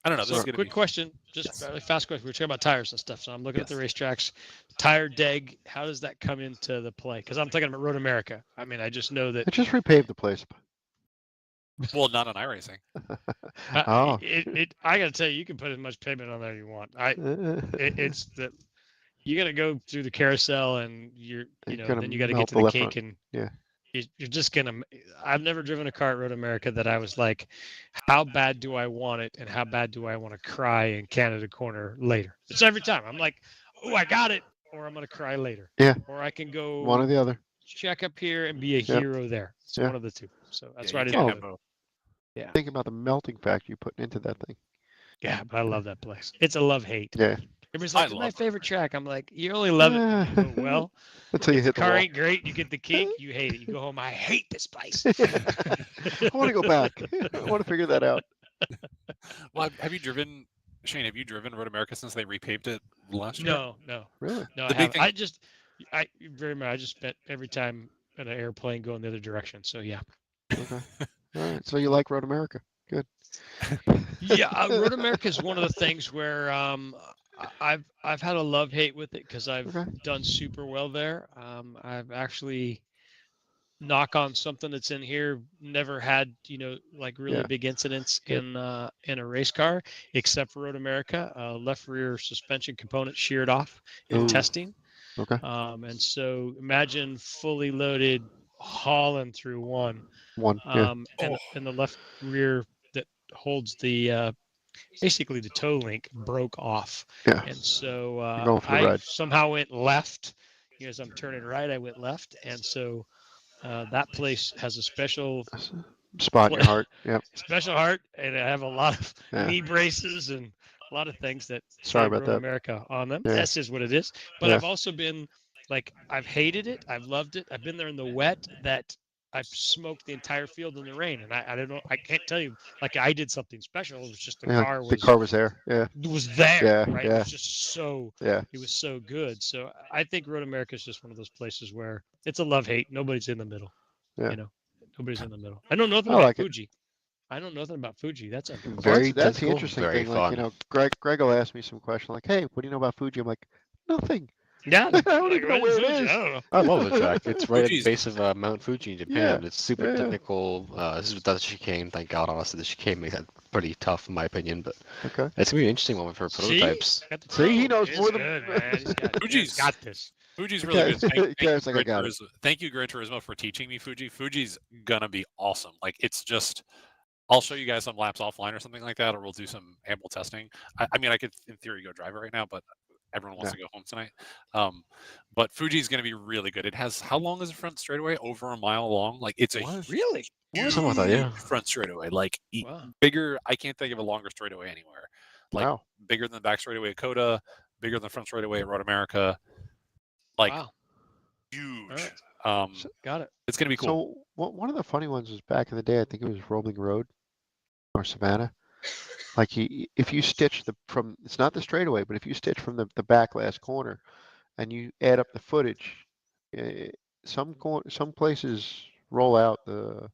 I don't know. This is quick question, just a fast question. We're talking about tires and stuff, so I'm looking at the racetracks. Tire deg, how does that come into the play? Because I'm thinking about Road America. I mean, I just know that. I just repaved the place. Well, not on iRacing. I got to tell you, you can put as much pavement on there you want. It's that you got to go through the carousel, and then you got to get to the cake, and you're just gonna. I've never driven a car at Road America that I was like, how bad do I want it, and how bad do I want to cry in Canada Corner later? It's every time. I'm like, oh, I got it, or I'm gonna cry later. Yeah. Or I can go one or the other. Check up here and be a hero there. It's one of the two. So that's why I didn't have both. Yeah. Think about the melting factor you're putting into that thing. Yeah, but I love that place. It's a love-hate. Yeah. Everybody's like, it's my favorent track. I'm like, you only love it. Well, until you hit the car wall. ain't great. You get the kink, you hate it. You go home, I hate this place. I want to go back. I want to figure that out. Well, have you driven, Shane? Have you driven Road America since they repaved it last year? No. Really? No, I haven't. I just spent every time in an airplane going the other direction. So yeah. Okay. All right. So you like Road America? Good. Yeah, Road America is one of the things where I've had a love-hate with it because I've done super well there. I've actually, knock on something that's in here, never had like really big incidents in a race car except for Road America. Left rear suspension component sheared off in testing. Okay. And so imagine fully loaded hauling through one. And the left rear that holds the basically the toe link broke off. Yeah. And so I somehow went left. As I'm turning right, I went left. And so that place has a special spot in your heart. Yeah. Special heart. And I have a lot of knee braces and a lot of things that Sorry about that. America on them. Yeah. That's just what it is. But I've also been like, I've hated it. I've loved it. I've been there in the wet that I've smoked the entire field in the rain, and I don't know. I can't tell you like I did something special. It was just the car was there. Yeah, it was there. Yeah, right. Yeah. It was just so. Yeah. It was so good. So I think Road America is just one of those places where it's a love-hate. Nobody's in the middle. Yeah. Nobody's in the middle. I know nothing about Fuji. I know nothing about Fuji. That's a that's the interesting thing. Fun. Like Greg will ask me some question like, "Hey, what do you know about Fuji?" I'm like, "Nothing." Yeah, I don't even know where it is. I don't know. I love the track. It's right at the base of Mount Fuji in Japan. Yeah. It's super technical. This is the chicane. Thank God, honestly, the chicane makes that pretty tough, in my opinion. But it's gonna be an interesting one for prototypes. See, he knows more than. Fuji's got this. Fuji's really good. Thank you, Gran Turismo, for teaching me Fuji. Fuji's gonna be awesome. Like it's just. I'll show you guys some laps offline or something like that, or we'll do some ample testing. I mean, I could, in theory, go drive it right now, but everyone wants to go home tonight. But Fuji's going to be really good. It has, how long is the front straightaway? Over a mile long. Like it's a really huge front straightaway. Like bigger. I can't think of a longer straightaway anywhere. Like bigger than the back straightaway at Coda, bigger than the front straightaway at Road America. Like huge. Got it. It's going to be cool. So one of the funny ones was back in the day. I think it was Rolling Road or Savannah. Like if you stitch it's not the straightaway, but if you stitch from the back last corner, and you add up the footage, some places roll out the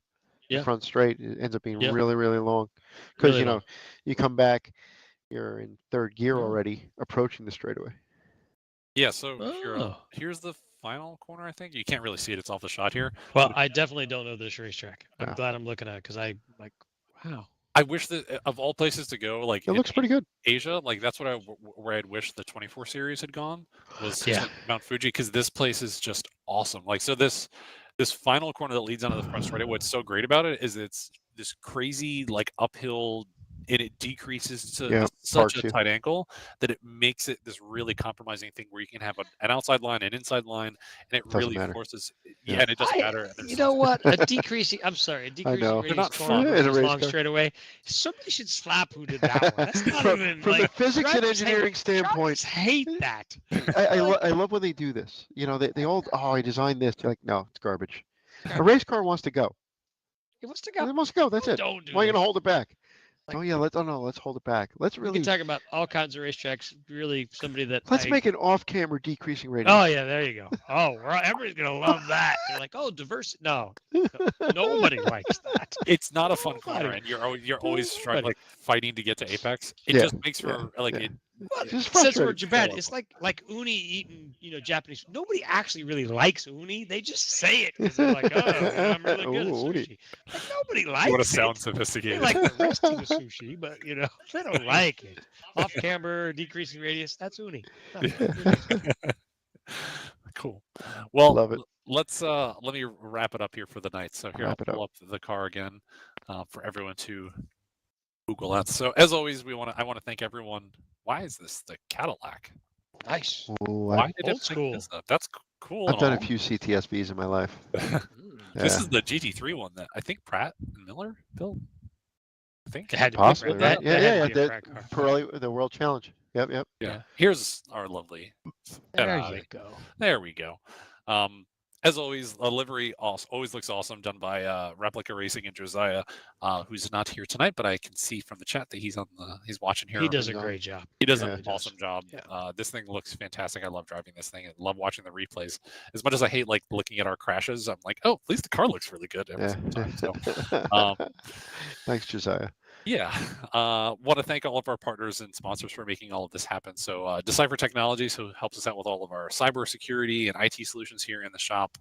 front straight. It ends up being really, really long because you come back, you're in third gear already, approaching the straightaway. Yeah, so here's the final corner, I think. You can't really see it. It's off the shot here. Well, I definitely don't know this racetrack. I'm glad I'm looking at it because wow. I wish that of all places to go, like it looks pretty good. Asia, like that's where I'd wish the 24 series had gone was Yeah. Mount Fuji, because this place is just awesome. Like, so this final corner that leads onto the front straight, what's so great about it is it's this crazy like uphill, and it decreases to such a tight angle that it makes it this really compromising thing where you can have an outside line, an inside line, and it really forces. Yeah, and it doesn't matter. You know what? A decreasing radius corner on a long straightaway. Somebody should slap who did that one. That's not even from like, the physics and engineering standpoint. Hate that. I love when they do this. You know, they all, I designed this. You're like, no, it's garbage. A race car wants to go. It wants to go. It wants to go. That's it. Don't do Why are you this. gonna hold it back? Let's hold it back. Let's really. We can talk about all kinds of racetracks. Really, somebody that. Let's make an off-camera decreasing radius. Oh yeah, there you go. Oh, everybody's gonna love that. You're like, oh, diversity. No, nobody likes that. It's not a fun corner, and you're always like fighting to get to apex. It just makes for it. Since we're Japan, it's like uni eating, Japanese. Nobody actually really likes uni. They just say it because they're like, oh, I'm really good at sushi. Like, nobody likes it. You want to sound sophisticated. They like the rest of the sushi, but they don't like it. Off camber, decreasing radius. That's uni. Cool. Well, love it. Let me wrap it up here for the night. So here, I'll pull up the car again for everyone to Google that. So as always, I want to thank everyone. Why is this the Cadillac? Nice. Why did old school? That's cool. I've done a few CTSVs in my life. This is the GT3 one that I think Pratt and Miller built. I think it had to possibly, be right? Yeah. Pirelli, the World Challenge. Yep. Yeah. Here's our lovely. There you go. There we go. As always, a livery always looks awesome, done by Replica Racing and Josiah, who's not here tonight, but I can see from the chat that he's watching here. He does a great job. He does an awesome job. Yeah. This thing looks fantastic. I love driving this thing. I love watching the replays. As much as I hate like looking at our crashes, I'm like, oh, at least the car looks really good every single time. So, thanks, Josiah. Yeah. Want to thank all of our partners and sponsors for making all of this happen. So Decipher Technologies, who helps us out with all of our cyber security and IT solutions here in the shop,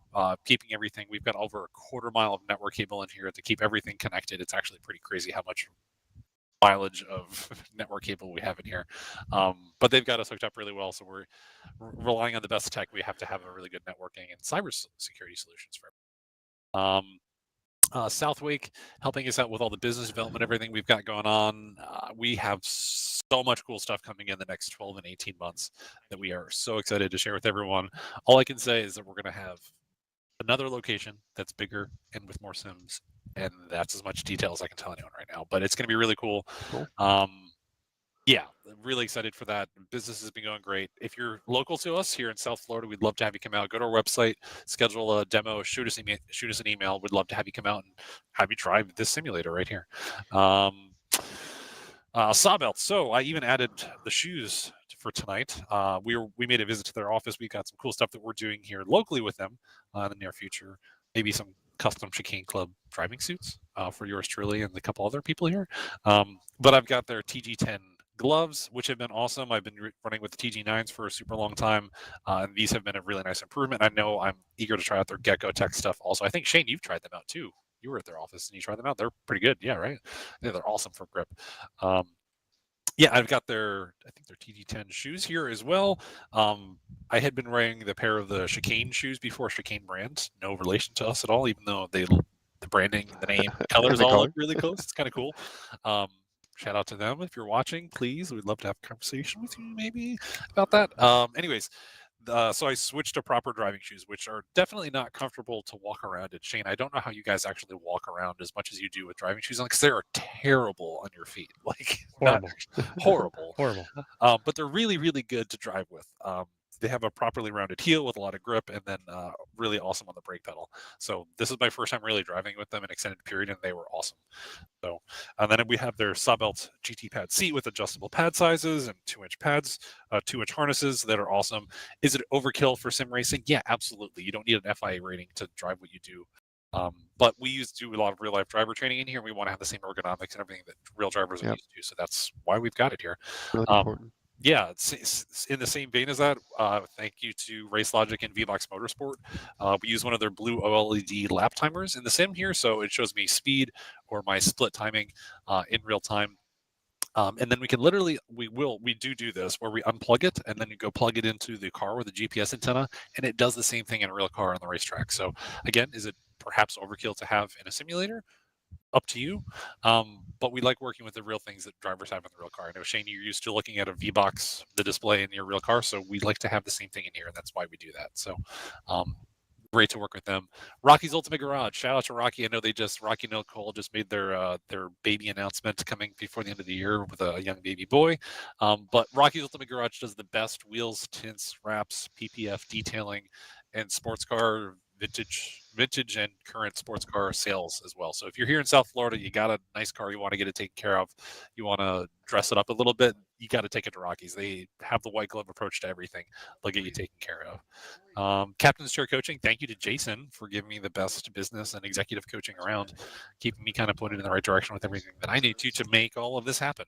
keeping everything. We've got over a quarter mile of network cable in here to keep everything connected. It's actually pretty crazy how much mileage of network cable we have in here. But they've got us hooked up really well. So we're relying on the best tech. We have to have a really good networking and cyber security solutions for Southwake, helping us out with all the business development, everything we've got going on. We have so much cool stuff coming in the next 12 and 18 months that we are so excited to share with everyone. All I can say is that we're going to have another location that's bigger and with more sims, and that's as much detail as I can tell anyone right now. But it's going to be really cool. Yeah, really excited for that. Business has been going great. If you're local to us here in South Florida, we'd love to have you come out. Go to our website, schedule a demo, shoot us an email. We'd love to have you come out and have you try this simulator right here. Sawbelt. So I even added the shoes for tonight. We made a visit to their office. We've got some cool stuff that we're doing here locally with them in the near future. Maybe some custom Chicane Club driving suits for yours truly and a couple other people here. But I've got their TG10 gloves, which have been awesome. I've been running with the TG9s for a super long time, and these have been a really nice improvement. I know I'm eager to try out their Gecko Tech stuff also. I think, Shane, you've tried them out too. You were at their office and you tried them out. They're pretty good. Yeah, right? Yeah, they're awesome for grip. Yeah, I've got their TG10 shoes here as well. I had been wearing the pair of the Chicane shoes before, Chicane brand. No relation to us at all, even though the branding, the name, the colors all look really close. It's kind of cool. Shout out to them if you're watching, please. We'd love to have a conversation with you maybe about that. Anyways, so I switched to proper driving shoes, which are definitely not comfortable to walk around in. Shane, I don't know how you guys actually walk around as much as you do with driving shoes on, because they are terrible on your feet. Like horrible. But they're really, really good to drive with. They have a properly rounded heel with a lot of grip, and then really awesome on the brake pedal. So this is my first time really driving with them an extended period, and they were awesome. So, and then we have their Sawbelt GT pad seat with adjustable pad sizes and 2-inch pads, 2-inch harnesses that are awesome. Is it overkill for sim racing? Yeah, absolutely. You don't need an FIA rating to drive what you do. But we do a lot of real life driver training in here, and we want to have the same ergonomics and everything that real drivers are used to. So that's why we've got it here. Really important. Yeah, it's in the same vein as that. Thank you to Race Logic and VBox Motorsport. We use one of their blue OLED lap timers in the sim here, so it shows me speed or my split timing in real time. And then we can literally, we do this where we unplug it and then you go plug it into the car with a GPS antenna, and it does the same thing in a real car on the racetrack. So again, is it perhaps overkill to have in a simulator? Up to you. But we like working with the real things that drivers have in the real car. I know, Shane, you're used to looking at a V-Box, the display in your real car, so we like to have the same thing in here, and that's why we do that. So great to work with them. Rocky's Ultimate Garage. Shout out to Rocky. I know Rocky and Nicole just made their baby announcement coming before the end of the year with a young baby boy. But Rocky's Ultimate Garage does the best wheels, tints, wraps, PPF detailing, and sports car vintage and current sports car sales as well. So if you're here in South Florida, you got a nice car, you want to get it taken care of, you want to dress it up a little bit, you got to take it to Rocky's. They have the white glove approach to everything. They'll get you taken care of. Captain's Chair Coaching, thank you to Jason for giving me the best business and executive coaching around, keeping me kind of pointed in the right direction with everything that I need to make all of this happen.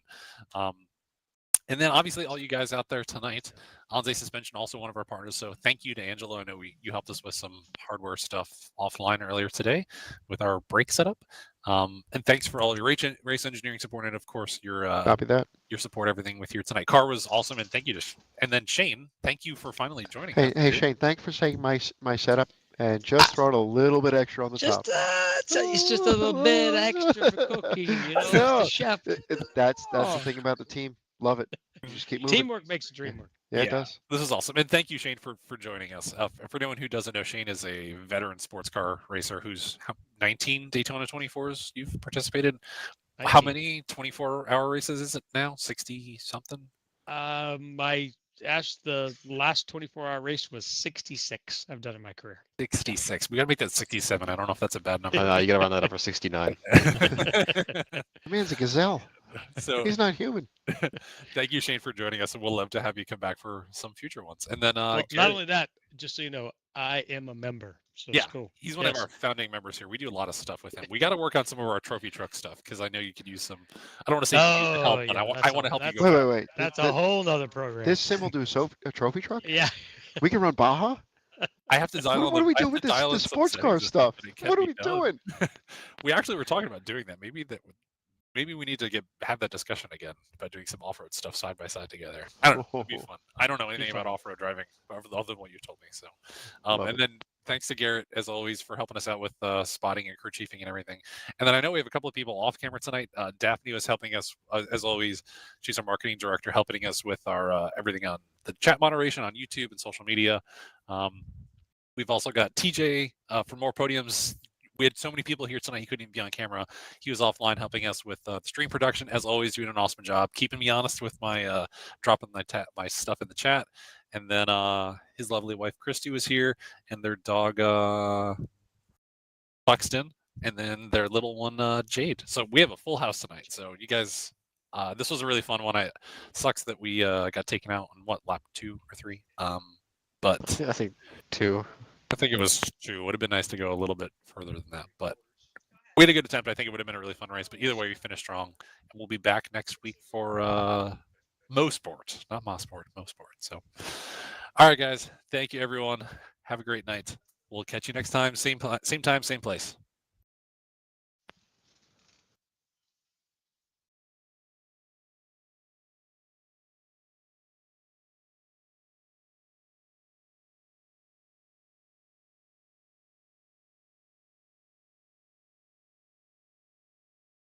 And then obviously all you guys out there tonight, Anze Suspension, also one of our partners. So thank you to Angelo. I know you helped us with some hardware stuff offline earlier today with our brake setup. And thanks for all your race engineering support, and of course your copy that, your support, everything with here tonight. Car was awesome, and thank you to and then Shane, thank you for finally joining. Hey Shane, thanks for saying my setup, and just throw it a little bit extra on the top. It's just a little bit extra for cooking, you know. The chef. That's the thing about the team. Love it. Just keep moving. Teamwork makes the dream work. Yeah, it does. This is awesome. And thank you, Shane, for joining us. For anyone who doesn't know, Shane is a veteran sports car racer who's 19 Daytona 24s you've participated. 19. How many 24-hour races is it now? 60-something? The last 24-hour race was 66 I've done in my career. 66. We got to make that 67. I don't know if that's a bad number. You got to round that up for 69. The man's a gazelle. So he's not human. Thank you, Shane, for joining us, and we'll love to have you come back for some future ones. And then well, not only that, just so you know, I am a member. So yeah, it's cool. He's one of our founding members here. We do a lot of stuff with him. We got to work on some of our trophy truck stuff because I know you could use some. I don't want to say help, but I want to help you go. Wait. That's a whole nother program. This sim will do a trophy truck? Yeah. We can run Baja? I have to dial. What do we do with the sports car stuff? What are we doing? We actually were talking about doing that. Maybe we need to have that discussion again about doing some off-road stuff side by side together. I don't know. It'd be fun. I don't know anything about off-road driving other than what you've told me. So, and then thanks to Garrett, as always, for helping us out with spotting and crew chiefing and everything. And then I know we have a couple of people off camera tonight. Daphne was helping us, as always. She's our marketing director, helping us with our everything on the chat moderation on YouTube and social media. We've also got TJ for more podiums. We had so many people here tonight, he couldn't even be on camera. He was offline helping us with the stream production, as always, doing an awesome job, keeping me honest with my dropping my stuff in the chat. And then his lovely wife, Christy, was here, and their dog, Buxton, and then their little one, Jade. So we have a full house tonight. So you guys, this was a really fun one. It sucks that we got taken out on, lap 2 or 3? But I think 2. I think it was 2. Would have been nice to go a little bit further than that, but we had a good attempt. I think it would have been a really fun race, but either way, we finished strong. And we'll be back next week for Mosport, not Mosport, Mosport. So, all right, guys. Thank you, everyone. Have a great night. We'll catch you next time. Same time, same place.